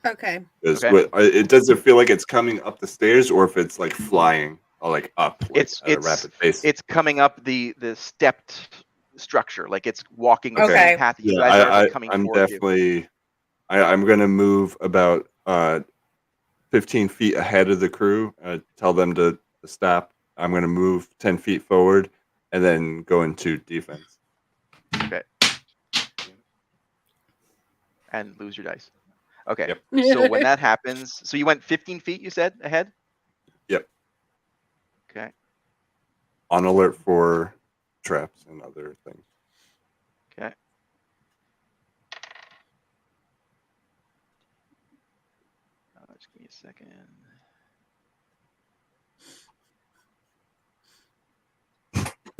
Okay. Because Okay. it doesn't feel like it's coming up the stairs, or if it's like flying or like up, like at a rapid pace. It's coming up the stepped structure, like it's walking the Okay. same path that you Yeah, guys are, but coming I'm towards you. definitely. I'm gonna move about 15 feet ahead of the crew. Tell them to stop. I'm gonna move 10 feet forward, and then go into defense. Okay. And lose your dice. Okay. Yep. So when that happens, so you went 15 feet, you said, ahead? Yep. Okay. On alert for traps and other things. Okay. Just give me a second.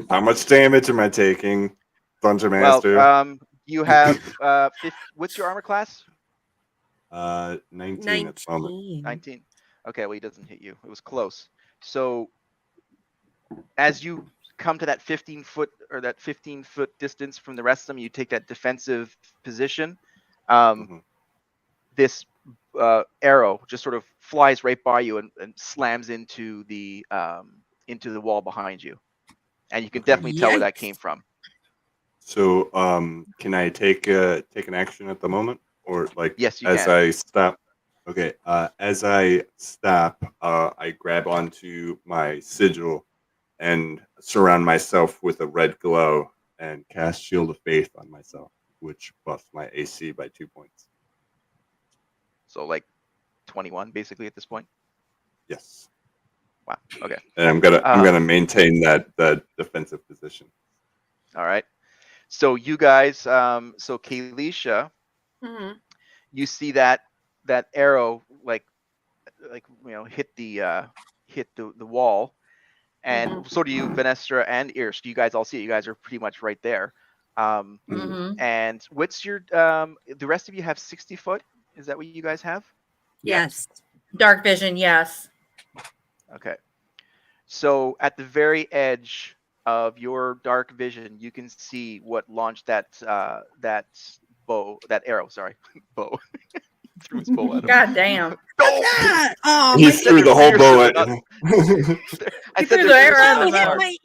How much damage am I taking, Dungeon Master? Well, you have what's your armor class? 19 at the moment. 19. Okay, well, he doesn't hit you. It was close. So as you come to that 15-foot or that 15-foot distance from the rest of them, you take that defensive position. This arrow just sort of flies right by you and slams into the wall behind you, and you can definitely tell where that came from. So, can I take an action at the moment, or like Yes, you as can. I stop? Okay. As I stop, I grab onto my sigil and surround myself with a red glow and cast Shield of Faith on myself, which buffs my AC by 2 points. So like 21 basically at this point. Yes. Wow. Okay. And I'm gonna maintain that defensive position. All right. So you guys, so Kalisha, you see that arrow like hit the wall, and so do you, Venestra and Irsh. You guys all see it. You guys are pretty much right there. And what's your the rest of you have 60 foot? Is that what you guys have? Yes. Dark vision, yes. Okay. So at the very edge of your dark vision, you can see what launched that arrow. Sorry, bow. He threw his bow at him. God damn. Oh, He my threw the whole bow at him. I He said threw they're the arrow at fierce the on bow. hit my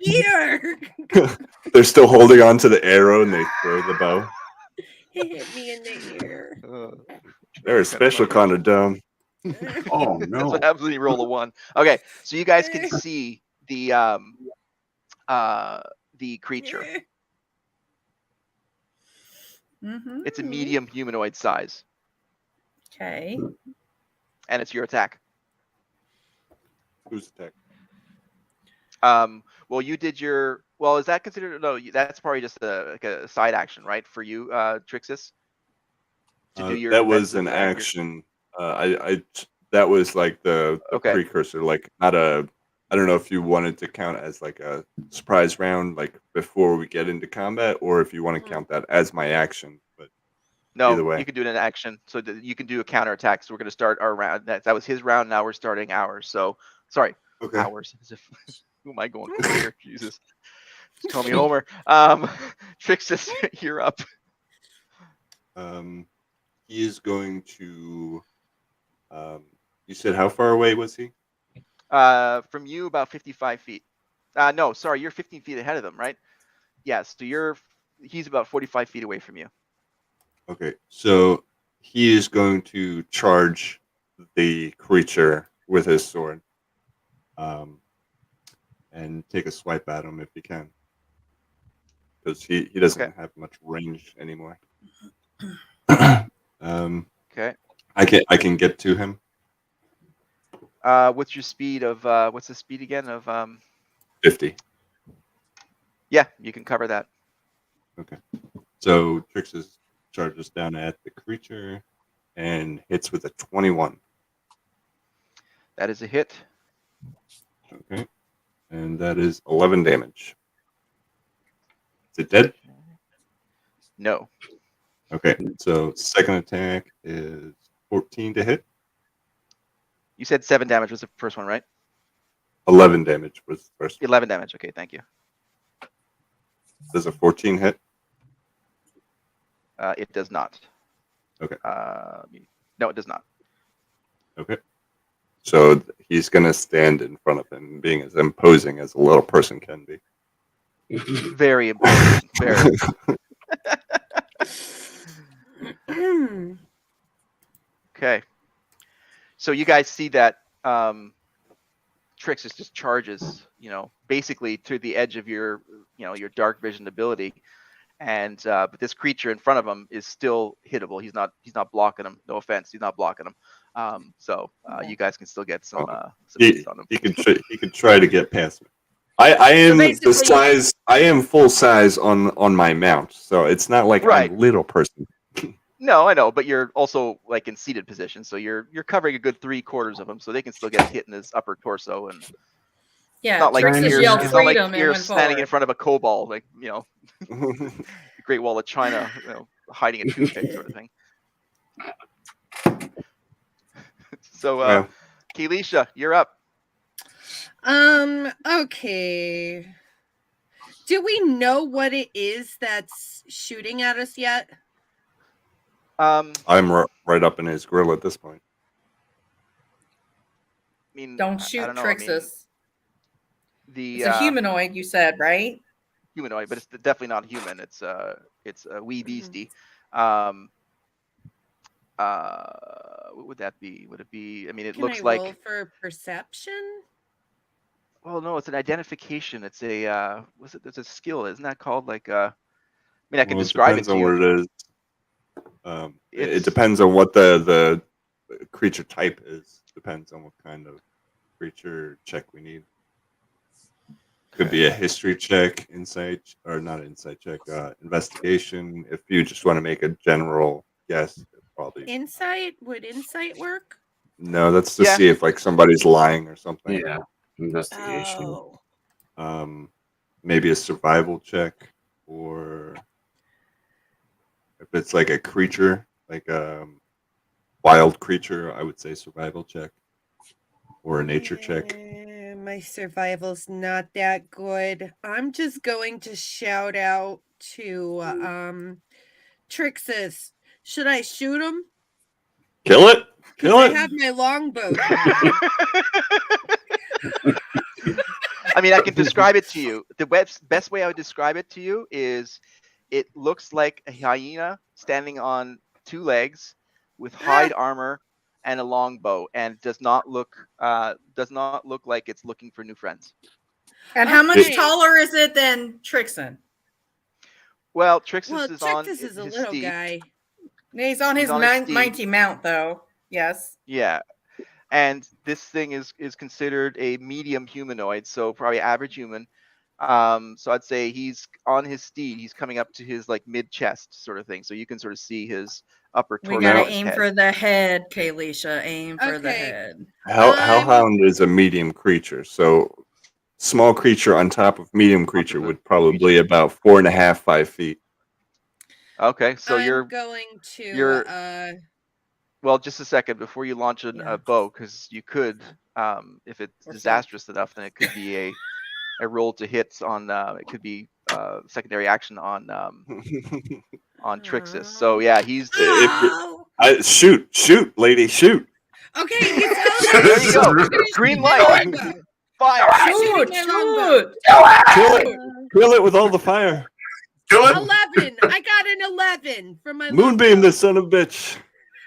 ear. They're still holding on to the arrow and they throw the bow. It hit me in the ear. They're a special kind of dumb. Oh That's no! what happens when you roll a 1. Okay, so you guys can see the the creature. Mm-hmm. It's a medium humanoid size, Okay. and it's your attack. Who's attack? Well, you did your. Well, is that considered? No, that's probably just like a side action, right? For you, Trixis, to do your. That was defensive, an action. That was like the Okay. precursor, like not a. I don't know if you wanted to count as like a surprise round, like before we get into combat, or if you want to count that as my action. But No, either way, you can do it in action, so that you can do a counter attack. So we're going to start our round. That was his round. Now we're starting ours. So sorry, okay. hours. As if, who am I going for here? Jesus, just call me Homer. Trixis, you're up. He is going to. You said how far away was he? From you, about 55 feet. No, sorry, you're 15 feet ahead of them, right? Yes. So he's about 45 feet away from you. Okay, so he is going to charge the creature with his sword, and take a swipe at him if he can, because he doesn't Okay. have much range anymore. Okay. I can get to him. What's your speed of? What's the speed again of? 50. Yeah, you can cover that. Okay, so Trixis charges down at the creature and hits with a 21. That is a hit. Okay, and that is 11 damage. Is it dead? No. Okay, so second attack is 14 to hit. You said 7 damage was the first one, right? 11 damage was the first one. 11 damage. Okay, thank you. Does a 14 hit? It does not. Okay. No, it does not. Okay. So he's going to stand in front of him, being as imposing as a little person can be. Very important. Very. Okay. So you guys see that Trixis just charges, basically to the edge of your dark vision ability, and but this creature in front of him is still hittable. He's not blocking him. No offense, he's not blocking him. So you guys can still get some hits on him. He could try to get past me. I am the size. I am full size on my mount, so it's not like Right. I'm little person. No, I know, but you're also like in seated position, so you're covering a good 3/4 of him, so they can still get hit in his upper torso, and Yeah, not like Trixis you're, yelled it's not like freedom and you're went standing in forward. front of a kobold, like the Great Wall of China, hiding a toothpick sort of thing. So, Well. Kelisha, you're up. Okay. Do we know what it is that's shooting at us yet? I'm right up in his grill at this point. I mean, Don't shoot I don't know. Trixis. The It's a humanoid, you said, right? humanoid, but it's definitely not human. It's a wee beastie. What would that be? Would it be? I mean, it Can looks I like. roll for perception? Well, no, it's an identification. It's a there's a skill, isn't that called like I mean, I can describe it depends to on you. what it is. It depends on what the creature type is. Depends on what kind of creature check we need. Could be a history check, insight, or not insight check, investigation. If you just want to make a general guess, probably. Insight? Would insight work? No, that's to Yeah. see if like somebody's lying or something. Yeah, investigation. Oh. Maybe a survival check, or if it's like a creature, like a wild creature, I would say survival check, or a nature check. My survival's not that good. I'm just going to shout out to Trixis. Should I shoot him? Kill it! Kill I it! have my longbow. I mean, I can describe it to you. The best way I would describe it to you is it looks like a hyena standing on 2 legs with hide armor and a long bow, and does not look like it's looking for new friends. And how much Okay. taller is it than Trixon? Well, Trixus Well, is on Trictus is a his little steed. guy. He's on He's his on his steed. mighty mount, though. Yes. Yeah, and this thing is considered a medium humanoid, so probably average human. So I'd say he's on his steed. He's coming up to his like mid chest sort of thing, so you can sort of see his upper We torso. gotta and his aim head. for the head, Kalisha. Aim for the Okay. head. Hellhound is a medium creature, so small creature on top of medium creature would probably about 4.5, 5 feet. Okay, so I'm going you're- to well, just a second before you launch a Yeah. bow, because you could, if it's Or disastrous enough, then it could be a roll to hit on. It could be secondary action on Trixus. So yeah, he's Oh! Shoot, lady, shoot. Okay, he's there you go. I'm gonna Green shoot my light. longbow. Fire. I'm shooting my longbow. Kill it with all the fire. Kill it. 11. I got an 11 from my Moonbeam longbow. this son of a bitch.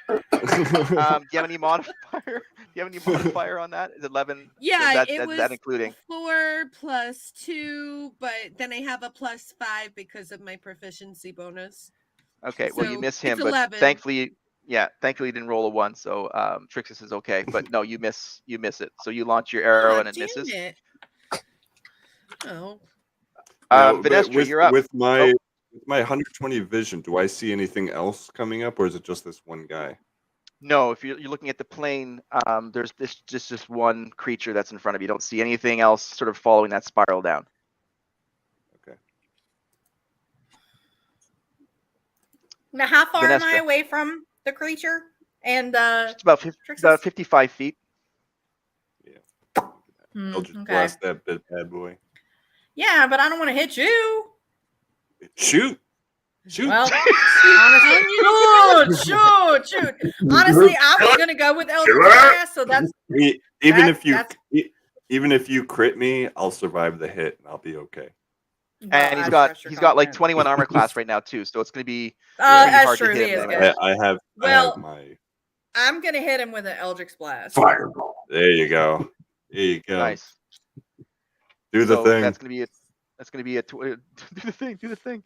Do you have any modifier? Do you have any modifier on that? Is 11? Yeah, is it was that including? 4 plus 2, but then I have a plus 5 because of my proficiency bonus. Okay, well you So, miss him, it's but 11. thankfully you didn't roll a 1, so Trixus is okay. But no, you miss it. So you launch your arrow Aw, and it damn misses. it. Oh. Now, Vanestra, you're up. With my 120 vision, do I see anything else coming up, or is it just this one guy? No, if you're looking at the plane, there's just one creature that's in front of you. You don't see anything else sort of following that spiral down. Okay. Now, how far am I Vanestra. away from the creature? And It's about Trixus? about 55 feet. I'll just okay. blast that bad boy. Yeah, but I don't want to hit you. Shoot. Well, honestly, shoot. Honestly, I was gonna go with Eldritch Blast, so that's Even That- if you crit me, I'll survive the hit and I'll be okay. And he's got like 21 armor class right now too, so it's gonna be That's hard to true. hit He him is anyway. good. I have Well- my. I'm gonna hit him with an Eldritch Blast. Fireball. There you go. There you go. Nice. Do the So thing. That's gonna be a do the thing.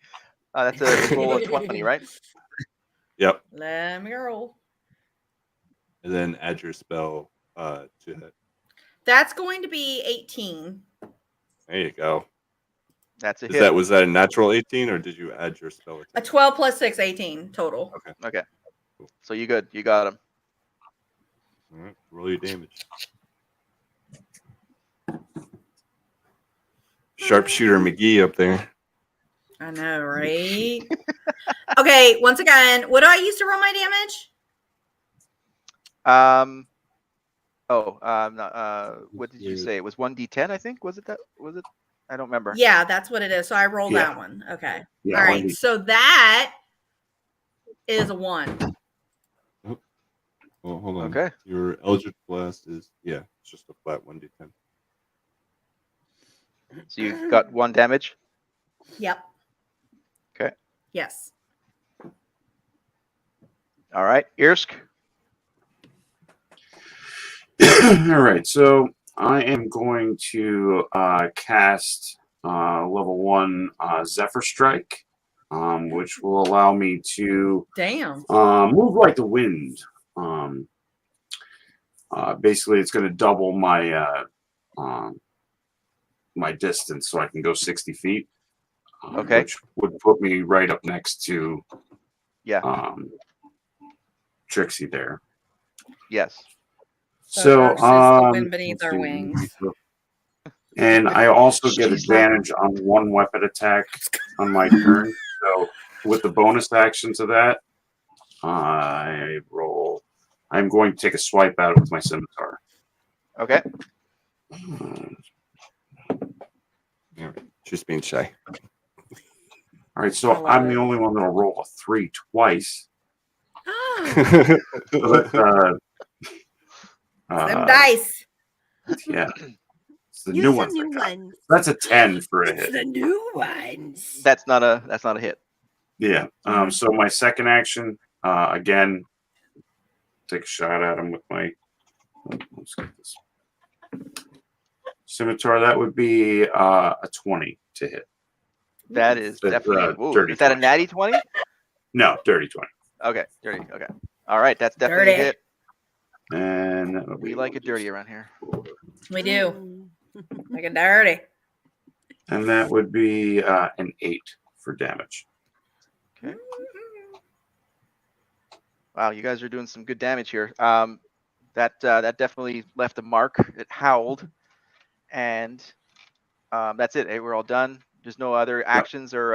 That's a roll of 20, right? Yep. Let me roll. And then add your spell to hit. That's going to be 18. There you go. That's a hit. Was that a natural 18 or did you add your spell? A 12 plus 6, 18 total. Okay. So you good. You got him. All right, roll your damage. Sharpshooter McGee up there. I know, right? Okay, once again, what do I use to roll my damage? What did you say? It was 1d10, I think. Was it? I don't remember. Yeah, that's what it is. So I roll Yeah. that one. Okay. Yeah, All right. 1d10. So that is a 1. Well, hold on. Okay. Your Eldritch Blast is it's just a flat 1d10. So you've got 1 damage. Yep. Okay. Yes. All right, Irsk. All right, so I am going to cast level 1 Zephyr Strike, which will allow me to Damn. move like the wind. Basically, it's going to double my my distance, so I can go 60 feet. Okay. Which would put me right up next to Trixie there. Yes. So, the wind beneath let's our see. wings. And I also get advantage on 1 weapon attack on my turn. So with the bonus action to that, I'm going to take a swipe out with my scimitar. Okay. Just being shy. All right, so I'm the only one that'll roll a 3 twice. Oh. So Them dice. Yeah. It's the Use new the ones. new I got. ones. That's a 10 for a It's hit. the new ones. That's not a hit. Yeah. So my second action, again, take a shot at him with my. Let's get this. Scimitar, that would be a 20 to hit. That is That's, definitely. Ooh, dirty is that a 20. natty 20? No, dirty 20. Okay, dirty. Okay. All right, that's definitely a Dirty. hit. And that would We be like it dirty around here. We do. Mm. Make it dirty. And that would be an 8 for damage. Okay. Wow, you guys are doing some good damage here. That definitely left a mark. It howled, and that's it. Hey, we're all done. There's no other actions or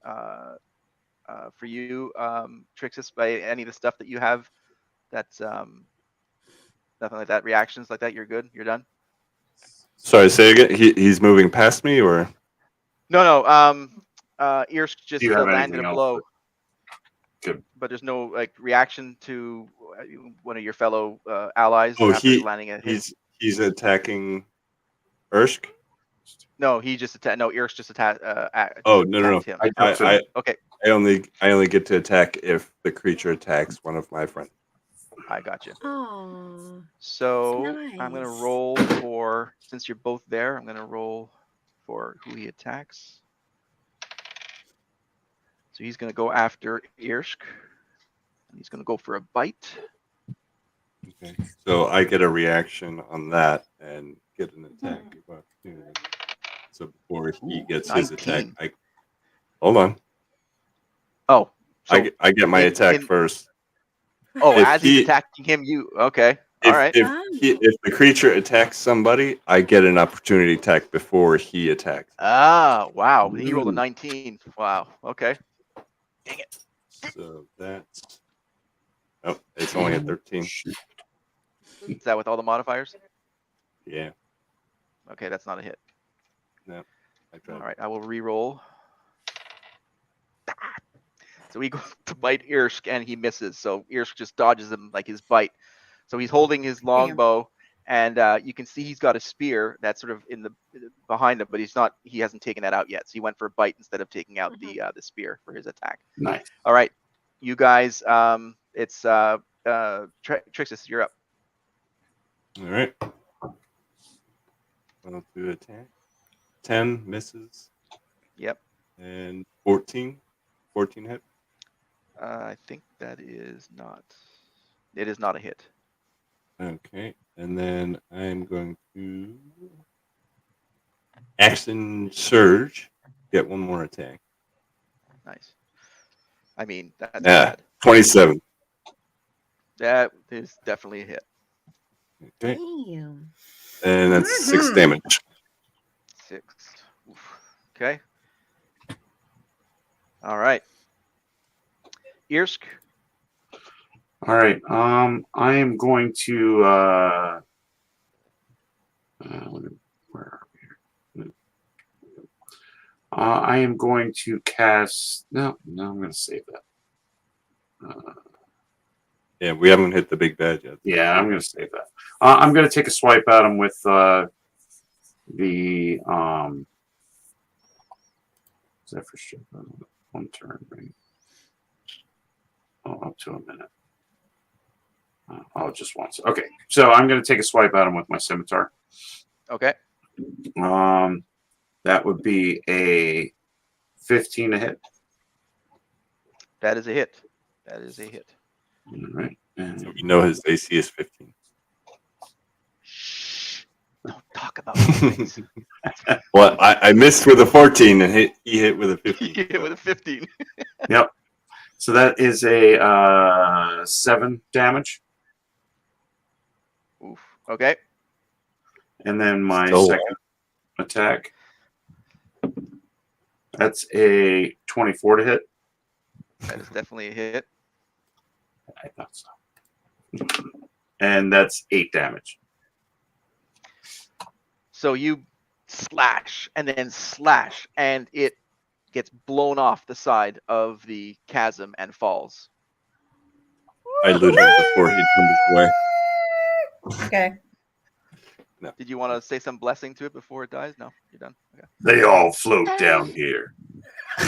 for you, Trixis, by any of the stuff that you have. That's nothing like that. Reactions like that. You're good. You're done. Sorry, say again. He's moving past me, or No. Irsk just Do you have landed anything a else blow. Good. But there's no like reaction to one of your fellow allies oh, after landing a hit. he's attacking Ursk. No, he just attacked. No, Irsk just attacked. Oh no. attacked him. I Okay, only get to attack if the creature attacks one of my friends. I got you. Oh, So I'm gonna nice. roll for, since you're both there, I'm gonna roll for who he attacks. So he's gonna go after Irsk. And he's gonna go for a bite. Okay. So I get a reaction on that and get an attack of opportunity. So before he gets his attack, 19. hold on. Oh, so I get my attack in- first. oh, if as he's attacking him, you okay? All right. If the creature attacks somebody, I get an opportunity attack before he attacks. Ah, wow. He rolled a 19. Wow. Okay. Dang it. So that's it's only a 13. Is that with all the modifiers? Yeah, Okay, that's not a hit. I tried. All right, I will re-roll. So he goes to bite Irsk and he misses. So Irsk just dodges him like his bite. So he's holding his longbow, and you can see he's got a spear that's sort of in the behind him, but he hasn't taken that out yet. So he went for a bite instead of taking out the spear for his attack. Nice. All right, you guys, it's Trixis, you're up. All right. 1 2 attack. 10 misses. Yep. And 14 hit. I think that is not. It is not a hit. Okay, and then I'm going to action surge. Get one more attack. Nice. I mean, that's Yeah, bad. 27. That is definitely a hit. Okay, Damn. and that's 6 damage. 6. Oof. Okay. All right. Irsk. All right. I am going to. Where are we here? I am going to cast. No, I'm going to save that. Yeah, we haven't hit the big bad yet. Yeah, I'm going to save that. I'm going to take a swipe at him with the. Zephyr Strike on 1 turn, right? Oh, up to a minute. Oh, just once. Okay, so I'm going to take a swipe at him with my scimitar. Okay. That would be a 15 to hit. That is a hit. That is a hit. All right. And So we know his AC is 15. Shh. Don't talk about those things. Well, I missed with a 14 and he hit with a 15. You hit with a 15. Yep. So that is a 7 damage. Oof. Okay. And then my Still second attack. That's a 24 to hit. That is definitely a hit. I thought so. And that's 8 damage. So you slash and then slash, and it gets blown off the side of the chasm and falls. I looted him before he jumped away. Okay. Did you want to say some blessing to it before it dies? No, you're done. Okay. They all float down here.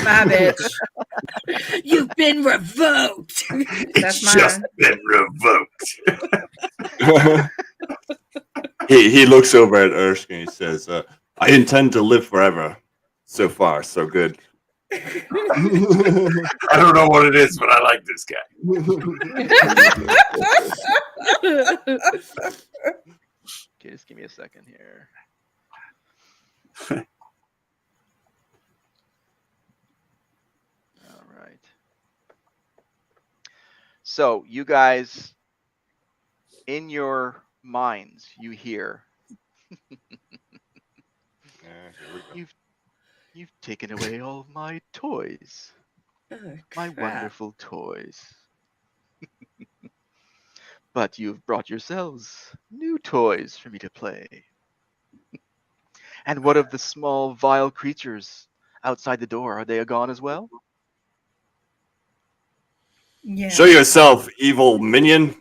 Bye, bitch. You've been revoked. It's That's just mine. been revoked. He looks over at Ersk and he says, "I intend to live forever. So far, so good." I don't know what it is, but I like this guy. Okay, just give me a second here. All right. So you guys, in your minds, you hear, You've taken away all my toys, Oh, my crap. wonderful toys. But you've brought yourselves new toys for me to play. And what of the small, vile creatures outside the door? Are they gone as well? Yeah. Show yourself, evil minion.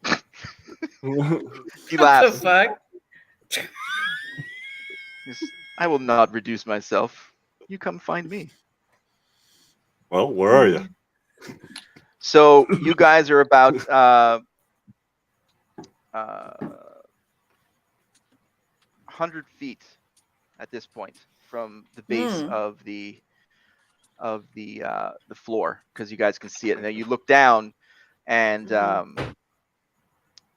He What the laughs. fuck? Yes, I will not reduce myself. You come find me. Well, where are you? So you guys are about 100 feet at this point from the base of the floor, because you guys can see it. And then you look down, and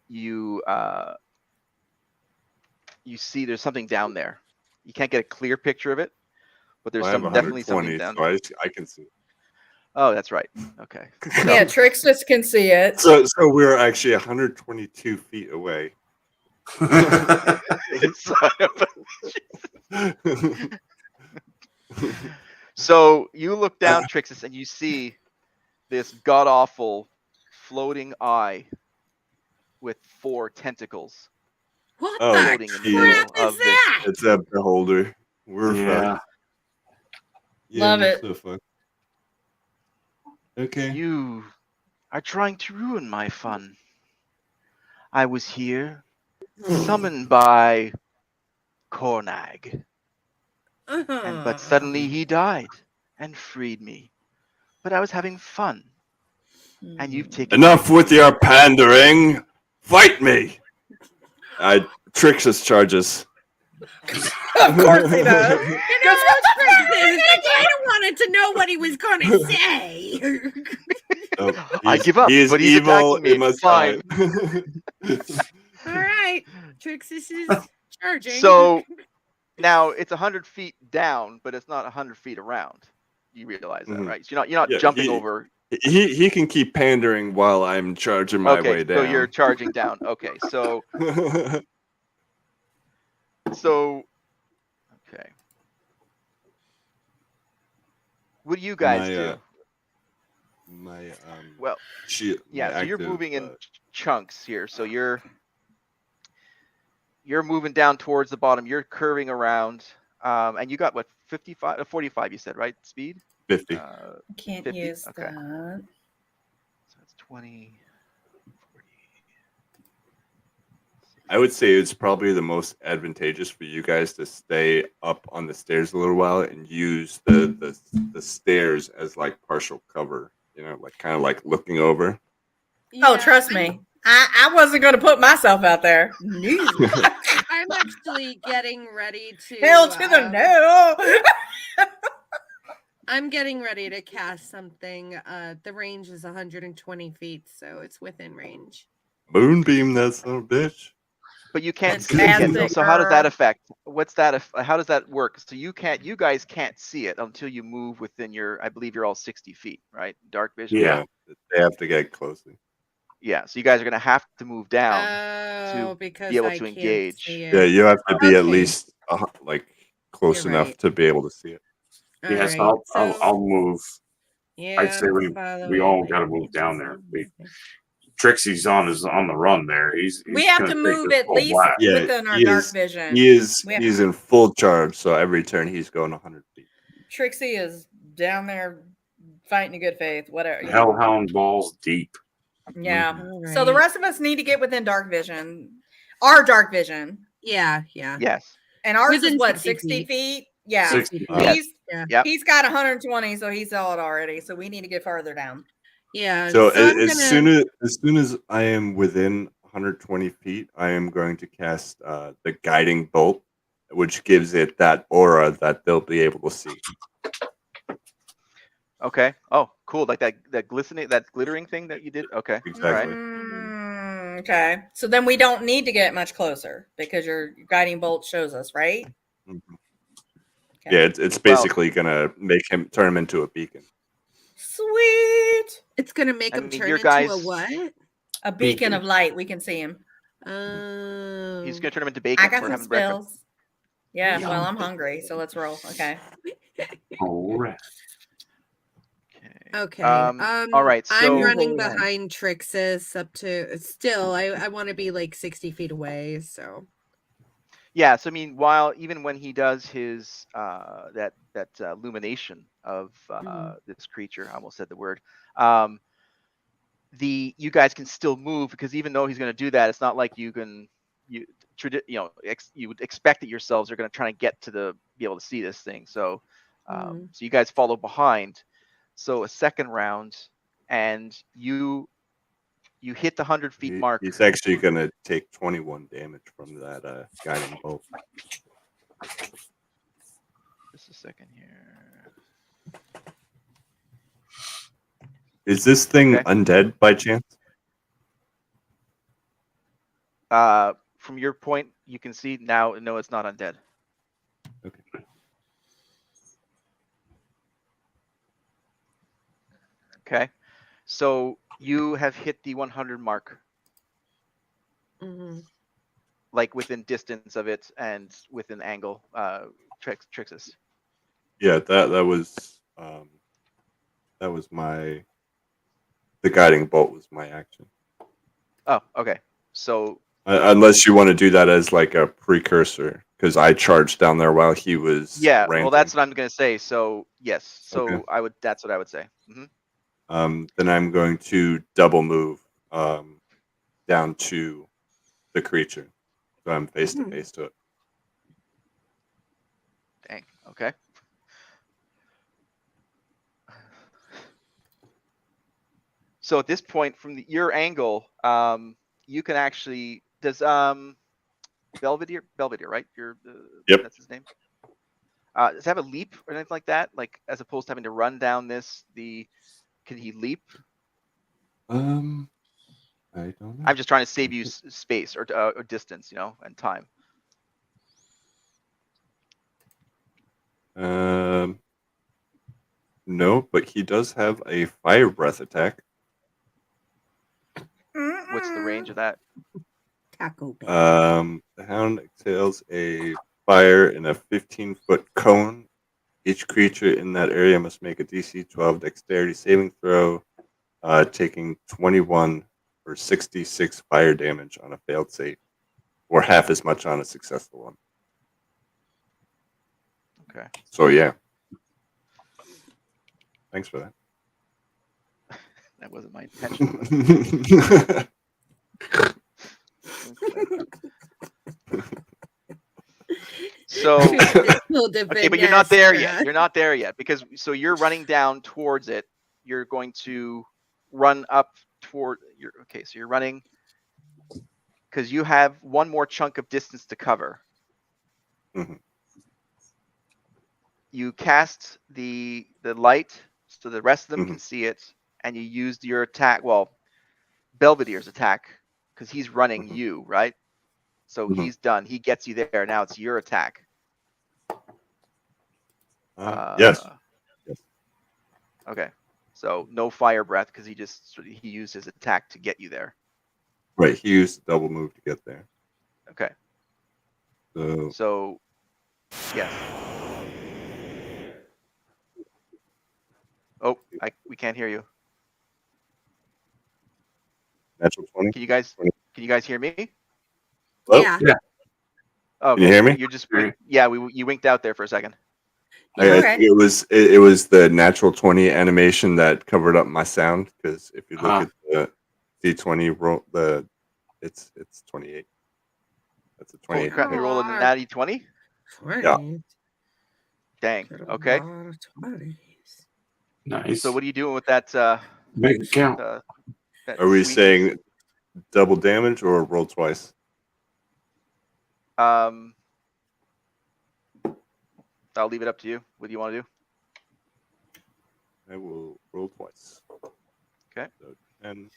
you see there's something down there. You can't get a clear picture of it, but there's I have definitely something 120, down. so I can see. Oh, that's right. Okay. Yeah, Trixus can see it. So we're actually 122 feet away. So you look down, Trixus, and you see this god-awful floating eye with 4 tentacles. What Oh, the floating in the geez. middle crap is of this. that? It's a beholder. We're fucked. Love we're it. so fucked. Okay. You are trying to ruin my fun. I was here, summoned by Kornagge, but suddenly he died and freed me. But I was having fun, and you've taken Enough my with toy. your pandering. Fight me. Trixus charges. Of course he does. You know, Trixus, I kind of wanted to know what he was going to say. I give up, He is but he's evil. attacking me. He must Fine. die. All right, Trixus is charging. So now it's 100 feet down, but it's not 100 feet around. You realize that, right? So you're not Yeah, jumping over. He can keep pandering while I'm charging my way Okay, down. so you're charging down. Okay, so okay. What do you guys do? Well, yeah, so you're moving in chunks here. So you're moving down towards the bottom. You're curving around, and you got what, 55, 45? You said, right? Speed. 50. Can't 50? use Okay. that. So it's 20. 40. I would say it's probably the most advantageous for you guys to stay up on the stairs a little while and use the stairs as like partial cover. You know, like kind of like looking over. Oh, trust me. I wasn't going to put myself out there. No. I'm actually getting ready to. Hell to the no. I'm getting ready to cast something. The range is 120 feet, so it's within range. Moonbeam, that son of a bitch. But you can't That's see it yet, though. fantastic, So how does that girl. affect? What's that? How does that work? So you guys can't see it until you move within your. I believe you're all 60 feet, right? Dark vision. Yeah. They have to get closer. Yeah. So you guys are gonna have to move down Oh, because be able I to can't engage. see it. Yeah, you have to be at Okay. least like close You're enough right. to be able to see it. All Yes, right, I'll move. Yeah, I'd say we all got to move down there. Trixie's on the run there. He's We have gonna to take move this at full least blast. Yeah, within our he dark is- vision. He's We have- he's in full charge, so every turn he's going 100 feet. Trixie is down there fighting in good faith. Whatever. Hellhound balls deep. Yeah. All So the right. rest of us need to get within dark vision. Our dark vision. Yeah. Yes. And ours Within is what, 60 60 feet? Yeah. 60 Yeah. He's Yep. he's got 120, so he's saw it already. So we need to get farther down. Yeah. So I'm as gonna- soon as I am within 120 feet, I am going to cast the guiding bolt, which gives it that aura that they'll be able to see. Okay. Oh, cool. Like that glittering thing that you did. Okay. Exactly. Okay. So then we don't need to get much closer because your guiding bolt shows us, right? Mhm. Okay. Yeah, it's basically gonna turn him into a beacon. Sweet. It's gonna make I him mean, turn your into a guys- what? A beacon Beacon. of light. We can see him. Oh. He's gonna turn him into bacon. I got We're some having breakfast. spells. Yeah, Yeah. well, I'm hungry, so let's roll. Okay. All right. Okay. All right. I'm So running Hold on. behind Trixis up to still. I want to be like 60 feet away. So yeah. So I mean, even when he does his that illumination of this creature, I almost said the word. You guys can still move because even though he's going to do that, it's not like you would expect it yourselves. They're going to try and get to be able to see this thing. So so you guys follow behind. So a second round, and you hit the 100 feet mark. He's actually gonna take 21 damage from that guiding bolt. Just a second here. Is this thing Okay. undead by chance? From your point, you can see now. No, it's not undead. Okay. Okay. So you have hit the 100 mark, like within distance of it and within angle. Trixis. Yeah, that was the guiding bolt was my action. Oh, okay. So Unless you want to do that as like a precursor, because I charged down there while he was yeah, well, ranting. that's what I'm gonna say. So yes, so Okay. That's what I would say. Then I'm going to double move down to the creature, so I'm face to face to it. Dang. Okay. So at this point, from your angle, you can actually Belvedere, right? Yep. That's his name. Does it have a leap or anything like that? Like as opposed to having to run down can he leap? I don't know. I'm just trying to save you space or distance, and time. No, but he does have a fire breath attack. What's the range of that? Taco Bell. The hound exhales a fire in a 15-foot cone. Each creature in that area must make a DC 12 dexterity saving throw, taking 21 or 66 fire damage on a failed save, or half as much on a successful one. Okay. So yeah. Thanks for that. That wasn't my intention. So okay, but you're not there yet. You're not there yet because you're running down towards it. You're going to run up toward your. Okay, so you're running because you have one more chunk of distance to cover. Mm-hmm. You cast the light so the rest of them can see it, and you used your attack. Well, Belvedere's attack because he's running you, right? So he's done. He gets you there. Now it's your attack. Yes. Okay. So no fire breath because he used his attack to get you there. Right. He used a double move to get there. Okay. So yes. Oh, we can't hear you. Natural 20. Can you guys hear me? Hello? Yeah. Oh, Can you hear me? You just you winked out there for a second. I think it was the natural 20 animation that covered up my sound, because if you look at the D20 roll, it's 28. That's a 28. Holy crap! You rolled a natty 20. Yeah. Dang. Okay. Nice. So what are you doing with that? Make it count. Are we saying double damage or roll twice? I'll leave it up to you. What do you want to do? I will roll twice. Okay. So 10 and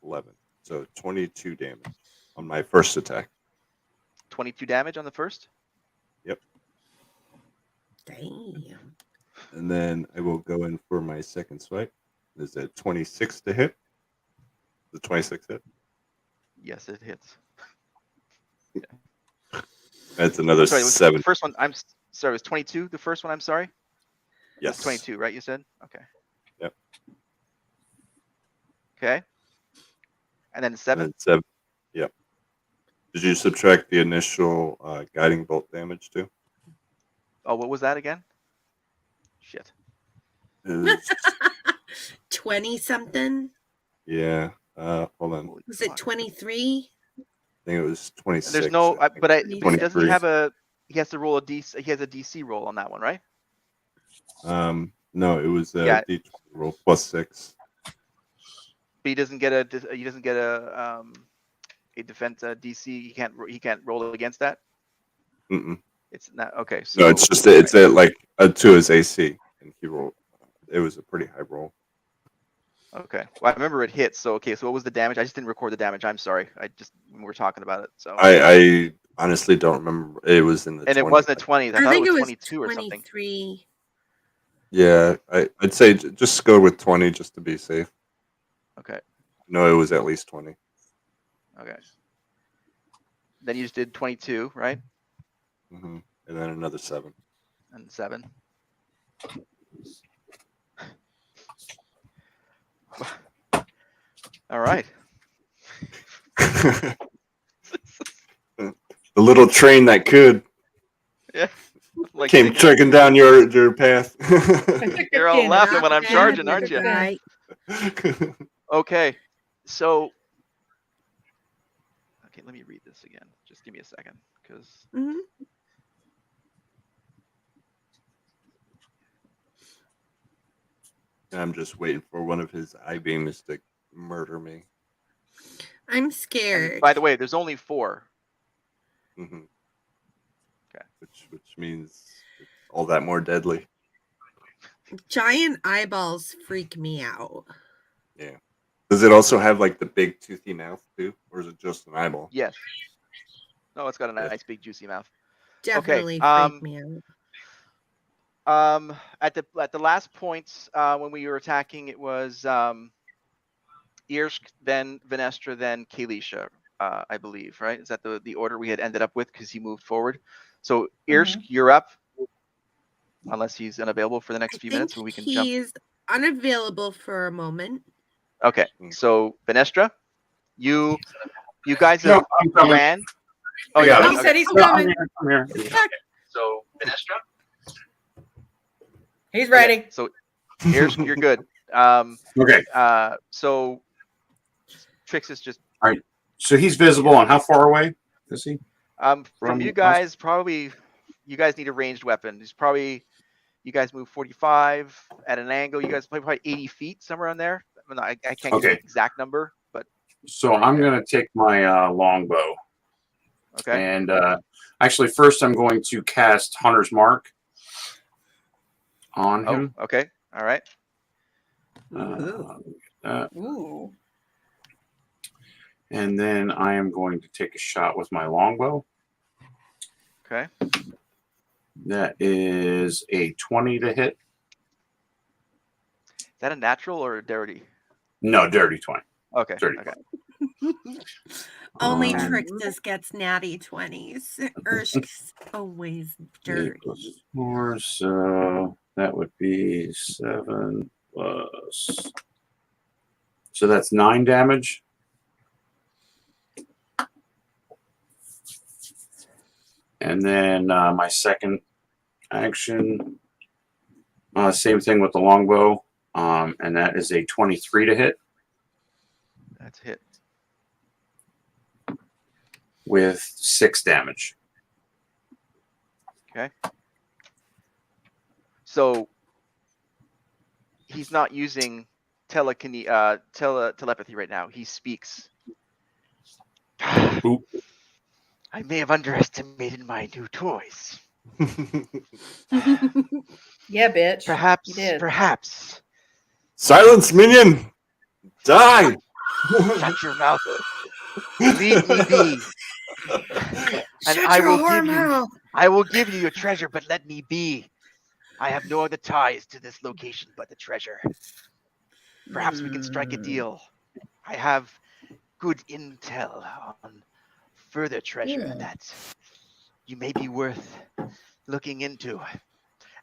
11. So 22 damage on my first attack. 22 damage on the first. Yep. Damn. And then I will go in for my second swipe. Is it 26 to hit? The 26 hit? Yes, it hits. That's another Sorry, it was 7. the first one. I'm sorry. It was 22. The first one. I'm sorry. Yes. 22, right? You said. Okay. Yep. Okay. And then 7. And 7. Yep. Did you subtract the initial guiding bolt damage too? Oh, what was that again? Shit. It's- 20 something? yeah. Hold on. Holy Was it fuck. 23? I think it was 26. There's no, I think. but doesn't he 23. have a? He has to roll a DC. He has a DC roll on that one, right? No, it was a Yeah. D20 roll plus 6. But he doesn't get a. He doesn't get a defense DC. He can't roll against that. Mm-mm. It's not okay. So No, it's just it's at like to his AC, and he rolled. It was a pretty high roll. okay. Well, I remember it hit. So okay. So what was the damage? I just didn't record the damage. I'm sorry. We were talking about it. So I honestly don't remember. It was in the and 20. it wasn't a 20. I thought think it was it was 22 or something. 23. Yeah, I'd say just go with 20 just to be safe. Okay. No, it was at least 20. Okay. Then you just did 22, right? Mm-hmm. And then another 7. And 7. All right. The little train that could Yeah. Like came trekking down your path. you're all laughing when I'm Not charging, bad, aren't you? right? Okay. So okay, let me read this again. Just give me a second, because Mhm. I'm just waiting for one of his eye beams to murder me. I'm scared. by the way, there's only 4. Mm-hmm. Okay. Which means it's all that more deadly. Giant eyeballs freak me out. Yeah. Does it also have like the big toothy mouth too, or is it just an eyeball? Yes. No, it's got a Yes. nice big juicy mouth. Definitely Okay, freak me out. At the last points, when we were attacking, it was Irsk, then Venestra, then Kalisha, I believe, right? Is that the order we had ended up with because he moved forward? So Irsk, you're up, unless he's unavailable for the next few minutes, and we can jump. He's unavailable for a moment. Okay, so Venestra, you guys No, have I'm coming. ran. Oh, I yeah. got He it. said he's No, I'm coming. here. I'm here. So Venestra. He's ready. So Irsk, you're good. Okay. So Trix is just So he's visible on how far away is he? from From you us? guys. Probably you guys need a ranged weapon. He's probably you guys move 45 at an angle. You guys probably 80 feet somewhere on there. I can't give you Okay. an exact number, but So I'm going to take my longbow. okay. And actually, first I'm going to cast Hunter's Mark on Oh, him. okay. All right. Ooh. And then I am going to take a shot with my longbow. Okay. That is a 20 to hit. Is that a natural or a dirty? No, dirty 20. Okay. Dirty. Okay. Only Um, Trixus gets natty 20s. Ursh's always dirty. 8 + 4, so that would be 7 plus. So that's 9 damage. And then my second action, same thing with the longbow, and that is a 23 to hit That's a hit. with 6 damage. Okay. So he's not using telepathy right now. He speaks. Oop. I may have underestimated my new toys. Yeah, bitch. Perhaps, You did. perhaps. Silence, minion! Die! Shut your mouth. Leave me be. And Shut I your will whore give you. mouth. I will give you your treasure, but let me be. I have no other ties to this location but the treasure. Perhaps we can strike a deal. I have good intel on further treasure that you may be worth looking into.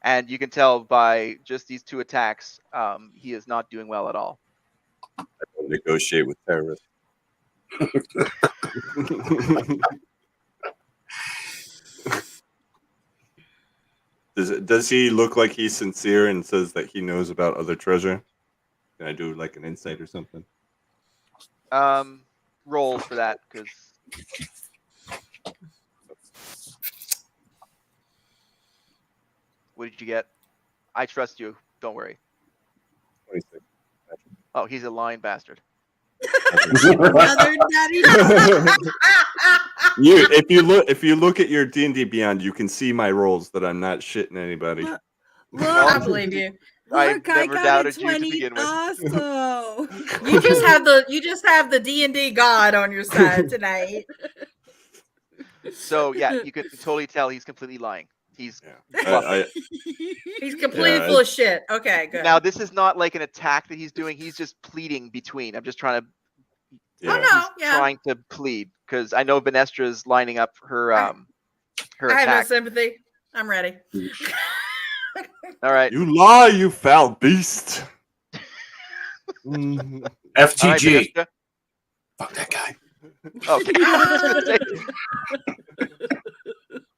And you can tell by just these 2 attacks, he is not doing well at all. I don't negotiate with terrorists. Does he look like he's sincere and says that he knows about other treasure? Can I do like an insight or something? Roll for that, because what did you get? I trust you. Don't worry. 26. Oh, he's a lying bastard. Another daddy. If you look at your D&D Beyond, you can see my rolls that I'm not shitting anybody. Look, I believe you. I look, never got doubted a you to 20 begin with. also. You just have the D&D god on your side tonight. So yeah, you could totally tell he's completely lying. He's He's completely Yeah, full of shit. Okay, good. now this is not like an attack that he's doing. He's just pleading between. I'm just trying to. Yeah. Oh no, He's yeah. trying to plead because I know Venestra's lining up her I have no attack. sympathy. I'm ready. All right. You lie, you foul beast. Mhm. FTG. All right, Fuck that guy. okay.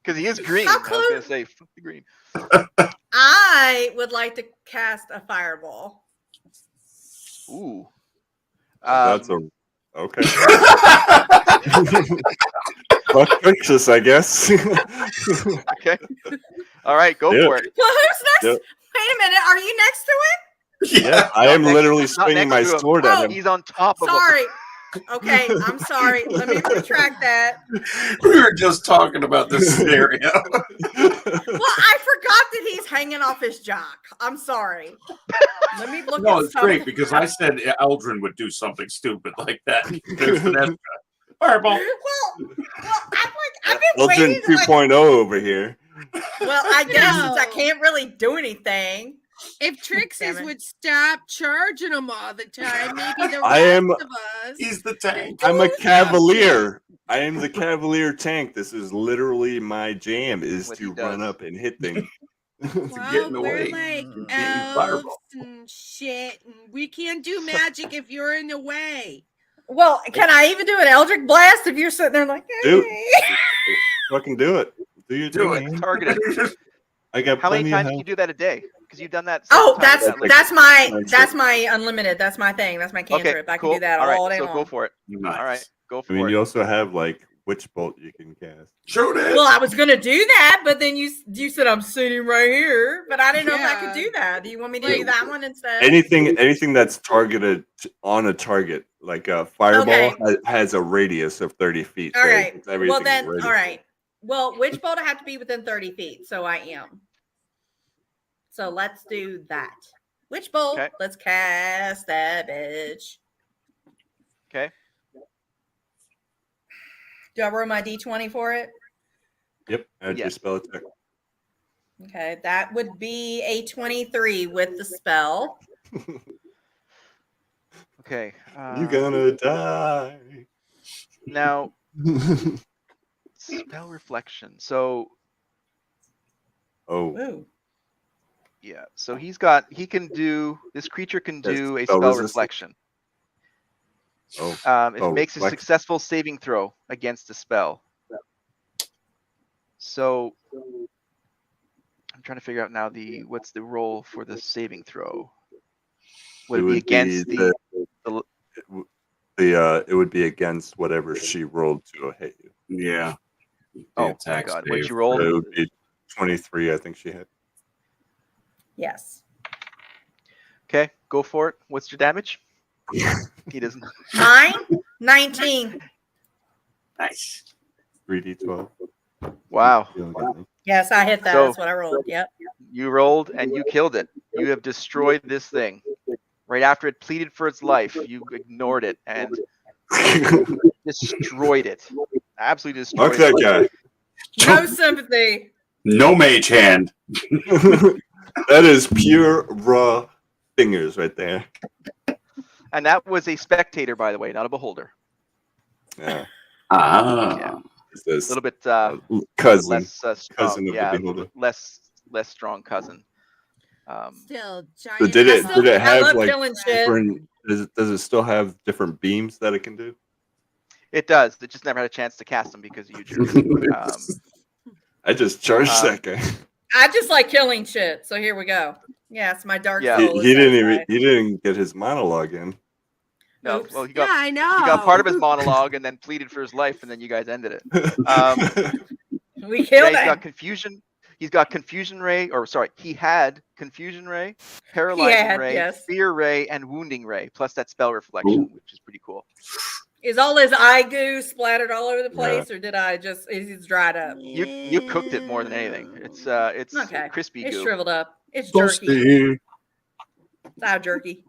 Because he is green. How I was close- gonna say fuck the green. I would like to cast a fireball. Ooh. That's okay. Fuck Texas, I guess. Okay. All right, go Yeah. for it. Well, who's next? Yep. Wait a minute. Are you next to it? Yeah, I am Not next- literally not swinging next my to him. sword Oh, at him. He's on top of him. Sorry. Okay, I'm sorry. Let me retract that. We were just talking about this scenario. Well, I forgot that he's hanging off his jock. I'm sorry. Let me look No, at it's something. great because I said Eldrin would do something stupid like that. There's Vanessa. Fireball. Well, I've been Eldrin waiting. 2.0 over here. Well, I guess since I No. can't really do anything. If Trixie's Damn it. would stop charging them all the time, maybe the I rest am- of us. He's the tank. I'm a cavalier. I am the cavalier tank. This is literally my jam, is What to he run does. up and hit things. Well, getting we're away. like Mm. Getting fireball. elves and shit, and we can't do magic if you're in the way. Well, can I even do an Eldritch Blast if you're sitting there like, Dude. hey? Fucking do it. Do your Do thing, it. man. Targeted. I got How many plenty times of can you health. do that a day? Because you've done that. Oh, several times. that's like- that's my unlimited. That's my thing. That's my cantrip. I can cool. do that all right, all day so long. go for it. Nice. All right, go I for mean, it. you also have like Witch Bolt you can cast. Shoot it. Well, I was gonna do that, but then you said I'm sitting right here, but I didn't know if I could Yeah. do that. Do you want me to Like- do that one instead? Anything that's targeted on a target, like a fireball, has a radius of 30 feet. All so right. it's Well everything then, radius. all right. Well, Witch Bolt I have to be within 30 feet, so I am. So let's do that. Witch Bolt. Okay. Let's cast that bitch. Okay. Do I roll my d20 for it? Yep, add your Yes. spell attack. Okay, that would be a 23 with the spell. Okay. You're gonna die. Now spell reflection. So Oh, Ooh. yeah. So he can do this creature can Yes, do a spell spell resistance. reflection. oh, If Oh, it makes a reflection. successful saving throw against the spell. So I'm trying to figure out now what's the roll for the saving throw. Would it be against it would be against whatever she rolled to hit you. Yeah. Oh my Attack god, save. what'd you roll? It would be 23, I think she hit. Yes. Okay, go for it. What's your damage? He doesn't. Mine 19. Nice. 3d12. Wow. Yes, I hit that. So- That's what I rolled. Yep. You rolled and you killed it. You have destroyed this thing. Right after it pleaded for its life, you ignored it and destroyed it. Absolutely Fuck destroyed that it. guy. No sympathy. No mage hand. That is pure raw fingers right there. And that was a spectator, by the way, not a beholder. Yeah. Ah. Yeah. It's A this little bit cousin. less strong. cousin of the Yeah, a little beholder. bit less strong cousin. Still, giant. So did it apple. did it I have love like killing shit. different? Does it still have different beams that it can do? It does. It just never had a chance to cast them because of you, Drew. I just charged Um, that guy. I just like killing shit. So here we go. Yes, my dark Yeah. soul. He is didn't satisfied. he didn't get his monologue in. No, Oops. well, he Yeah, got I know. he got part of his monologue and then pleaded for his life, and then you guys ended it. We Yeah, killed he's him. got confusion. He's got confusion ray, or sorry, he had confusion ray, paralyzing had, ray, yes. fear ray, and wounding ray, plus that spell reflection, which is pretty cool. Is all his eye goo splattered all over the place, or did I just? Is it dried up? You cooked it more than anything. It's Okay. crispy It's goo. shriveled up. It's jerky. Toasty. Sour jerky.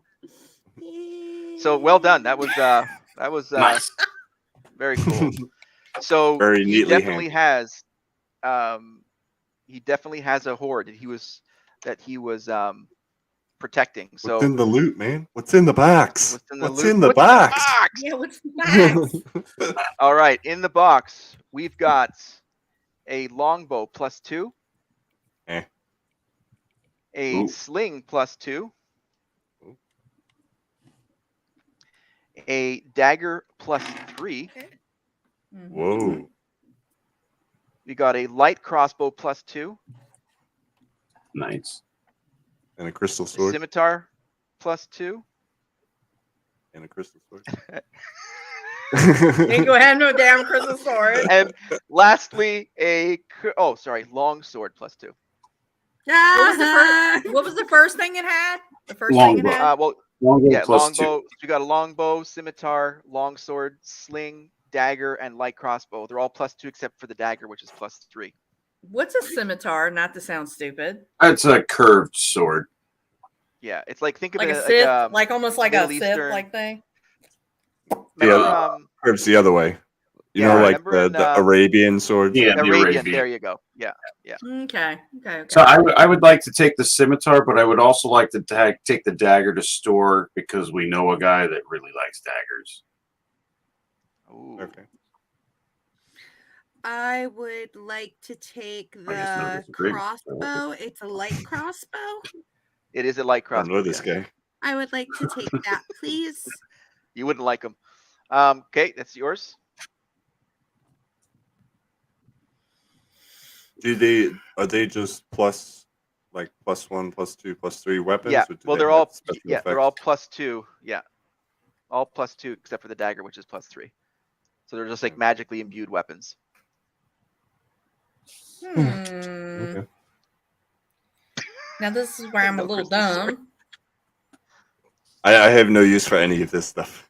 So well done. That was Nice. very cool. So Very he neatly definitely has a horde that he was protecting. So What's in the loot, man? What's in the box? what's in the What's loot? in the What's box? box? Yeah, what's the max? All right, in the box we've got a longbow +2, Eh. a Ooh. sling +2, Ooh. a dagger +3. Mhm. Whoa. We got a light crossbow +2, Nice. And a crystal a sword. scimitar +2. And a crystal sword. Ain't gonna have no damn crystal sword. And lastly, long sword +2. What was the first thing it had? The first thing it Longbow. had? Longbow plus Longbow. You got a longbow, scimitar, longsword, sling, dagger, and light crossbow. They're all +2 except for the dagger, which is +3. What's a scimitar? Not to sound stupid. It's a curved sword. Yeah, it's like think of Like it a Sith, like like almost like a Middle Sith Eastern- like thing. remember, Curves the other way. You Yeah, know, like remember the in, Arabian swords. Yeah, the Arabian. Arabian. There you go. Yeah. Okay. So I would like to take the scimitar, but I would also like to take the dagger to store because we know a guy that really likes daggers. Ooh. Okay. I would like to take I guess no the disagree. crossbow. It's a light crossbow. It is a light I don't crossbow. know this yes. guy. I would like to take that, please. You wouldn't like them. Okay, that's yours. Are they just plus like +1, +2, +3 weapons? Yeah. or do Well, they they're have all special they're all effects? +2. Yeah, all +2 except for the dagger, which is +3. So they're just like magically imbued weapons. Okay. Now this is where I'm a No little crystal sword. dumb. I have no use for any of this stuff.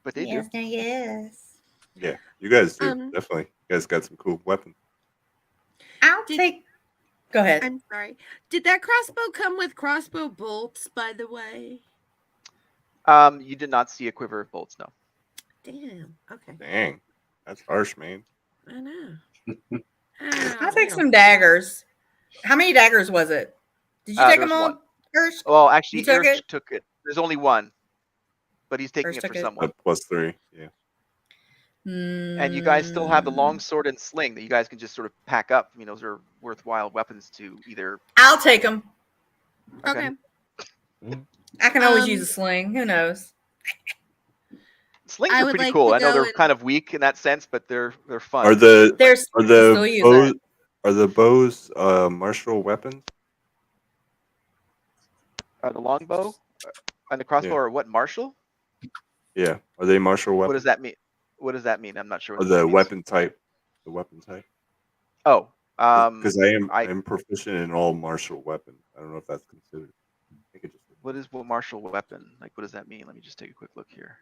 But they do. Yes. Yeah, you guys do Um, definitely. You guys got some cool weapons. I'll Did- take. Go ahead. I'm sorry. Did that crossbow come with crossbow bolts, by the way? You did not see a quiver of bolts, no. Damn. Okay. Dang, that's harsh, man. I know. I'll take some daggers. How many daggers was it? Did you take There's them all, one. Hirsch? Well, actually, You took Irsch it? took it. There's only one, but he's taking Irsch it took for it? someone. +3. Yeah. And you guys still have the long sword and sling that you guys can just sort of pack up. I mean, those are worthwhile weapons to either. I'll take them. Okay. I can always Um, use a sling. Who knows? Slings I are would pretty like cool. to I know go they're and- kind of weak in that sense, but they're fun. Are the There's are still the use bows it. are the bows martial weapons? The longbow and the crossbow Yeah. are what? Martial? Yeah, are they martial What weapons? does that mean? What does that mean? I'm not sure. Or What the that means. weapon type? The weapon type. Oh, Because I'm proficient in all martial weapons. I don't know if that's considered. I think it just What is what martial weapon? Like, what does that mean? Let me just take a quick look here.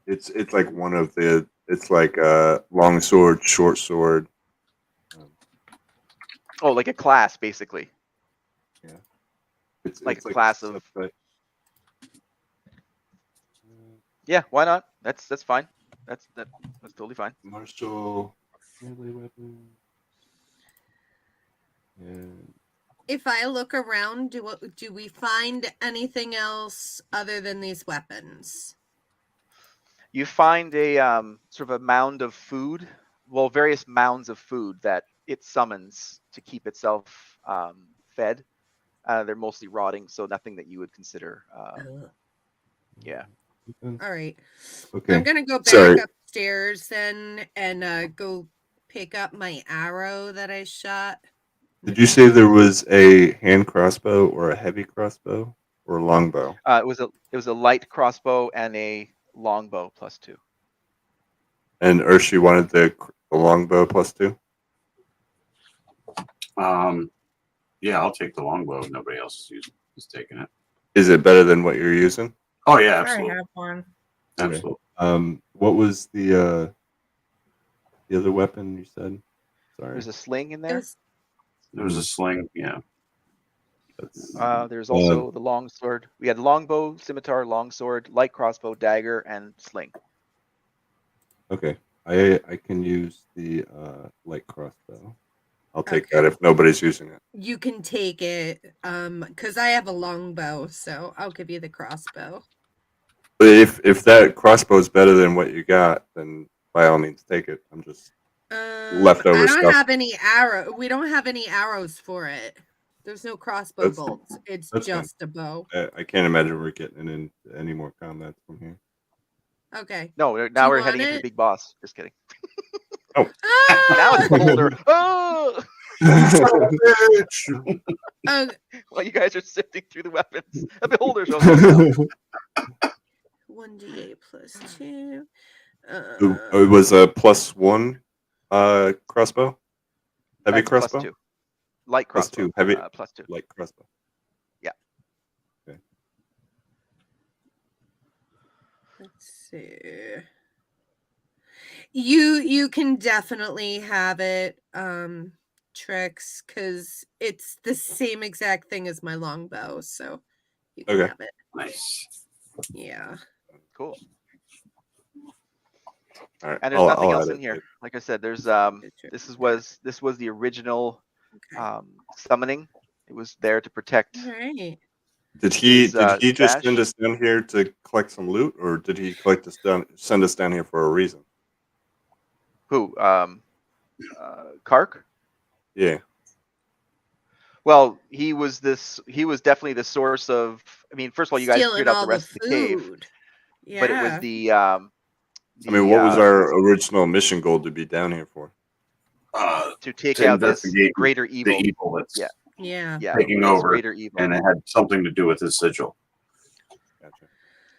it's like one of the. It's like a long sword, short sword. Oh, like a class, basically. Yeah. Like a class of. Yeah, why not? That's fine. That's totally fine. Martial melee weapon. And If I look around, do we find anything else other than these weapons? You find a sort of a mound of food. Well, various mounds of food that it summons to keep itself fed. They're mostly rotting, so nothing that you would consider. Yeah. All right. okay. I'm gonna go back Sorry. upstairs then and go pick up my arrow that I shot. Did you say there was a hand crossbow or a heavy crossbow or a longbow? It was a light crossbow and a longbow +2. And Urshi wanted the longbow +2. Yeah, I'll take the longbow if nobody else is taking it. Is it better than what you're using? Oh yeah, I absolutely. have one. Absolutely. What was the other weapon you said? Sorry. There's a sling in there. There was a sling. Yeah. There's also the longsword. We had longbow, scimitar, longsword, light crossbow, dagger, and sling. Okay. I can use the light crossbow. I'll take that if nobody's using it. You can take it, because I have a longbow, so I'll give you the crossbow. But if that crossbow is better than what you got, then by all means take it. I'm just leftover I don't stuff. have any arrow. We don't have any arrows for it. There's no crossbow bolts. It's just a bow. I can't imagine we're getting into any more combat from here. Okay. No, now we're heading into the big boss. Just kidding. Oh. Now it's beholder. Oh! While you guys are sifting through the weapons, a beholder shows up. 1d8 + 2. It was a +1 crossbow? Heavy crossbow? +2. Light crossbow. +2. Heavy +2. light crossbow. Yeah. Okay. Let's see. You can definitely have it, Trix, because it's the same exact thing as my longbow, so you can have it. Nice. Yeah. Cool. All right. And there's nothing else in here. Like I said, there's this was the original summoning. It was there to protect. All right. Did he just stash. send us down here to collect some loot, or did he send us down here for a reason? Who? Kark? Yeah. Well, he was definitely the source of. I mean, first of all, you guys Stealing cleared out all the rest of the cave, Yeah. but it was the. I mean, what was our original mission goal to be down here for? To take out this greater evil. The evil that's taking over, greater evil. And it had something to do with his sigil. Gotcha.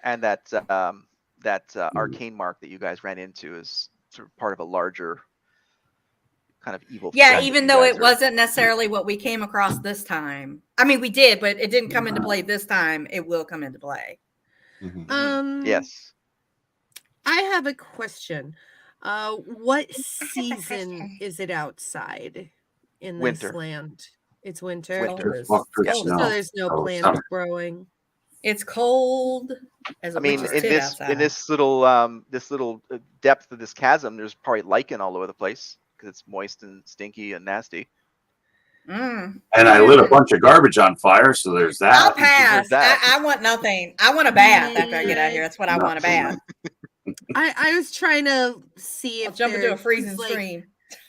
And that arcane mark that you guys ran into is sort of part of a larger kind of evil. Yeah, even though it wasn't necessarily what we came across this time. I mean, we did, but it didn't come into play this time. It will come into play. Mm-hmm. Yes. I have a question. What season is it outside in this land? It's winter. So there's no plants growing. It's cold. As I mean, in this little depth of this chasm, there's probably lichen all over the place because it's moist and stinky and nasty. And I lit a bunch of garbage on fire, so there's that. I'll pass. I want nothing. I want a bath after I get out here. That's what I want, a bath. I was trying to see if I'll jump into a freezing stream.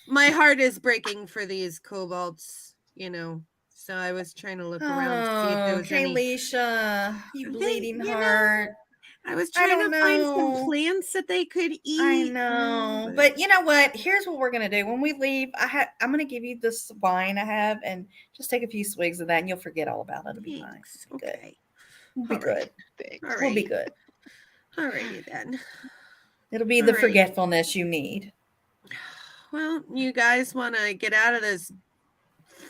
My heart is breaking for these kobolds, So I was trying to look around to see if there was any. Leisha, you bleeding heart. I was trying to find some plants that they could eat. I know, but you know what? Here's what we're gonna do when we leave. I'm gonna give you this wine I have, and just take a few swigs of that, and you'll forget all about it. It'll be fine. Okay, we'll be good. Thanks. We'll be good. Alrighty then. It'll be All the right. forgetfulness you need. Well, you guys want to get out of this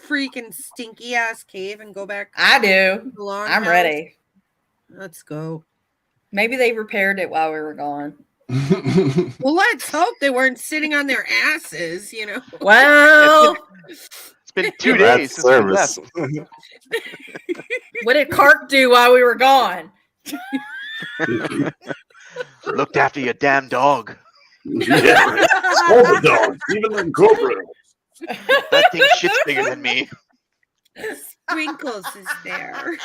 freaking stinky ass cave and go back? I do. to the longhouse? I'm ready. Let's go. Maybe they repaired it while we were gone. Well, let's hope they weren't sitting on their asses, Well, It's been 2 That's days since we left. service. what did Kark do while we were gone? Looked after your damn dog. Yeah. All the dogs, even the cobra. That thing shit's bigger than me. Sprinkles is there.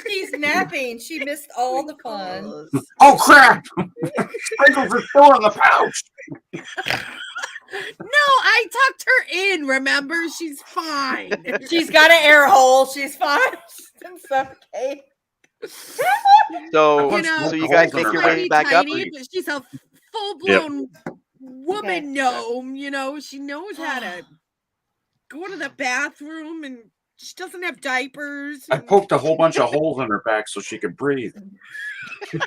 He's napping. She missed all the fun. Oh crap! Sprinkles are still in the pouch. No, I tucked her in. Remember, she's fine. She's got an air hole. She's fine. She's been suffocating. So, You know, so you guys She's make your Tiny, way back up. tiny, but she's a full-blown woman Okay. gnome. She knows how to go to the bathroom, and she doesn't have diapers. I and poked a whole bunch of holes in her back so she could breathe. She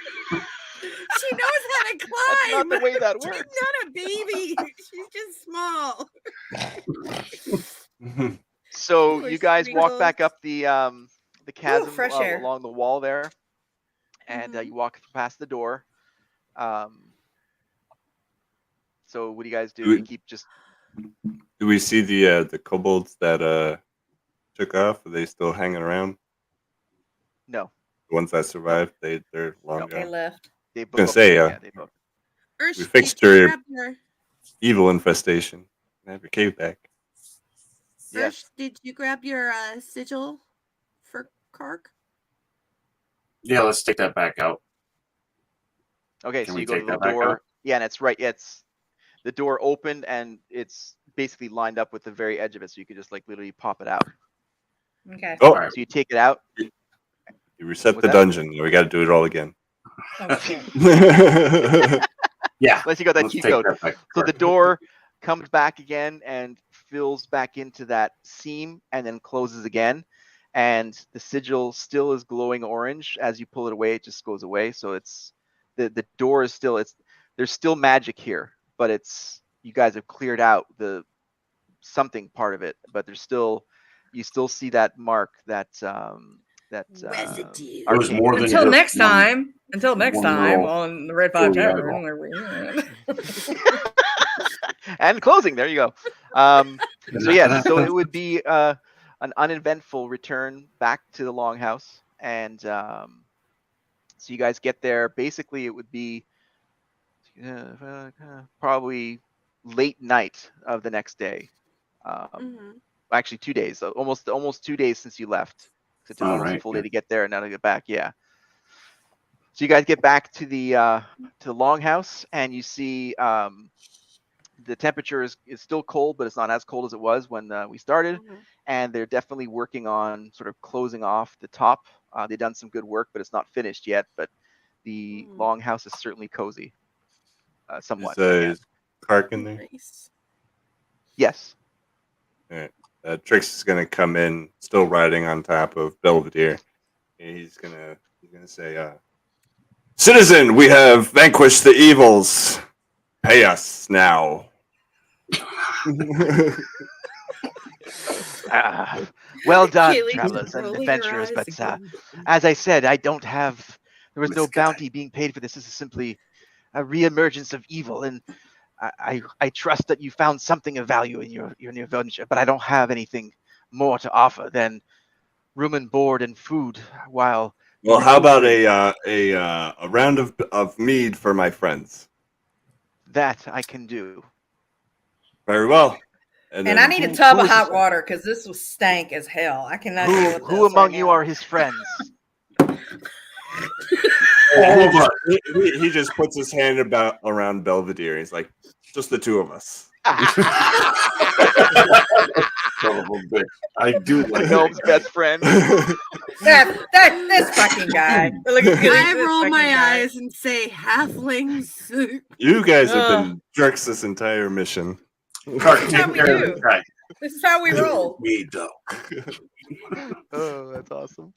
knows how to That's climb. not the way that She's works. not a baby. She's just small. So Poor you guys walk Sprinkles. back up the chasm fresh air. along the wall there, and Mhm. you walk past the door. So what do you guys do? You keep just Do we see the kobolds that took off? Are they still hanging around? no. The ones that survived, they're long No. They gone. left. They gonna booked. say, Yeah, they booked. Ursh, We fixed did you her- grab your- Evil infestation. Have your cave back. Yes. Ursh, did you grab your sigil for Kark? Yeah, let's take that back out. Okay, Can so we you go to take the that back door. out? Yeah, and it's right. Yeah, it's the door opened and it's basically lined up with the very edge of it, so you could just like literally pop it out. Okay. Oh, All right. So you take it out. you reset What's the that? dungeon. We got to do it all again. Oh, shit. Yeah. Unless you got that Let's cheat take code. that back. So the door comes back again and fills back into that seam and then closes again. And the sigil still is glowing orange. As you pull it away, it just goes away. So it's the door is still there's still magic here, but it's you guys have cleared out the something part of it, but there's still you still see that mark that Residue. It was arcane- more than Until just next one- time. Until next one time roll. on the Red 5 Oh, yeah, Tavern. roll. Where we and closing. There you go. So yes, so it would be an uneventful return back to the longhouse, and so you guys get there. Basically, it would be probably late night of the next day. Mhm. Actually, 2 days. So almost 2 days since you left. So it took All almost a right, full yeah. day to get there, and now to get back. Yeah. So you guys get back to the longhouse, and you see the temperature is still cold, but it's not as cold as it was when we started. Mhm. And they're definitely working on sort of closing off the top. They've done some good work, but it's not finished yet. But the Mm. longhouse is certainly cozy, somewhat. Is Kark in there? Nice. Yes. Trix is gonna come in, still riding on top of Belvedere. And he's gonna say, "Citizen, we have vanquished the evils. Pay us now." Well done, Keely, travelers and rolling adventurers. your But eyes again. as I said, I don't have. There was no This guy. bounty being paid for this. This is simply a reemergence of evil, and I trust that you found something of value in your adventure. But I don't have anything more to offer than room and board and food. While Well, how about a round of mead for my friends? that I can do. Very well. And then I need a who- tub who of is hot this? water because this was stank as hell. I cannot deal with Who this among right you now. are his friends? All of us. He just puts his hand around Belvedere. He's like, just the two of us. Son of a bitch. I do like Gnome's best friend. This fucking guy. Look at this I roll fucking my guy. eyes and say, "Halflings." You guys have been jerks this entire mission. Kark, That's how take we care of do. this guy. This is how we roll. We don't. Oh, that's awesome.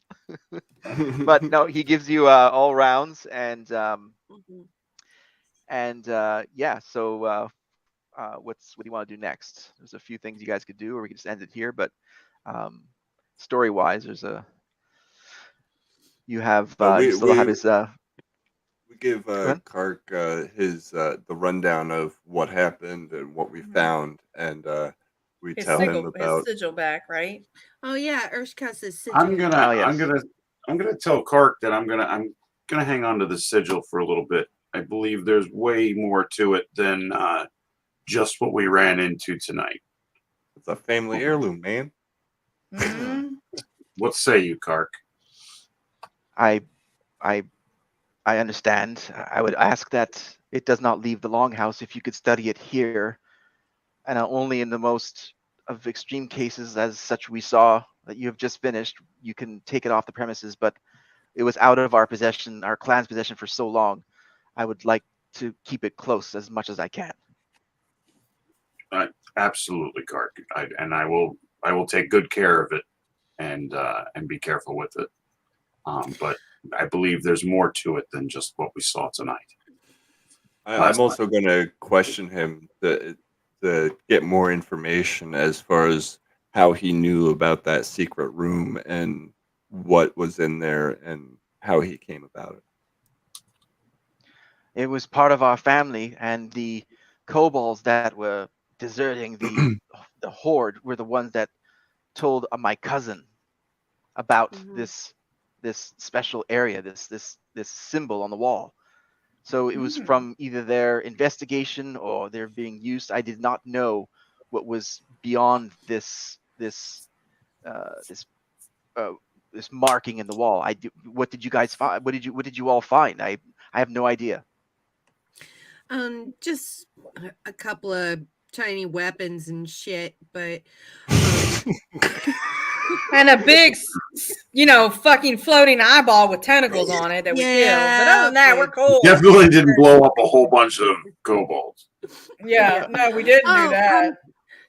But no, he gives you all rounds, and Mhm. And yeah, so what do you want to do next? There's a few things you guys could do, or we could just end it here. But story wise, you still have his. We give Go ahead. Kark his the rundown of what happened and what we found, and we His tell him about. sigil back, right? Oh yeah, Urshka's sigil. I'm gonna Oh, yes. I'm gonna tell Kark that I'm gonna hang on to the sigil for a little bit. I believe there's way more to it than just what we ran into tonight. It's a family heirloom, man. Mhm. What say you, Kark? I understand. I would ask that it does not leave the longhouse if you could study it here, and only in the most of extreme cases, as such we saw that you have just finished, you can take it off the premises. But it was out of our possession, our clan's possession, for so long. I would like to keep it close as much as I can. Absolutely, Kark. I will take good care of it and be careful with it. But I believe there's more to it than just what we saw tonight. I'm also going to question him to get more information as far as how he knew about that secret room and what was in there and how he came about it. It was part of our family, and the kobolds that were deserting the horde were the ones that told my cousin about this special area, this symbol on the wall. So it was from either their investigation or their being used. I did not know what was beyond this marking in the wall. What did you guys find? What did you all find? I have no idea. Just a couple of tiny weapons and shit, but And a big, fucking floating eyeball with tentacles on it that we killed. But other than that, we're cool. Definitely didn't blow up a whole bunch of kobolds. Yeah, no, we didn't do that.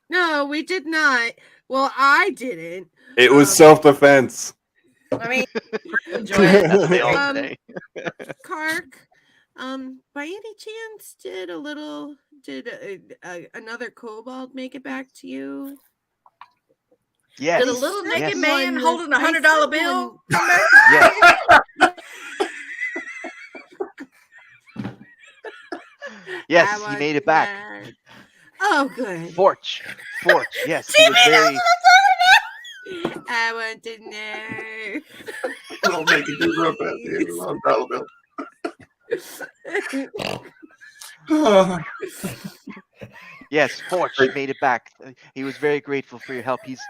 No, we did not. Well, I didn't. It was self-defense. I mean, enjoy it. That's what they all say. Kark, by any chance, did another kobold make it back to you? Yes. Did a little naked yes. man holding $100 bill come back? Yes. Yes, he made it back. Oh, good. Forge. Yes, he was very. I want to know. I'll make it do real fast here. $1 bill. Yes, Forge made it back. He was very grateful for your help. He's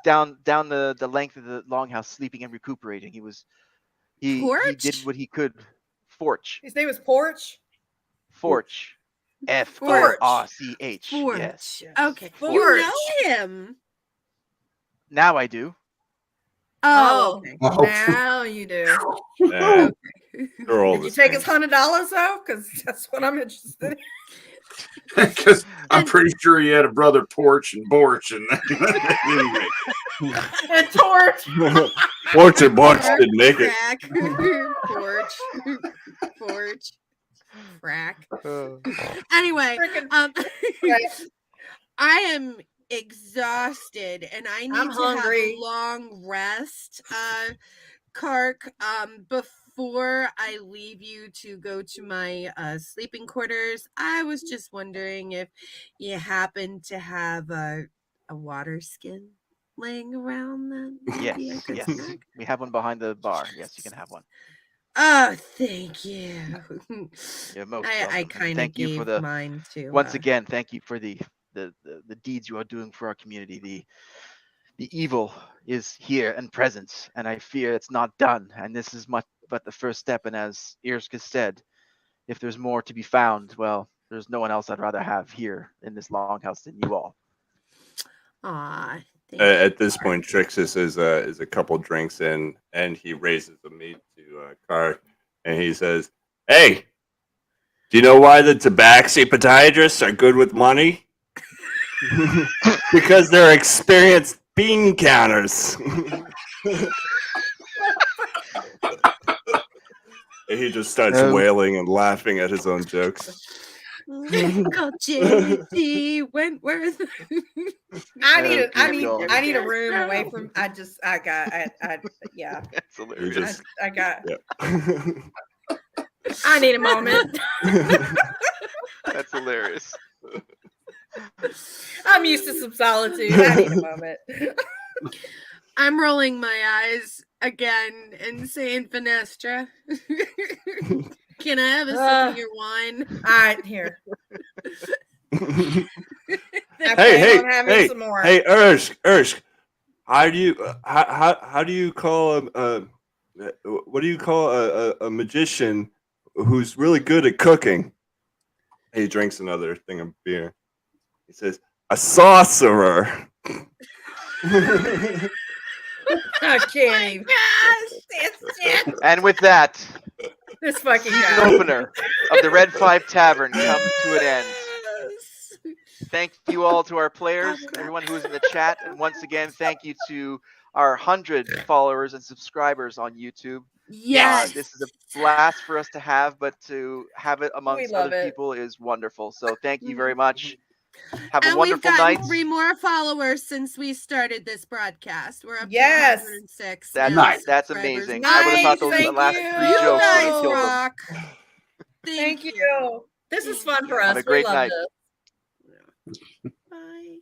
down the length of the longhouse, sleeping and recuperating. He did what he could. Forge. His name was Porch. Forge. F-O-R-C-H. Forge. Yes. Okay. Forge. You know him. Now I do. Oh, okay. Now you do. Yeah. They're all Did the you take same. his $100 though? Because that's what I'm interested in. Because I'm pretty sure he had a brother Porch and Borch, and anyway. And Torch. Porch and Borch didn't make it. Porch. Frack. Anyway, I am exhausted and I need I'm to hungry. have a long rest. Kark, before I leave you to go to my sleeping quarters, I was just wondering if you happen to have a water skin laying around then. Yes. We have one behind the bar. Yes, you can have one. Oh, thank you. You're most I welcome. kind of Thank you gave for the mine too. once again. Thank you for the deeds you are doing for our community. The evil is here and present, and I fear it's not done. And this is but the first step. And as Irska said, if there's more to be found, well, there's no one else I'd rather have here in this longhouse than you all. Aw, At this point, Trixis is a couple drinks in, and he raises the meat to Kark, and he says, "Hey, do you know why the tabaxi podiatrists are good with money? Because they're experienced bean counters." He just starts Oh. wailing and laughing at his own jokes. Call J.D. Wentworth. I need Oh, keep going. I need a room away from. Yeah. That's He hilarious. just, I got. yeah. I need a moment. That's hilarious. I'm used to some solitude. I need a moment. I'm rolling my eyes again and saying, Finestra, can I have a sip of your wine? All right, here. I Hey, plan on having some more. hey, Ersk, how do you call what do you call a magician who's really good at cooking? He drinks another thing of beer. He says, a sorcerer. I can't even. And with that, This fucking season guy. opener of the Red 5 Tavern comes to an end. Thank you all to our players, everyone who is in the chat, and once again, thank you to our 100 followers and subscribers on YouTube. Yes. This is a blast for us to have, but to have it amongst love other it. people is wonderful. So thank you very much. Have a And we've wonderful gotten night. 3 more followers since we started this broadcast. We're up Yes. to 106. That's now, nice. That's subscribers. amazing. I would have thought those Thank last you. 3 You jokes would guys have killed them. rock. Thank you. This is fun for us. Have a great we love night. this. Bye.